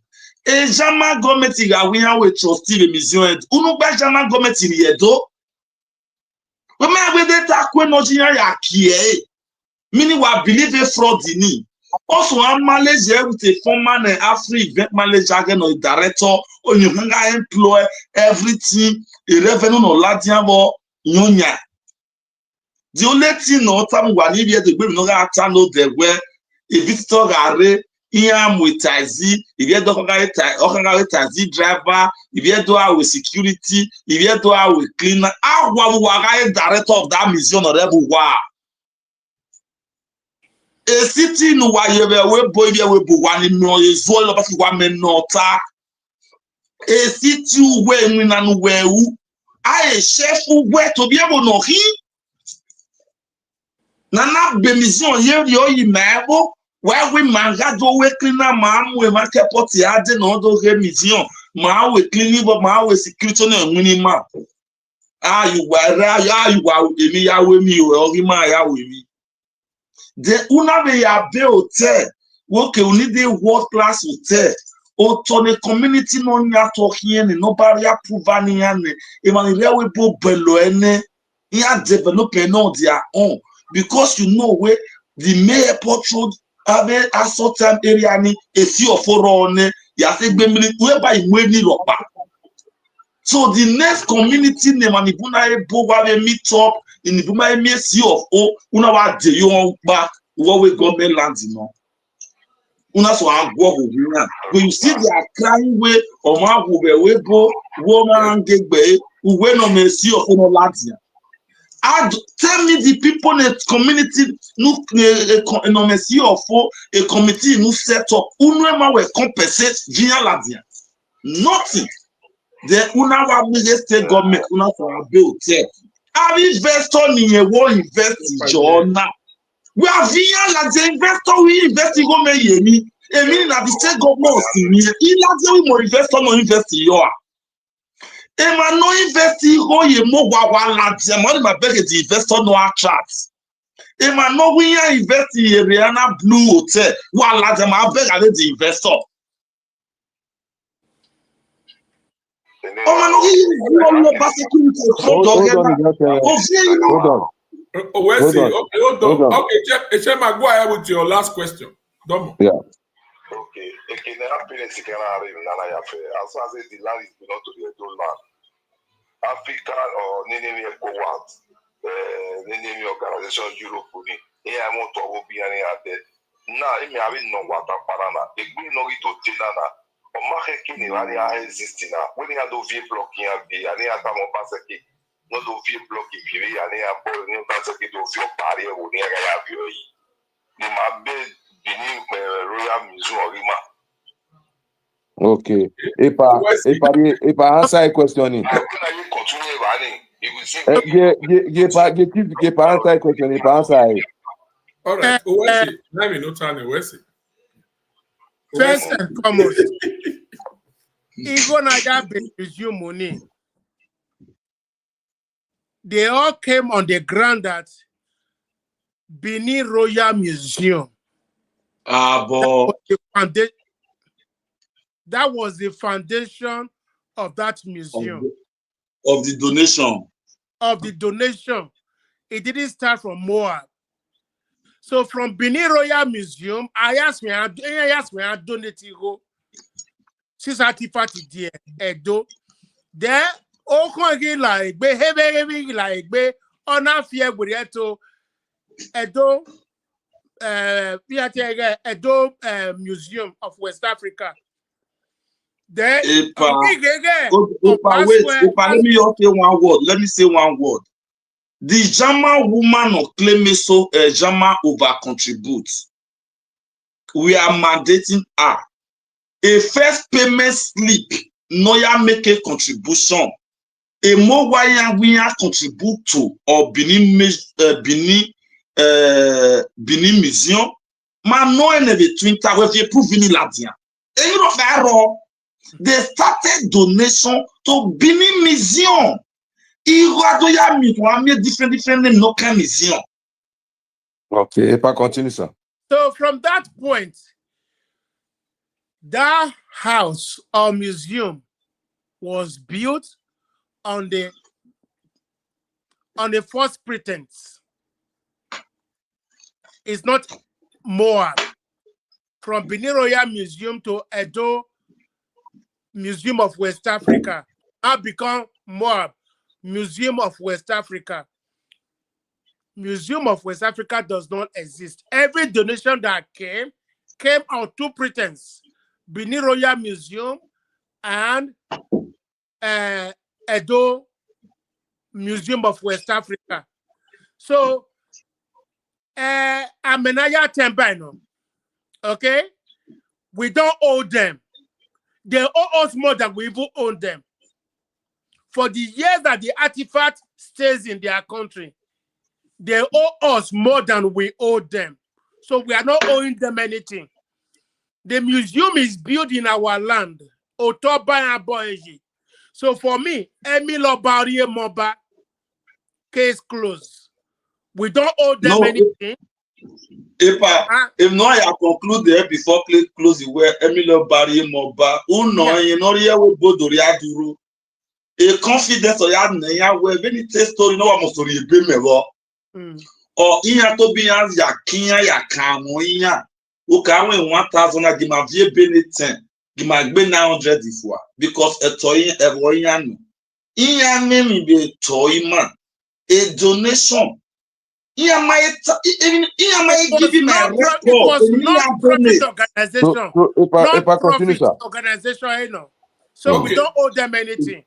Jama government ga we we trustee le mission unu gba jama government ri edo we ma we dey takwe no jiyan ya kie meaning we believe a fraud ni also am manager with a former Afri event manager again or director or you can employ everything a revenue no ladian bo nyonya the only thing no time we need here to gbe no ga channel there where a visitor gare am with taxi, if you don't get taxi driver, if you do with security, if you do with cleaner, I director of that mission or ever wa. A city no why you we boy we one no is all about 1 minute nota. A city where we nan where I chef where to be able no he. Nana be mission here you mabo. Why we manga do we clean a man we market potty adding all those mission ma we cleaning but ma we security no minimum. You were me ya we me or hima ya we me. The una be ya be hotel okay we need a world class hotel o to the community no nya talk here no barrier proven yan e man we bo belo ene ya develop no their own because you know where the main airport road have a certain area ni esi oforo ne ya se gbe mili whereby iwe ni ropa. So the next community name and ibuna ebo wa meet up in ibuna esi of o una wa de yo pa what we government land no una so agwo go when you see they are crying way o ma go be we go woman gegbe we no me esi of no land. Tell me the people in the community no mercy of a committee no set up unwema we compensate via la dia nothing the una wa state government una for be hotel our investor ni wo invest jona we are via la the investor we invest go me yemi emi na the state government ni ila je we mo investor no invest yo Emma no investi ho ye mo wa la je mo ma beg the investor no attract. Emma no we invest in Rihanna Blue Hotel wa la je ma beg the investor. Oh man no we no security Hold on. Hold on. Okay, Chema, go ahead with your last question. Domo. Yeah. Okay. Parents can as far as the land is belong to the Edo land. Africa or Nini ECOWAS, Nini organization Europe, I'm to be any other. Now, if I have no water, Parana, the green no to Tinana, or Mahekini, I existing now. When you have to be blocking a bee, and you have Obaseki, not to be blocking Piri, and you have Boy Obaseki to feel barrier when you have you. The Mabe beneath Royal Missouri. Okay. If I answer a question, How can you continue running? You will see. if I answer a question, if I answer it. All right. Owesi, let me know turn Owesi. First and foremost, Ego Naja resume money. They all came on the ground that Benin Royal Museum. That was the foundation of that museum. Of the donation. Of the donation. It didn't start from Moab. So from Benin Royal Museum, I asked me, I donate go. Since artifact there, Edo. There, all kind like be heavy like be on a fear with Edo, Edo Museum of West Africa. There, wait, let me say one word. Let me say one word. The Jama woman of Clemeso Jama over contributes. We are mandating her. A first payment slip, Noya make a contribution. A more wire we contribute to or Benin Museum. Man, no one between with you proving Ladia. And you know that all. They started donation to Benin Museum. Different local museum. Okay, if I continue, sir. So from that point, that house or museum was built on the false pretense. It's not Moab. From Benin Royal Museum to Edo Museum of West Africa, now become Moab Museum of West Africa. Museum of West Africa does not exist. Every donation that came on two pretense: Benin Royal Museum and Edo Museum of West Africa. So, Amenaya Tembano, okay? We don't owe them. They owe us more than we even owe them. For the years that the artifact stays in their country, they owe us more than we owe them. So we are not owing them anything. The museum is built in our land. So for me, Emilo Barrier Moba, case closed. We don't owe them anything. If not, I conclude there before close the way. Emilo Barrier Moba, you know, here we go to Riaduru. A confidence or yard, where any story, no one story, or in a Tobias, Yakia, Yakamoya, who can win 1,000, I give my view benefit 10, give my be 900 before, because a toy, a royan. In name be a toy man, a donation. It was non-profit organization. Non-profit organization, so Okay. we don't owe them anything.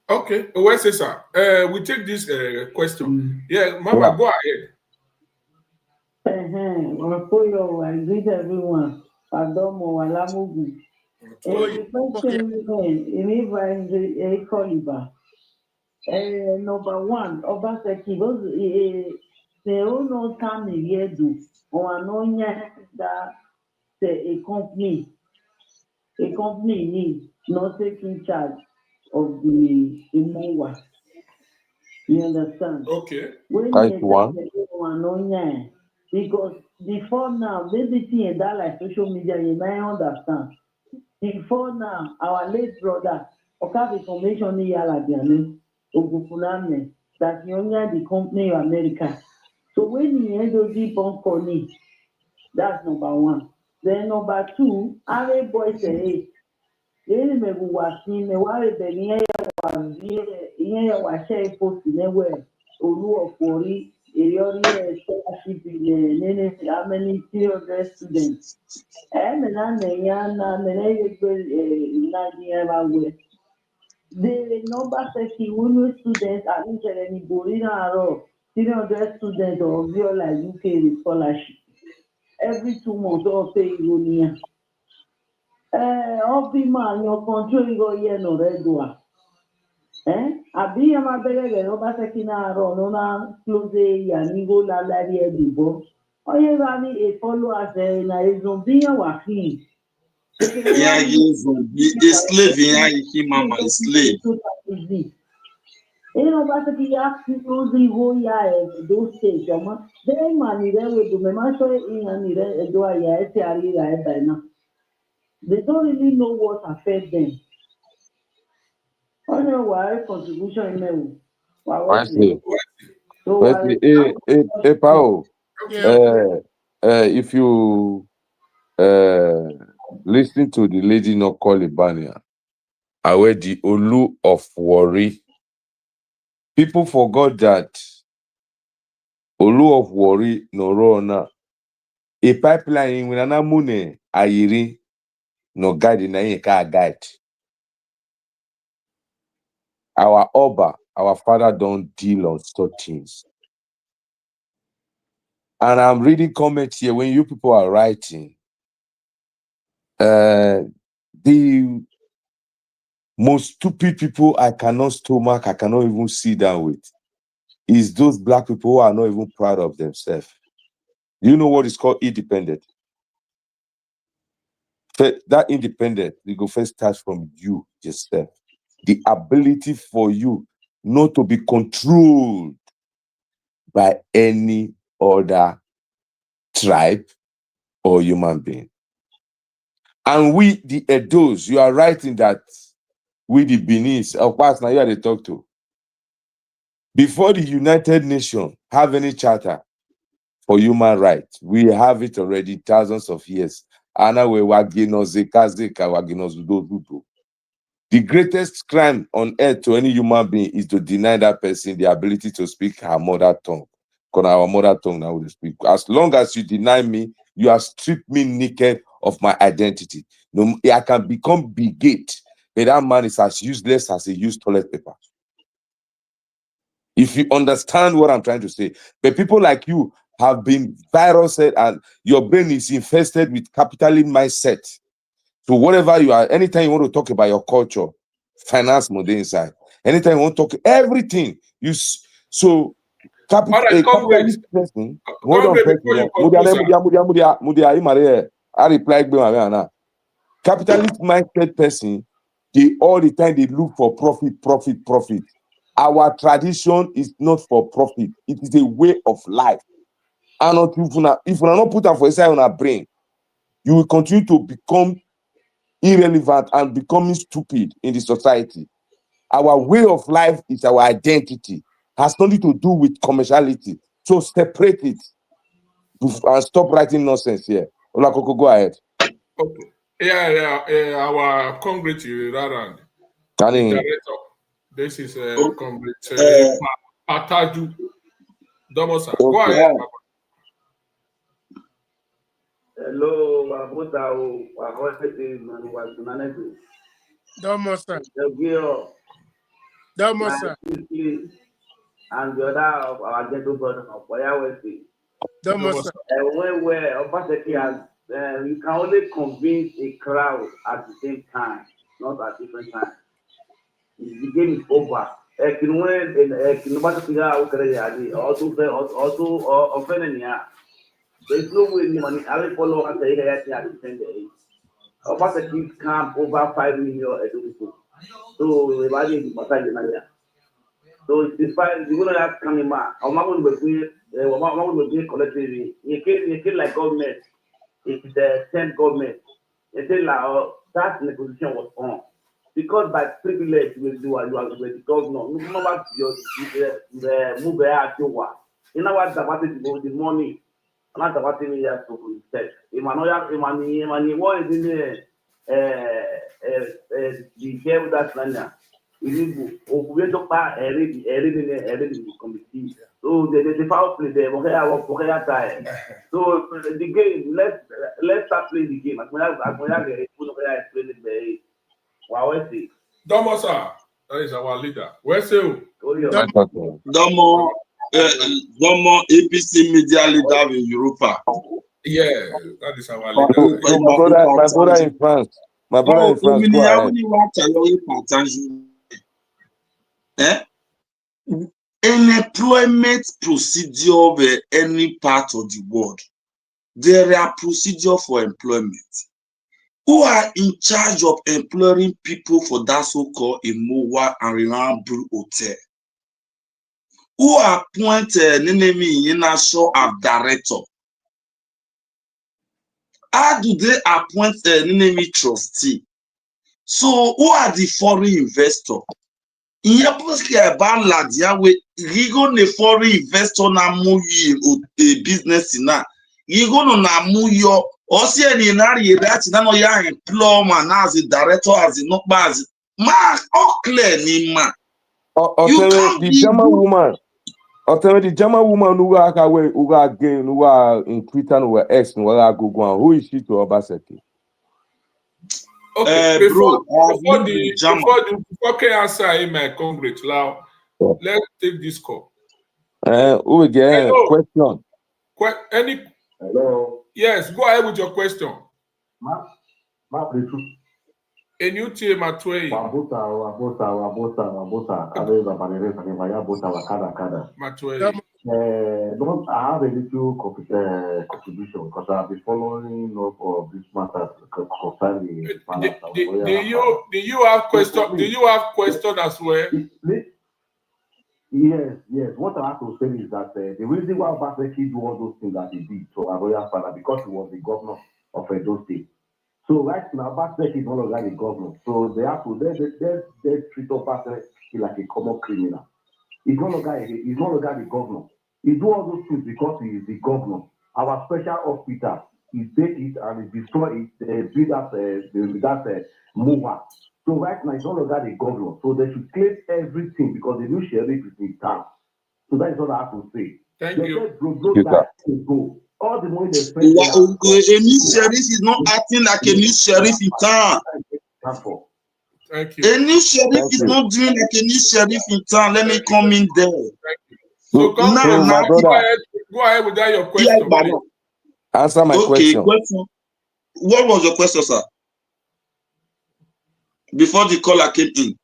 Okay, well, sir, we take this question. Yeah, Mama, go ahead. I greet everyone. Adomo Walamugu. The question is Koliba. Number one, Obaseki was the owner come here do or anonya that a company needs not taking charge of the MOA. You understand? Okay. When because before now, maybe seeing that like social media, you may understand. Before now, our late brother, Okabe information Ogufuname, that you only the company of America. So when you end those deep that's number one. Then number two, our boy say, hey, me worry the near was share post in a way, Olu of Ori, a they already scholarship in how many 300 students. And the number seki women students are interested in Borina 300 students or Viola UK with scholarship. Every 2 months, all pay Ironia. All be man, your control go here no regular. Abi ya mabere number seki na no na close ya nigo la la ri edibo. Oye rani e follow as na ezombi ya wa fin. Yeah, he's a slave. Yeah, he mama is slave. Obaseki ya close go ya those states. Then man ire we do me ma so in ire do ya e ti ari ya e na. They don't really know what affect them. Onye why contribution ime wa Wesley, so Wesley, Pao, Yeah. if you listen to the lady not called Ibania, I wear the Olu of Worry. People forgot that Olu of Worry no rona. A pipeline when an amune ayiri no guide na ka guide. Our Oba, our father don't deal on such things. And I'm reading comments here when you people are writing. The most stupid people I cannot stomach, I cannot even sit down with, is those black people who are not even proud of themselves. You know what is called independent? That independent, you go first start from you yourself. The ability for you not to be controlled by any other tribe or human being. And we, the Edos, you are writing that we, the Benis, of course, now you are the talk to. Before the United Nations have any charter for human rights, we have it already thousands of years. The greatest crime on earth to any human being is to deny that person the ability to speak her mother tongue. Because our mother tongue now will speak. As long as you deny me, you have stripped me naked of my identity. No, I can become bigot, but that man is as useless as a used toilet paper. If you understand what I'm trying to say. But people like you have been virused and your brain is infested with capitalist mindset. So whatever you are, anytime you want to talk about your culture, finance model inside. Anytime you want to talk everything, so capitalist person. Hold on, I reply. Capitalist mindset person, they all the time they look for profit. Our tradition is not for profit, it is a way of life. And if you not put that for inside on our brain, you will continue to become irrelevant and becoming stupid in the society. Our way of life is our identity, has nothing to do with commerciality. So separate it and stop writing nonsense here. Olakoko, go ahead. Okay. Yeah. Our Congress around. Director. This is Congress Pataju. Domosa. Go ahead. Hello, Wabuta, Wahoseti, and Wasunanesi. Domosa. Domosa. And the other of our gentleman of Oyawesi. Domosa. Where Obaseki has, you can only convince a crowd at the same time, not at different times. The game is over. There's no way money. I will follow after you get at the same day. Obaseki camp over 5 million people. So imagine the Matai. So it's fine. You're gonna have coming back. Our mom will be collectively. You feel like government. It's the same government. You feel like that the position was on. Because by privilege you are the governor. No matter your move at your you know what about the money. Not about the years to instead. Imani what is in the game that's We don't buy every committee. So the foul play there, so the game, let's start playing the game. I'm gonna explain it there. Wow, Domo, sir. That is our leader. Where's you? Domo APC media leader in Europa. Yeah, that is our leader. So my brother in France. My brother in France. Go ahead. An employment procedure of any part of the world, there are procedures for employment. Who are in charge of employing people for that so-called Imowa and Renambu Hotel? Who appoint Nenemi Yenasho as director? How do they appoint Nenemi trustee? So who are the foreign investors? Ìyẹn pọ́sìkì ẹ̀bá ńláàdì àwẹ̀ yígò ní foreign investor náà mú yí business náà yígò náà mú yọ ọsí ẹni náà rí rẹ̀ àti náà yà employment náà as a director as a nọ́pà as a máa clear ní mà. The German woman who are gay, who are in Twitter, who are ex, who are Google, who is she to Obaseki? Okay, before answer in my Congress, now let's take this call. Who again? Question. Hello. Yes, go ahead with your question. A new team at 20. Don't I have a little contribution because I've been following up this matter concerning do you have question? Do you have question as well? Yes. What I have to say is that the reason why Obaseki do all those things that he did to our royal father because he was the governor of Edo State. So right now, Obaseki is no longer the governor. So they have to they treat Obaseki like a common criminal. He's no longer the governor. He do all those things because he is the governor. Our special hospital, he take it and he destroy it, build that MOA. So right now, he's no longer the governor. So they should claim everything because the new sheriff is in town. So that is what I have to say. Thank you. All the money they spend. A new sheriff is not acting like a new sheriff in town. Thank you. A new sheriff is not doing like a new sheriff in town. Let me come in there. Thank you. So go ahead with that your question. Yeah, answer my question. What was your question, sir? Before the caller came in.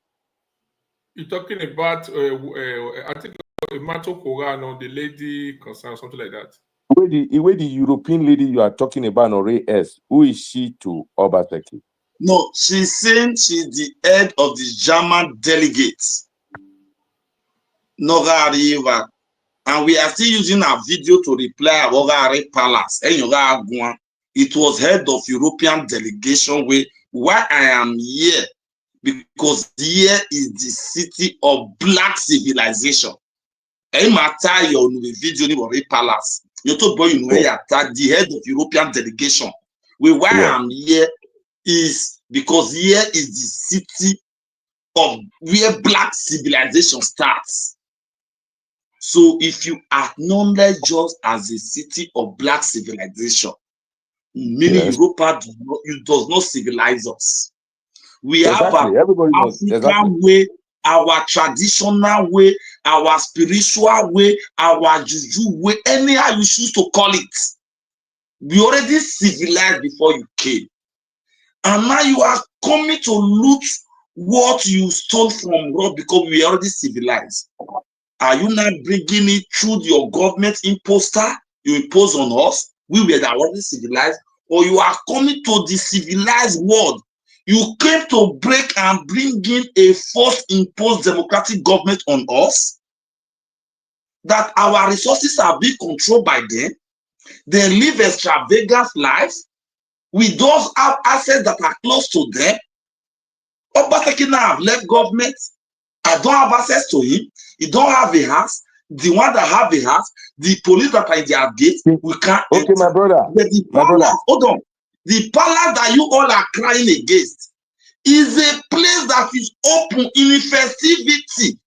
You're talking about I think Mato Koran on the lady concern, something like that. Where the European lady you are talking about, Nore S, who is she to Obaseki? No, she's saying she's the head of the German delegates. Nora Riva. And we are still using our video to reply about Palace. It was head of European delegation why I am here. Because here is the city of black civilization. And my tie on the video of Palace. You told boy you know the head of European delegation. Why I am here is because here is the city of where black civilization starts. So if you acknowledge us as a city of black civilization, meaning Europa does not civilize us. We have an African way, our traditional way, our spiritual way, our juju way, anyhow you choose to call it. We already civilized before you came. And now you are coming to loot what you stole from God because we are already civilized. Are you not bringing it through your government imposter you impose on us? We were already civilized. Or you are coming to the civilized world. You came to break and bring in a forced imposed democratic government on us. That our resources are being controlled by them. They live extravagant lives. We don't have assets that are close to them. Obaseki now have left government. I don't have access to him. He don't have a house. The one that have a house, the police that are in their gates, we can't enter. My brother. But the palace, hold on. The palace that you all are crying against, is a place that is open in festivity.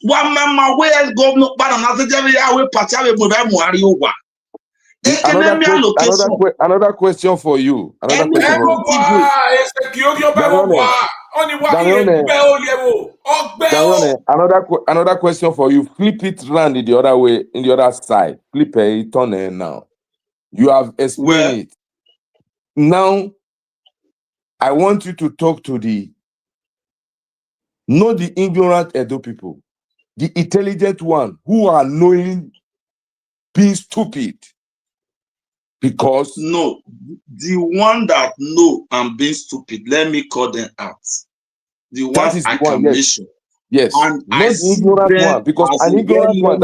One man where governor Another question for you. Another question for you. Daniel, another question for you. Flip it round in the other way, in the other side. Flip it on there now. You have explained it. Now, I want you to talk to not the ignorant Edo people, the intelligent one who are knowing being stupid. Because no, the one that know I'm being stupid, let me call them out. The ones I can mention. Yes, and not the ignorant one, because an ignorant one,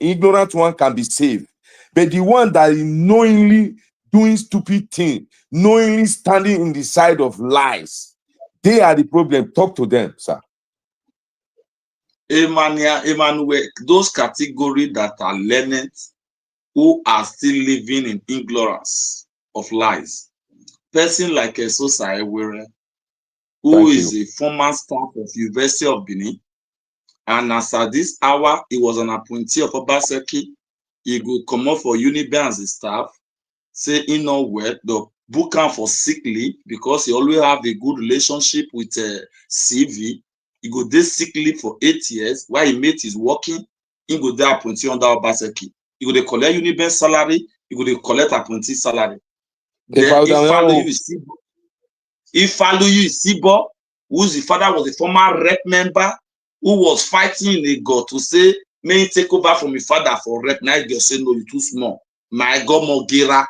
ignorant one can be saved. But the one that is knowingly doing stupid things, knowingly standing in the side of lies, they are the problem. Talk to them, sir. Emmanuel, those categories that are learned, who are still living in ignorance of lies. Person like Esosa Ewere, who is a former staff of University of Benin, and as at this hour, he was an appointee of Obaseki. He go come up for Unibe as a staff, say he no well, the book him for sick leave because he always have a good relationship with CV. He go dey sick leave for 8 years while he mate is working. He go dey appointee under Obaseki. He go dey collect Unibe salary. He go dey collect appointee salary. Then Ifaluyi Isibo, whose the father was a former rep member, who was fighting in a God to say, may he take over from his father for rep. Now he say, no, you're too small. My God, Mogira.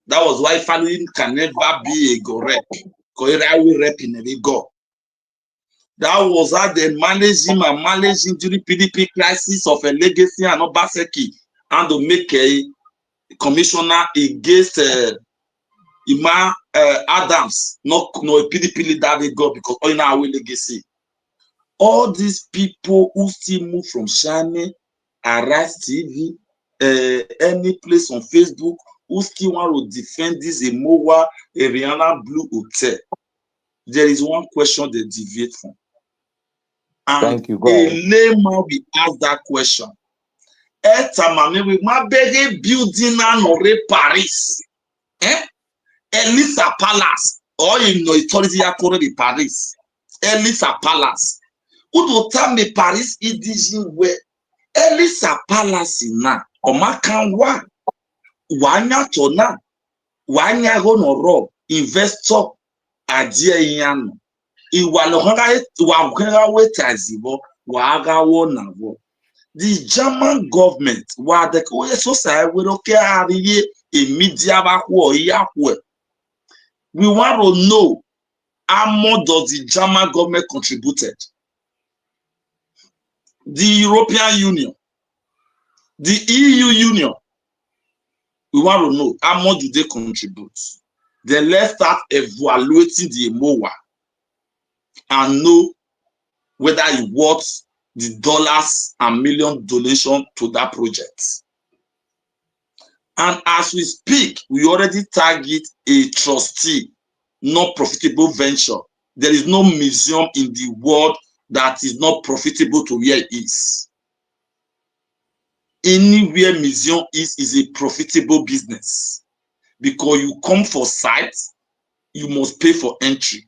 That was why Ifaluyi can never be a go rep. Because I will rep in a go. That was how they managed him and managed him during PDP crisis of a legacy and Obaseki, and to make a commissioner against Ima Adams, no a PDP leader they got because all now we legacy. All these people who still move from Shani, Arise TV, any place on Facebook, who still want to defend this Emowa, Rihanna Blue Hotel. There is one question they deviate from. And thank you, a layman will ask that question. We might be building an Paris. Elisa Palace, or you know, authority according Paris. Elisa Palace. Who do tell me Paris is where Elisa Palace na Omakan wa wanya tona wanya honoro investor adie yan iwalo hanga wa hanga wetazibo wa aga wona wo. The German government wa the so say we don't care how a media back war. We want to know how much does the German government contributed. The European Union, the EU Union, we want to know how much do they contribute. Then let's start evaluating the MOA and know whether it worth the dollars and million donation to that project. And as we speak, we already target a trustee, not profitable venture. There is no museum in the world that is not profitable to where it is. Anywhere museum is a profitable business because you come for site, you must pay for entry.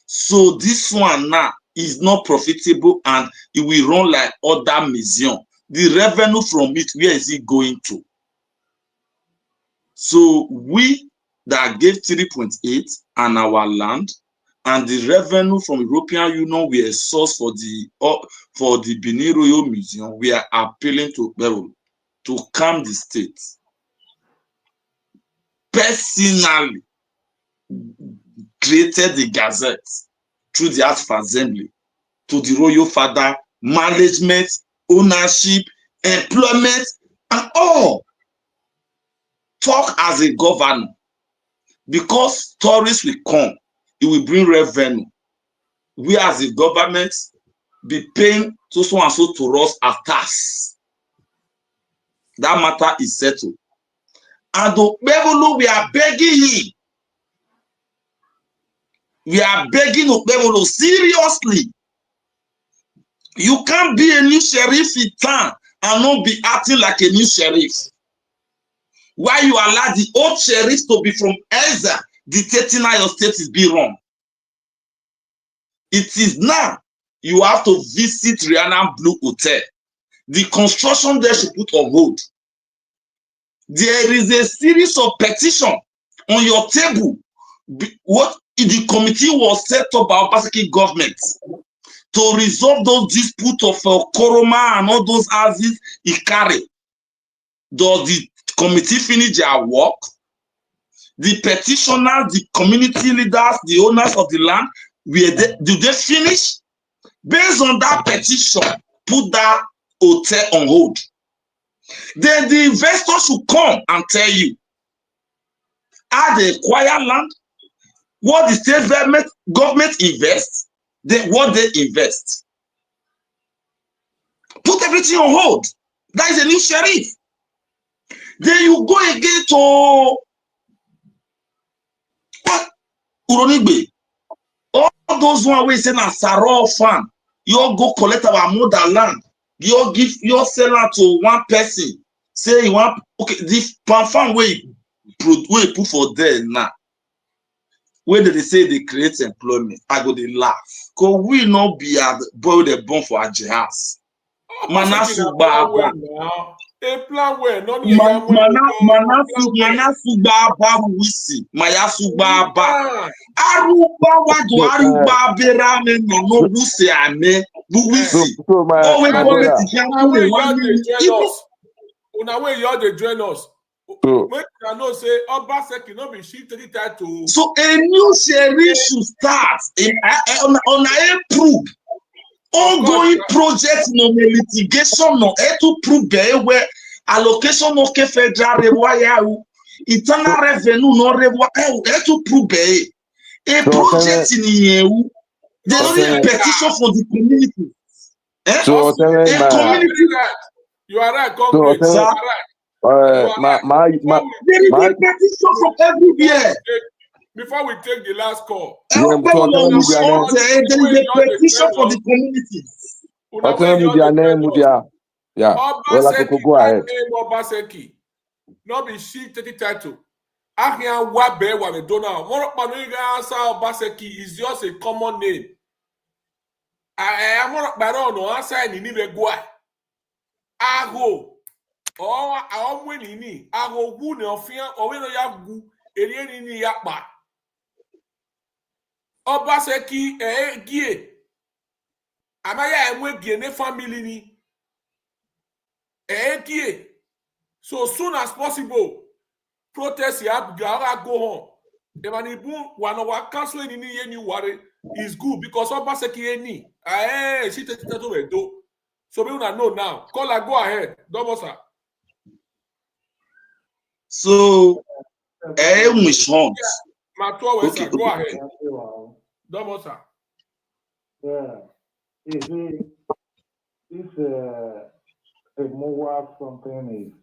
So this one now is not profitable and it will run like other museum. The revenue from it, where is it going to? So we that gave 3.8 and our land and the revenue from European Union we are source for the Benin Royal Museum, we are appealing to Beru to calm the state. Personally created the Gazette through the House of Assembly to the Royal Father, management, ownership, employment, and all. Talk as a governor. Because tourists will come, it will bring revenue. We as a government be paying so and so to us as tax. That matter is settled. And Okpebholo, we are begging him. We are begging Okpebholo seriously. You can't be a new sheriff in town and not be acting like a new sheriff. Why you allow the old sheriffs to be from Elza dictating how your state is being run? It is now you have to visit Rihanna Blue Hotel. The construction there should put on hold. There is a series of petitions on your table. What the committee was set up by Obaseki government to resolve those disputes of Koroma and all those houses he carried. Does the committee finish their work? The petitioners, the community leaders, the owners of the land, do they finish? Based on that petition, put that hotel on hold. Then the investor should come and tell you how they acquire land, what the state government invests, what they invest. Put everything on hold. That is a new sheriff. Then you go again to what? Uronigbe. All those one wey say na Saro farm, you go collect our mother land, you sell am to one person. Say you want, okay, the palm farm wey put for there now, where they say they create employment, I go dey laugh. Cause we no be a boy dey born for a house. Manasugba a plan where no Manasugba baru wisi, Mayasugba ba. Aruba wadu aruba berame no wuse ame wisi. Oh, we government una wey you all dey join us. Make una know say Obaseki no be shift any title. So a new sheriff should start on April. Ongoing project no litigation no to prove where allocation no ke federal revenue internal revenue no revenue to prove a project in here. They don't need petition for the community. So a community. You are right, Congress. You are right. There is a petition from everywhere. Before we take the last call, there is a petition for the community. Obaseki, not be shift any title. Ahia Wabe Wabedona. One of my answer Obaseki is just a common name. I am not baron or answer in Nivegua. Ago. Or I am winning. Ago wound of fear or when I have goo, Eliani Yakba. Obaseki gie. Amaya emwe gie family ni. Gie. So soon as possible, protest ya go home. Emanibu one canceling in any worry is good because Obaseki any. She take it over do. So we don't know now. Call her, go ahead. Domosa. So which ones? Okay. Go ahead. Domosa. Yeah. If a MOA something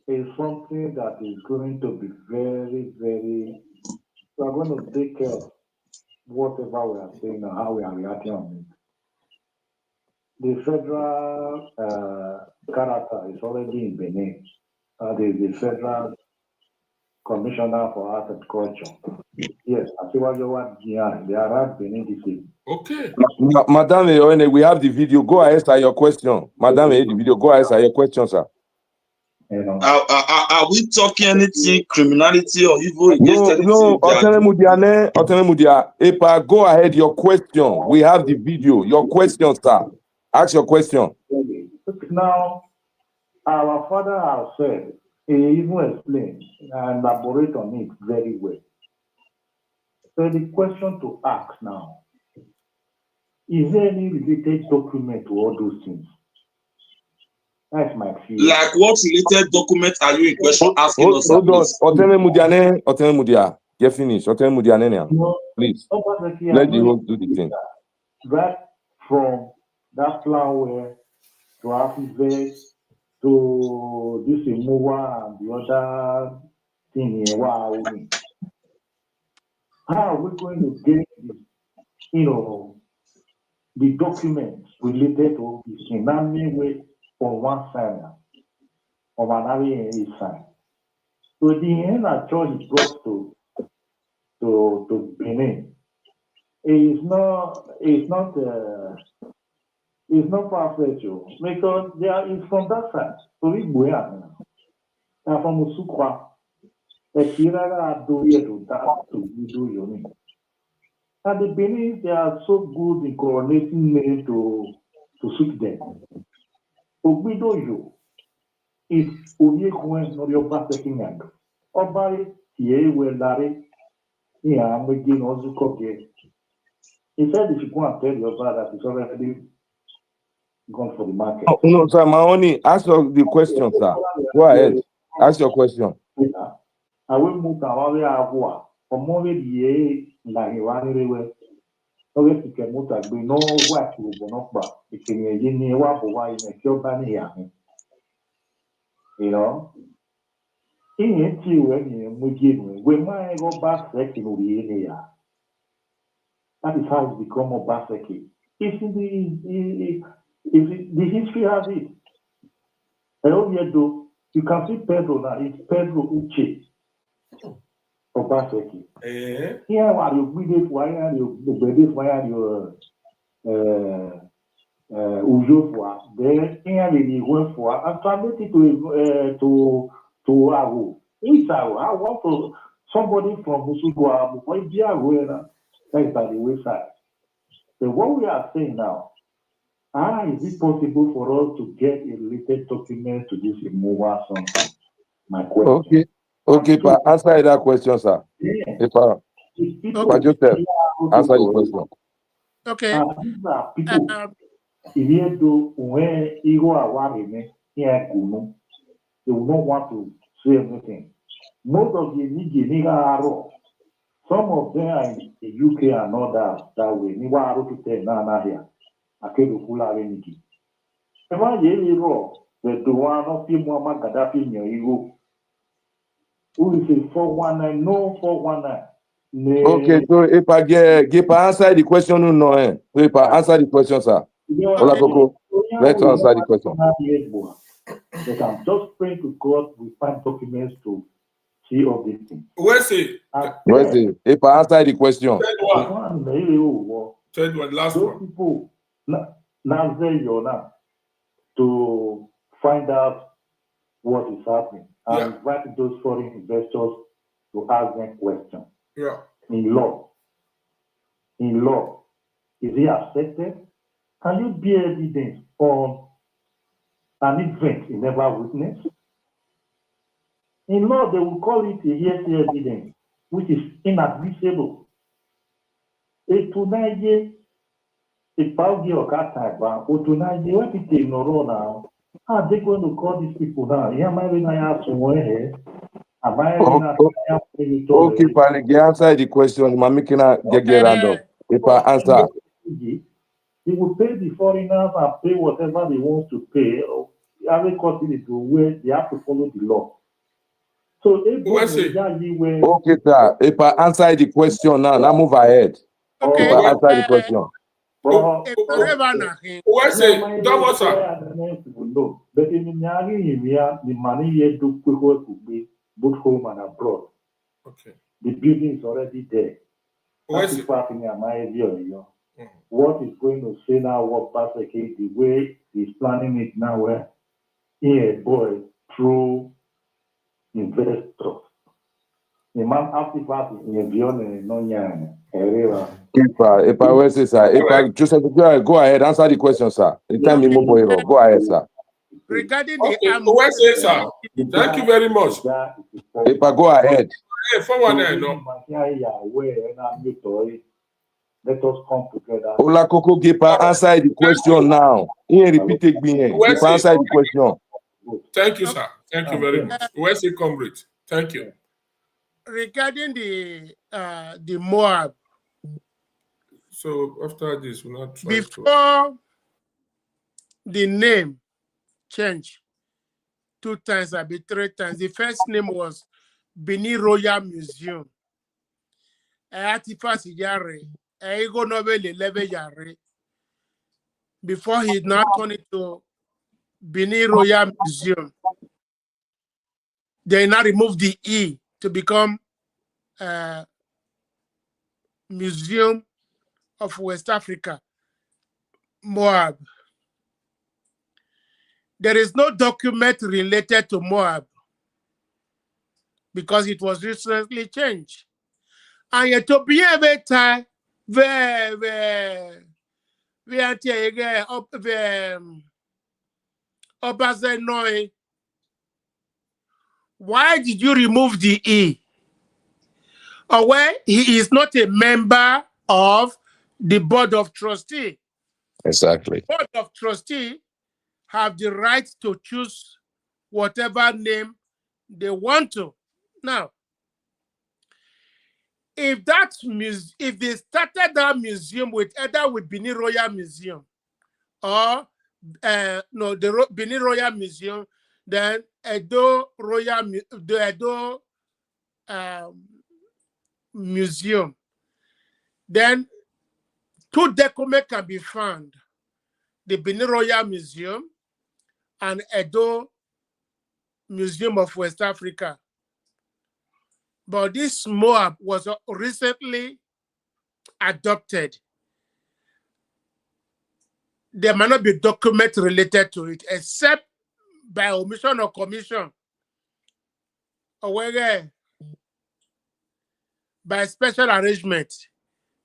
is something that is going to be very, very, we are going to take care of whatever we are saying and how we are reacting on it. The federal character is already in Benin. The federal commissioner for art and culture. Yes, I see what you want. Yeah, they are at Benin this evening. Okay. Madam, we have the video. Go ahead, sir, your question. Madam, the video. Go ahead, sir, your question, sir. Are we talking anything criminality or evil against anything? No, Otene Mudia. Epa, go ahead, your question. We have the video. Your question, sir. Ask your question. Now, our father has said, he even explained and elaborate on it very well. So the question to ask now, is there any related document to all those things? That's my fear. Like what related document are you in question asking us? Hold on. Otene Mudia. Get finished. Otene Mudiane now. Please. Let the host do the thing. Right from that plan where to have invest to this Mowa and the other thing here. Wow, how are we going to get this, the documents related to this thing? That means we on one side now, on another side. So the end that church is brought to Benin is not far-fetched because there is from that side. So we go now. Now from Usukwa, the Kirara do here to that to do your name. And the Benin, they are so good in coronating names to suit them. Ogbidoyo is Oyekwen no your Baseking. Obari, Tie, Welare, here I'm making also cookie. He said if you go and tell your brother that it's already gone for the market. Oh, no, sir, Mahoney, ask the question, sir. Go ahead. Ask your question. I will move away agua. From only the like one always to get motor be no what to bonokba. It can be near what why in a job here. In it when we give we might go back second over here. That is how it's become Obaseki. It's in the history has it. You can see Pedro now. It's Pedro Uche Obaseki. Here, while you read it, why are you Ujo for then here they went for and translate it to Ago. Which Ago? I want to somebody from Musugwa before you are aware that is by the wayside. So what we are saying now, is it possible for us to get a related document to this removal something? My question. Okay, but answer that question, sir. Yeah. If Joseph, answer the question. Okay. These are people, even though when you are worried, they will not want to say anything. Most of the Nigerian are some of them are in the UK and all that way. Ni wa aro to tell na here. Akedo kula re niki. Ema ye ni ro, the one of the Muammar Gaddafi nyo who is a 419, no 419. Okay, so if I get answer the question, no, if I answer the question, sir. Olakoko, let's answer the question. But I'm just praying to God we find documents to see all these things. Where's it? If I answer the question. Third one, last those one. people now to find out what is happening and invite those foreign investors to ask them questions. Yeah. In law, is it accepted? Can you bear evidence on an event you never witnessed? In law, they will call it a hearsay evidence, which is inadmissible. Etunaye, Ipaugi or Kataiba, Otunaye, what is they ignore now? How are they going to call these people now? Am I going to ask somewhere? Am I going to Okay, Pali, answer the question. I'm making a get random. If I answer. They will pay the foreigners and pay whatever they want to pay. Every country is where they have to follow the law. So okay, sir. If I answer the question now move ahead. Okay. If I answer the question. Where's it? Double, sir. But in the money here to both home and abroad. Okay. The building is already there. Where's it? What is going to say now? What Obaseki, the way he's planning it now, where boy through investors. The man after party in beyond no yang. If I will say, sir, if I just go ahead, answer the question, sir. The time you move go ahead, sir. Regarding the where's it, sir? Thank you very much. If I go ahead. Hey, forward there, no. Let us come together. Olakoko Gipa answer the question now. He repeat it again. Gipa answer the question. Thank you, sir. Thank you very much. Where's the comrade? Thank you. Regarding the Moab. So after this, we'll not try before the name change, 2 times, I be 3 times. The first name was Benin Royal Museum. Atifa Sijare, Ego Nobel 11 Yare. Before he now turned it to Benin Royal Museum. They now removed the E to become Museum of West Africa, Moab. There is no document related to Moab because it was recently changed. And yet to be every time, why did you remove the E? Or where he is not a member of the Board of Trustees. Exactly. Board of Trustees have the right to choose whatever name they want to. Now, if they started that museum with either with Benin Royal Museum or the Benin Royal Museum, then Edo Museum, then 2 documents can be found: the Benin Royal Museum and Edo Museum of West Africa. But this Moab was recently adopted. There might not be document related to it, except by omission or commission, or whether by special arrangement,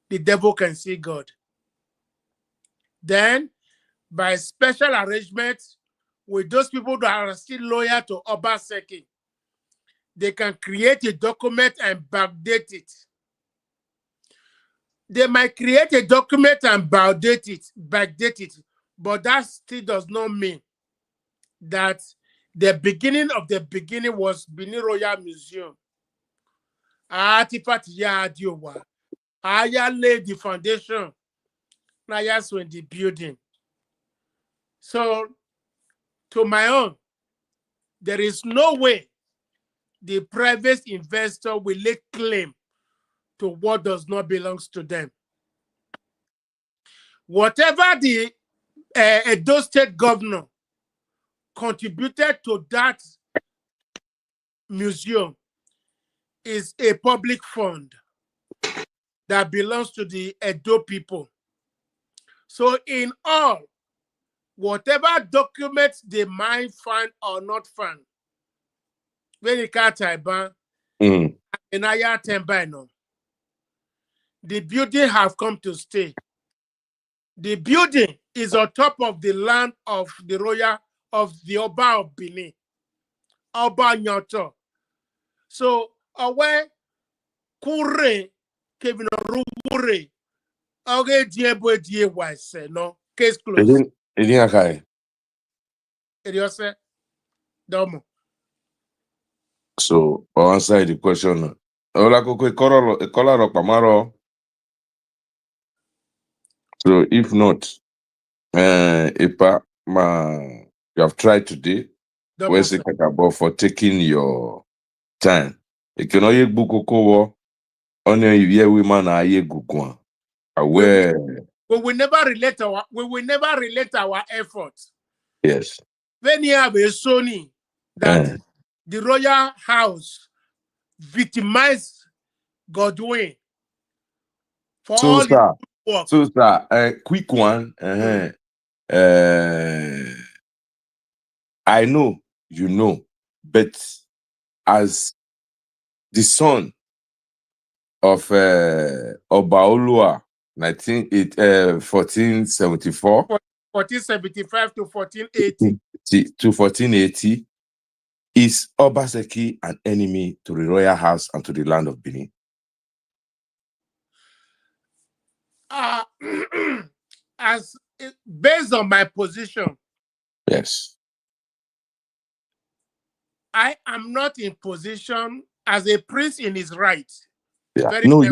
the devil can see God. Then, by special arrangement, with those people that are still loyal to Obaseki, they can create a document and backdate it. They might create a document and backdate it, but that still does not mean that the beginning of the beginning was Benin Royal Museum. Artifact Yadiowa. Aya laid the foundation. Naya in the building. So, to my own, there is no way the private investor will lay claim to what does not belong to them. Whatever the Edo State governor contributed to that museum is a public fund that belongs to the Edo people. So in all, whatever documents they might find or not find, when you can't type, the building have come to stay. The building is on top of the land of the royal of the Oba of Benin, Oba Nyoto. So away Kure Kevin Rubure okay diebo die wise no case closed. So answer the question. So if not, Ipa, you have tried today. Where's the Kakabo for taking your time? You can only book Okowo on your women are ye gukwan. Aware. We will never relate our efforts. Yes. When you have a Sony that the royal house victimized Godwin for so, all sir, the work. So, sir, quick one. I know, you know, but as the son of Obaolua, 1474 1475 to 1480 to 1480, is Obaseki an enemy to the royal house and to the land of Benin? Based on my position, yes, I am not in position as a prince in his right. Yeah. No,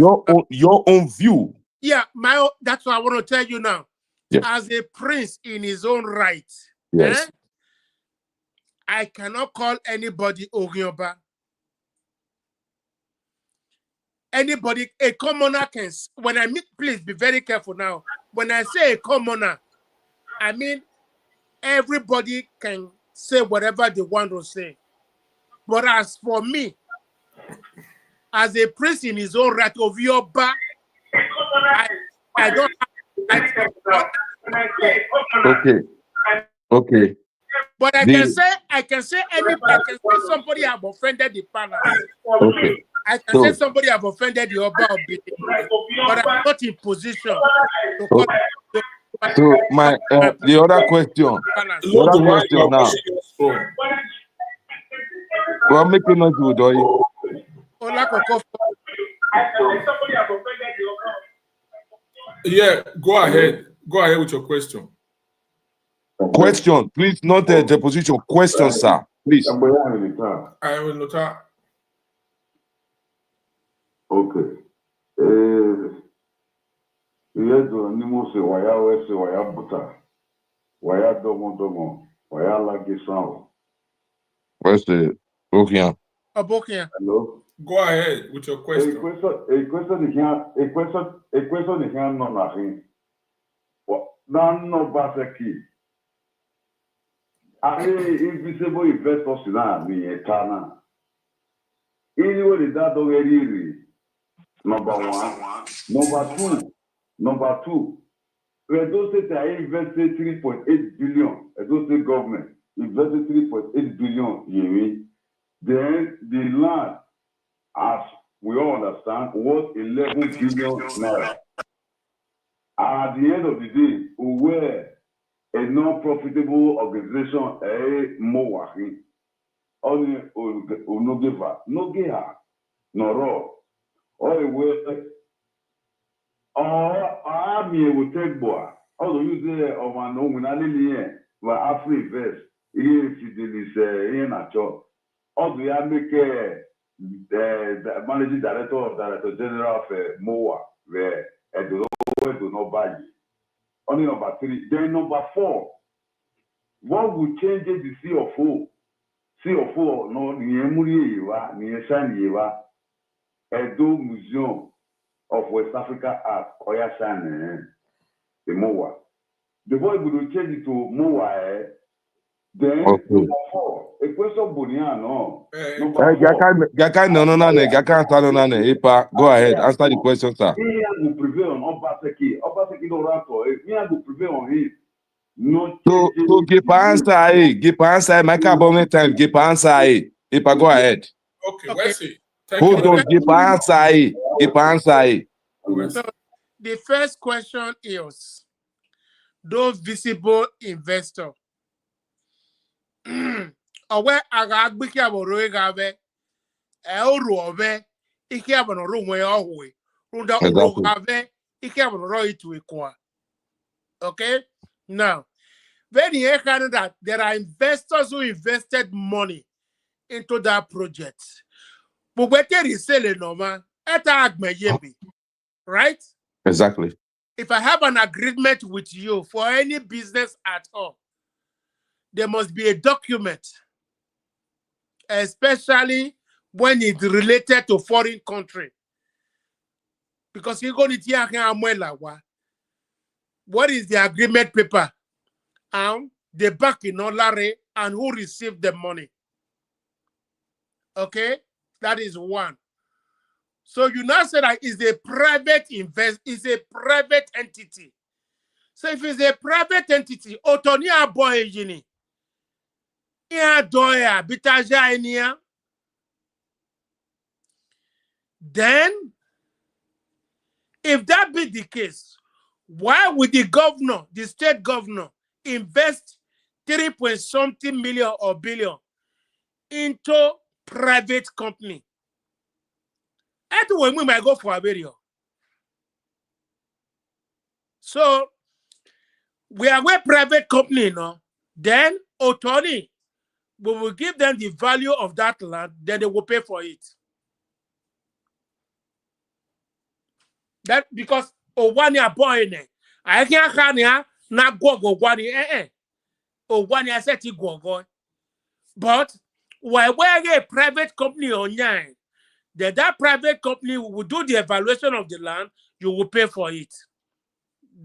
your own view. Yeah, that's what I want to tell you now. Yes. As a prince in his own right, yes, I cannot call anybody Orioba. Anybody, a commoner can, when I mean, please be very careful now. When I say a commoner, I mean everybody can say whatever they want to say. But as for me, as a priest in his own right of Yoruba, I don't have Okay. But I can say somebody have offended the palace. Okay. I can say somebody have offended the Oba of Benin, but I'm not in position to call. So my the other question now. Well, make a note to do. Yeah, go ahead. Go ahead with your question. Question, please, not a deposition. Question, sir. Please. I will not. Okay. Yezo ni mose waya wese waya buta. Waya domo. Waya lagi sao. Where's the Bokian? Hello? Go ahead with your question. A question is here no nothing. No Obaseki. Invisible investors in that me etana. Anyway, that already number one. Number two. Edo State invested 3.8 billion. Edo State government invested 3.8 billion yearly. Then the land, as we all understand, was 11 billion naira. At the end of the day, we were a non-profitable organization, Mowahi, only Unogeva, Nogeha, Noro, or a way, Army will take boy. Although you say, oh, man, no, when I live but after invest, if it is in a job, although you make the managing director or director general of MOA, where at the lower do not buy. Only number three. Then number four, what will change the CFO? CFO, no, Niemuri Yewa, Niesan Yewa, Edo Museum of West Africa Art, Oyasan, the MOA. The boy will change it to MOA. Then number four, a question Boniano. Go ahead, answer the question, sir. Me will prevail on Obaseki. Obaseki don't run for it. Me will prevail on him. No. So give answer. My carbon time. Give answer. Go ahead. Okay, Wesley. Hold on. Give answer. So the first question is those visible investors. Owe agagbiki aboro egave euro ove ike abonoro nwe ohwe runda uro gave ike abonoro itu ekwa. Okay, now when you hear that there are investors who invested money into that project, but what they resell normal right? Exactly. If I have an agreement with you for any business at all, there must be a document, especially when it's related to foreign country. Because you're going to what is the agreement paper? The bank in Olare and who received the money. Okay, that is one. So you now say that it's a private it's a private entity. So if it's a private entity, Otonia boy jini. Then, if that be the case, why would the governor, the state governor, invest 3-point-something million or billion into private company? That's when we might go for a burial. So, we are a private company, no? Then, Otoni, we will give them the value of that land, then they will pay for it. That because one year boy, I can't na go one year. Oh, 1 year set go. But while we're a private company online, that private company will do the evaluation of the land, you will pay for it.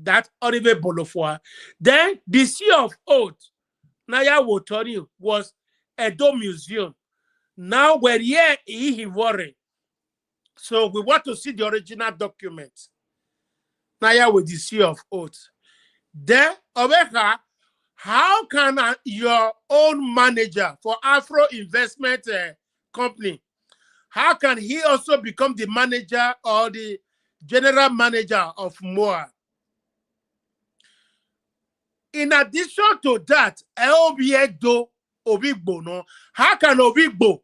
That Oribe Bolofua. Then the Sea of Oath, Naya will tell you, was Edo Museum. Now we're here in Warren. So we want to see the original document. Naya with the Sea of Oath. Then, Obeka, how can your own manager for Afro Investment Company, how can he also become the manager or the general manager of MOA? In addition to that, Elbiedo Obigbo, no, how can Obigbo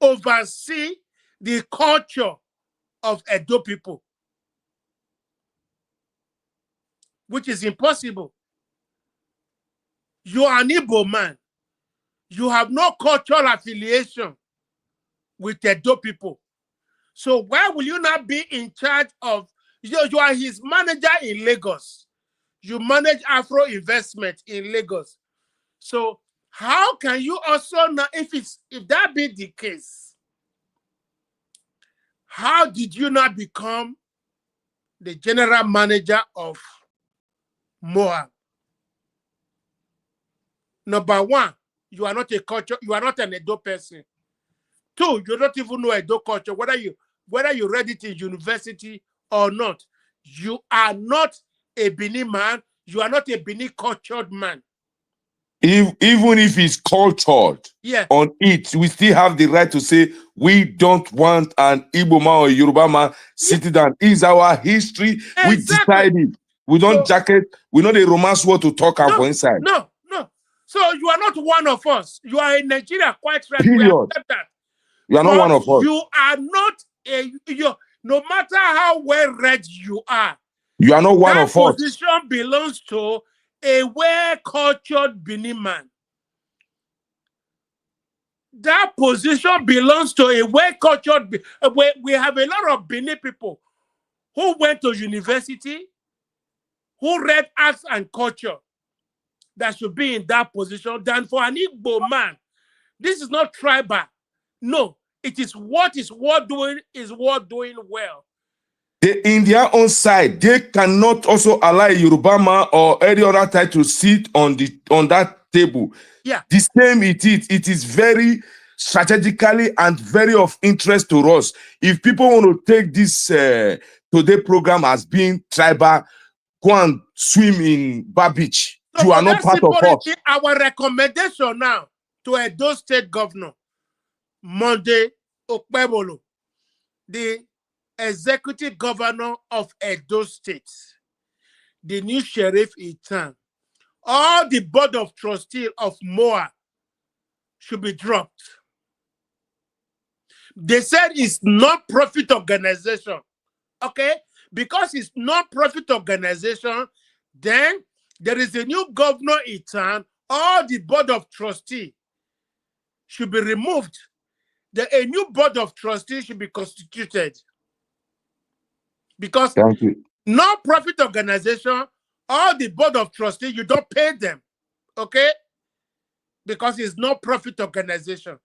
oversee the culture of Edo people? Which is impossible. You are an Igbo man. You have no cultural affiliation with Edo people. So why will you not be in charge of, you are his manager in Lagos. You manage Afro Investment in Lagos. So how can you also not, if that be the case, how did you not become the general manager of Moab? Number one, you are not a culture, you are not an Edo person. Two, you don't even know Edo culture, whether you read it in university or not. You are not a Benin man, you are not a Benin cultured man. Even if it's cultured on it, we still have the right to say we don't want an Igbo man or a Yoruba man sitting down. It's our history. Exactly. We decided. We don't jacket. We know the romance word to talk out for inside. No. So you are not one of us. You are in Nigeria, quite right. Period. We accept that. You are not one of us. You are not no matter how well read you are. You are not one of us. That position belongs to a well-cultured Benin man. That position belongs to a well-cultured. We have a lot of Benin people who went to university, who read arts and culture, that should be in that position than for an Igbo man. This is not tribal. No, it is what is worth doing well. In their own side, they cannot also allow a Yoruba man or any other type to sit on that table. Yeah. The same it is very strategically and very of interest to us. If people want to take this today program as being tribal, go and swim in Bar Beach. So you are not part of us. Our recommendation now to Edo State Governor, Monday Okpebolo, the executive governor of Edo State, the new sheriff in town, all the board of trustees of MOA should be dropped. They said it's non-profit organization. Okay? Because it's non-profit organization, then there is a new governor in town, all the board of trustees should be removed. A new board of trustees should be constituted. Because non-profit organization, all the board of trustees, you don't pay them. Okay? Because it's non-profit organization.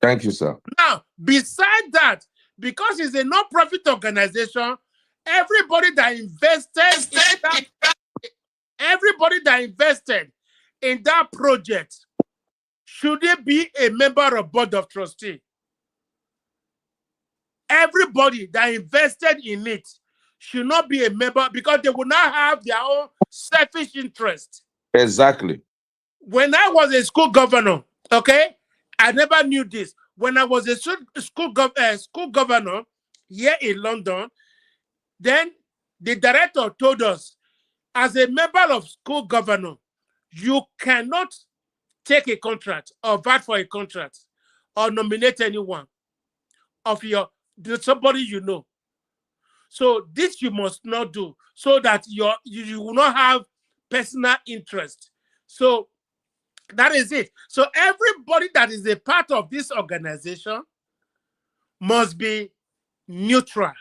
Thank you, sir. Now, besides that, because it's a non-profit organization, everybody that invested in that project, should they be a member of board of trustees? Everybody that invested in it should not be a member, because they will not have their own selfish interest. Exactly. When I was a school governor, okay, I never knew this. When I was a school governor here in London, then the director told us, as a member of school governor, you cannot take a contract or vote for a contract or nominate anyone of somebody you know. So this you must not do, so that you will not have personal interest. So that is it. So everybody that is a part of this organization must be neutral.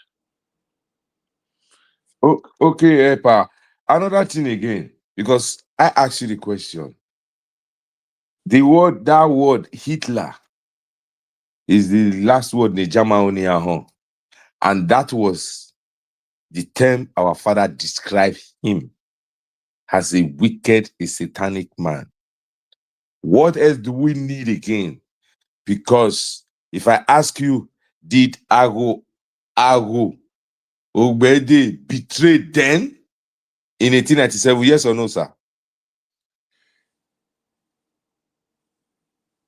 Okay, Epa. Another thing again, because I asked you the question. that word Hitler is the last word in German, and that was the term our father described him as a wicked, a satanic man. What else do we need again? Because if I ask you, did Ago Ogbede betray then in 1897? Yes or no, sir?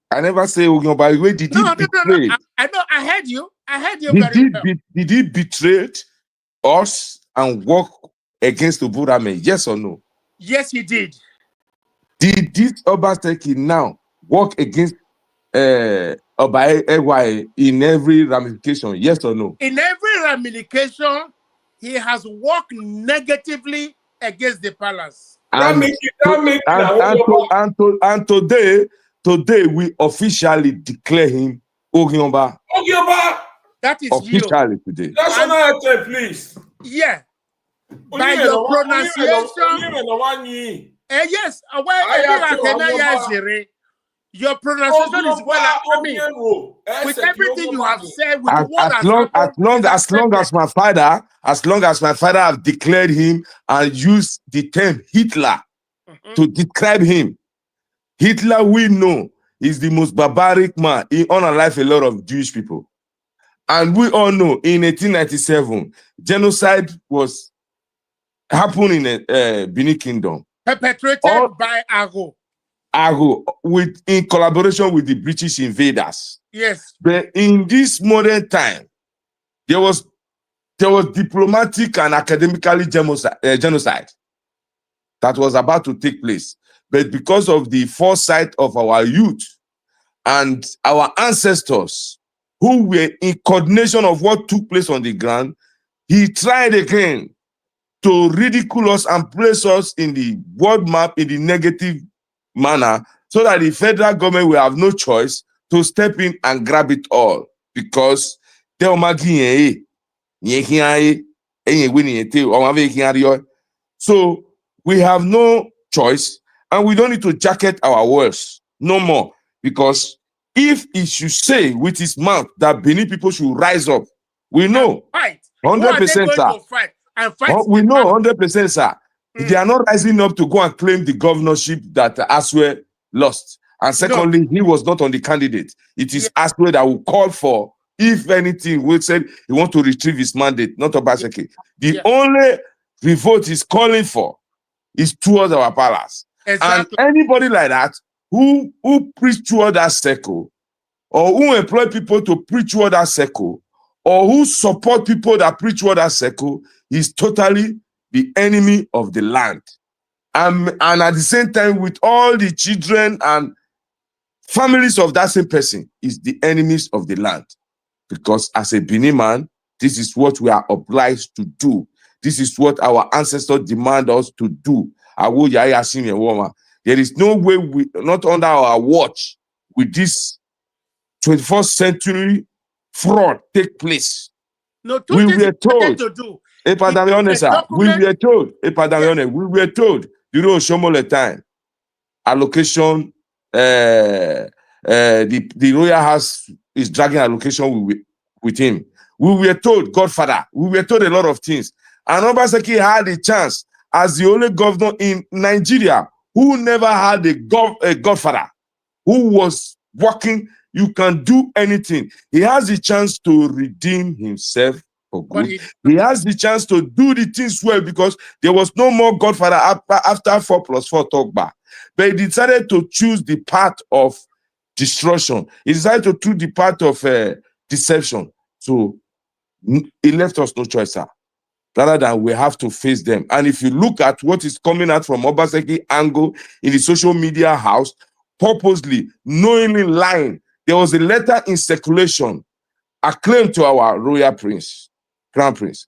I never say Ogbede. Where did he betray? I know. I heard you. I heard you very well. Did he betray us and work against the Burame? Yes or no? Yes, he did. Did this Obaseki now work against Oba Ewaye in every ramification? Yes or no? In every ramification, he has worked negatively against the palace. And today we officially declare him Ogionba. That is officially you. Today. National anthem, please. Yeah. By your pronunciation. Yes. Your pronunciation is well. I mean, with everything you have said, with what as long as my father have declared him and used the term Hitler to describe him. Hitler, we know, is the most barbaric man. He unalived a lot of Jewish people. And we all know in 1897, genocide was happening in Benin Kingdom. Perpetrated by Ago, in collaboration with the British invaders. Yes. But in this modern time, there was diplomatic and academically genocide that was about to take place. But because of the foresight of our youth and our ancestors, who were in coordination of what took place on the ground, he tried again to ridicule us and place us in the world map in the negative manner, so that the federal government will have no choice to step in and grab it all. Because so we have no choice, and we don't need to jacket our words no more. Because if he should say with his mouth that Benin people should rise up, we know 100%, sir. We know 100%, sir. They are not rising up to go and claim the governorship that Aswe lost. And secondly, he was not on the candidate. It is Aswe that will call for, if anything, we said he wants to retrieve his mandate, not Obaseki. The only revolt he's calling for is towards our palace. Exactly. And anybody like that who preach toward that circle, or who employ people to preach toward that circle, or who support people that preach toward that circle, is totally the enemy of the land. And at the same time, with all the children and families of that same person, is the enemies of the land. Because as a Benin man, this is what we are obliged to do. This is what our ancestors demand us to do. There is no way we, not under our watch, with this 21st century fraud take place. No, we were told to do. We were told, we were told during Oshomole time, allocation, the royal house is dragging allocation with him. We were told Godfather, we were told a lot of things. And Obaseki had a chance as the only governor in Nigeria who never had a godfather, who was working. You can do anything. He has the chance to redeem himself for good. He has the chance to do the things well, because there was no more godfather after 4+4 talk back. But he decided to choose the path of destruction. He decided to choose the path of deception. So he left us no choice, sir, rather than we have to face them. And if you look at what is coming out from Obaseki angle in the social media house, purposely, knowingly lying, there was a letter in circulation acclaimed to our royal prince, crown prince.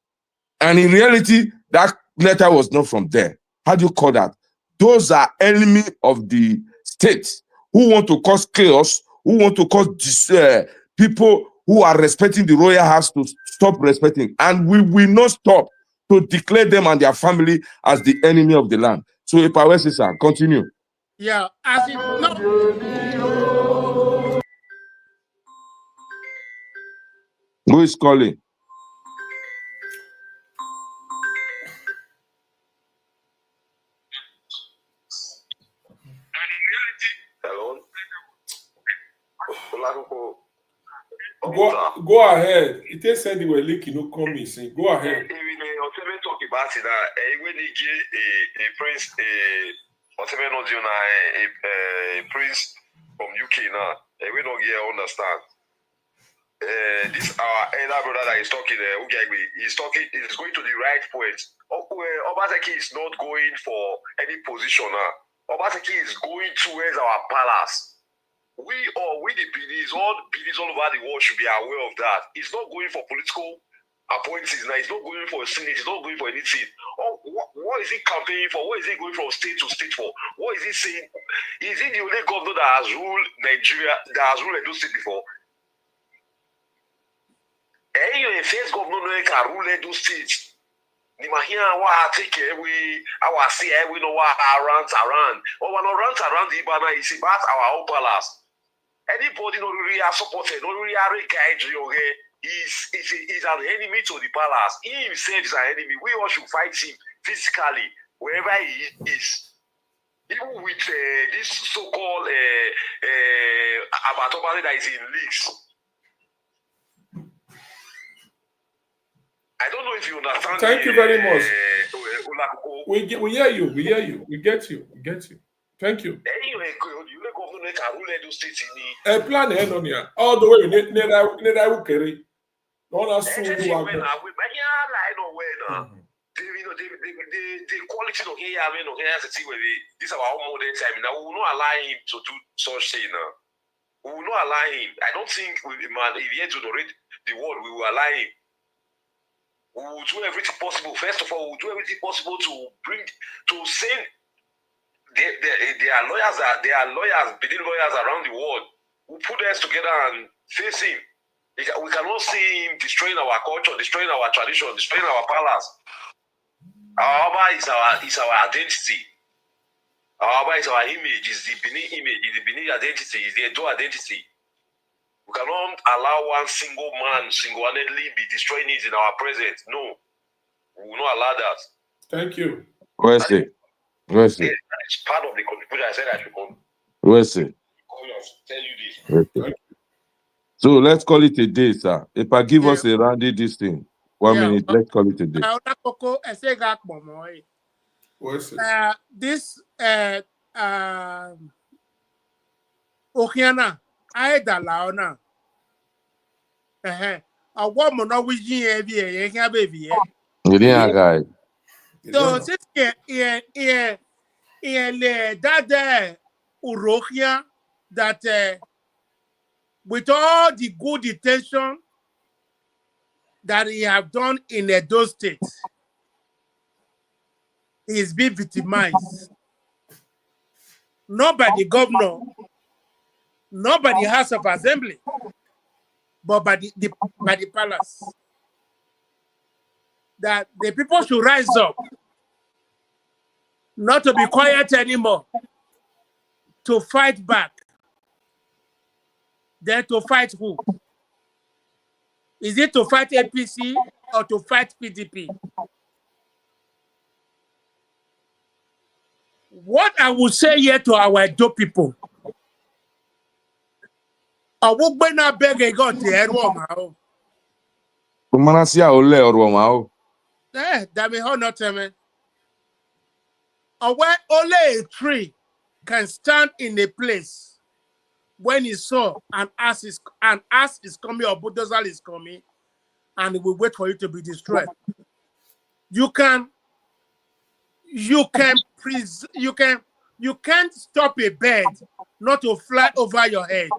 And in reality, that letter was not from there. How do you call that? Those are enemy of the state who want to cause chaos, who want to cause people who are respecting the royal house to stop respecting. And we will not stop to declare them and their family as the enemy of the land. So, Epawesi, sir, continue. Yeah, as it no. Who is calling? Hello. Go ahead. It is said they were leaking, no coming. Say, go ahead. Talk about it now. When they get a prince, a prince from UK now, we don't get understand. This our elder brother that is talking, he's talking. He's going to the right point. Obaseki is not going for any position now. Obaseki is going towards our palace. We the Benis, all over the world should be aware of that. He's not going for political appointees now. He's not going for a senate. He's not going for anything. What is he campaigning for? What is he going from state to state for? What is he saying? Is he the only governor that has ruled Nigeria, that has ruled Edo State before? Any first governor can rule Edo State. The Mahia wa take away, our say we know what rant around. Or when rant around the Ibana is about our own palace. Anybody not really supported, not really guide is an enemy to the palace. He himself is an enemy. We all should fight him physically wherever he is. Even with this so-called Abatobale that is in leaks. I don't know if you understand. Thank you very much. We hear you. We hear you. We get you. We get you. Thank you. A plan on here. All the way in the quality of here, I mean, this is our own modern time. Now we will not allow him to do such thing now. We will not allow him. I don't think if he had to narrate the world, we will allow him. We will do everything possible. First of all, we will do everything possible to send. There are lawyers, Benin lawyers around the world who put us together and face him. We cannot see him destroying our culture, destroying our tradition, destroying our palace. Our Aba is our identity. Our Aba is our image, is the Benin image, is the Benin identity, is the Edo identity. We cannot allow one single man single-handedly be destroying it in our presence. No. We will not allow that. Thank you. Where's it? Where's it? It's part of the contribution. I said I should come. Where's it? Tell you this. So let's call it a day, sir. If I give us a rounded this thing, 1 minute, let's call it a day. Where's it? This Okiana, I Laona. A woman always baby. Yeah, guy. So since that Urokia that with all the good intention that he have done in Edo State, he is being victimized. Not by the governor, not by the House of Assembly, but by the palace. That the people should rise up, not to be quiet anymore, to fight back. Then to fight who? Is it to fight APC or to fight PDP? What I would say here to our Edo people, I will not beg a God to head one. That may not tell me. Where only a tree can stand in a place when he saw an ass is coming or bulldozer is coming, and it will wait for you to be destroyed. You can't stop a bird not to fly over your head,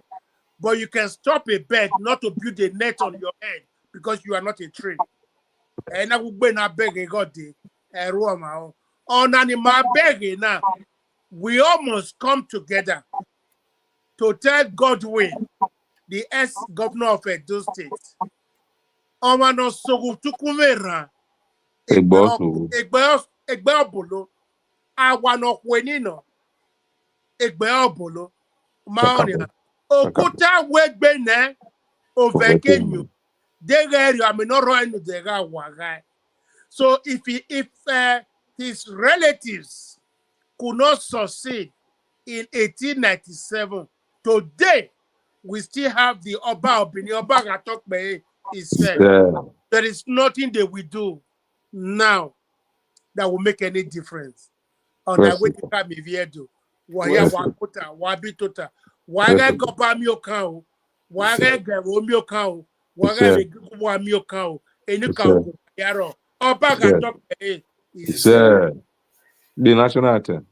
but you can stop a bird not to build a net on your head because you are not a tree. And I will be not begging God. On animal begging now, we almost come together to tell Godwin, the ex-governor of Edo State, Omano Sogu Tukumera, Egbe Obolo, Awano Kwenino, egbe obolo maoni okuta wegbe ne ovekenyu degeri aminoro enu dega wagai. So if his relatives could not succeed in 1897, today we still have the Oba Obini Oba Gatokbe is said. There is nothing they will do now that will make any difference. On that way, come if you do. Waya wakota, wabitota, waga gopa miokao, waga garo miokao, waga leguwa miokao, enuka yaro. Oba Gatokbe is said. The national anthem.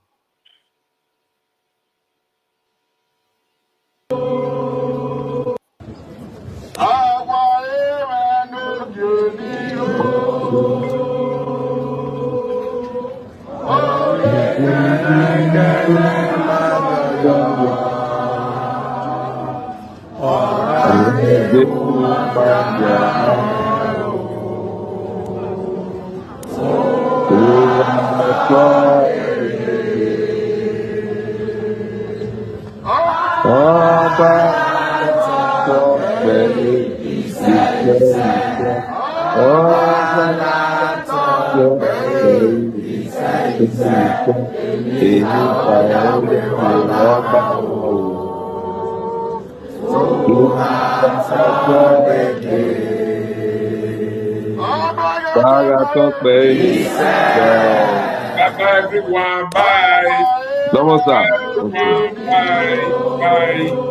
Bye, everyone. Bye. Vamos lá. Bye, everyone. Bye. Bye.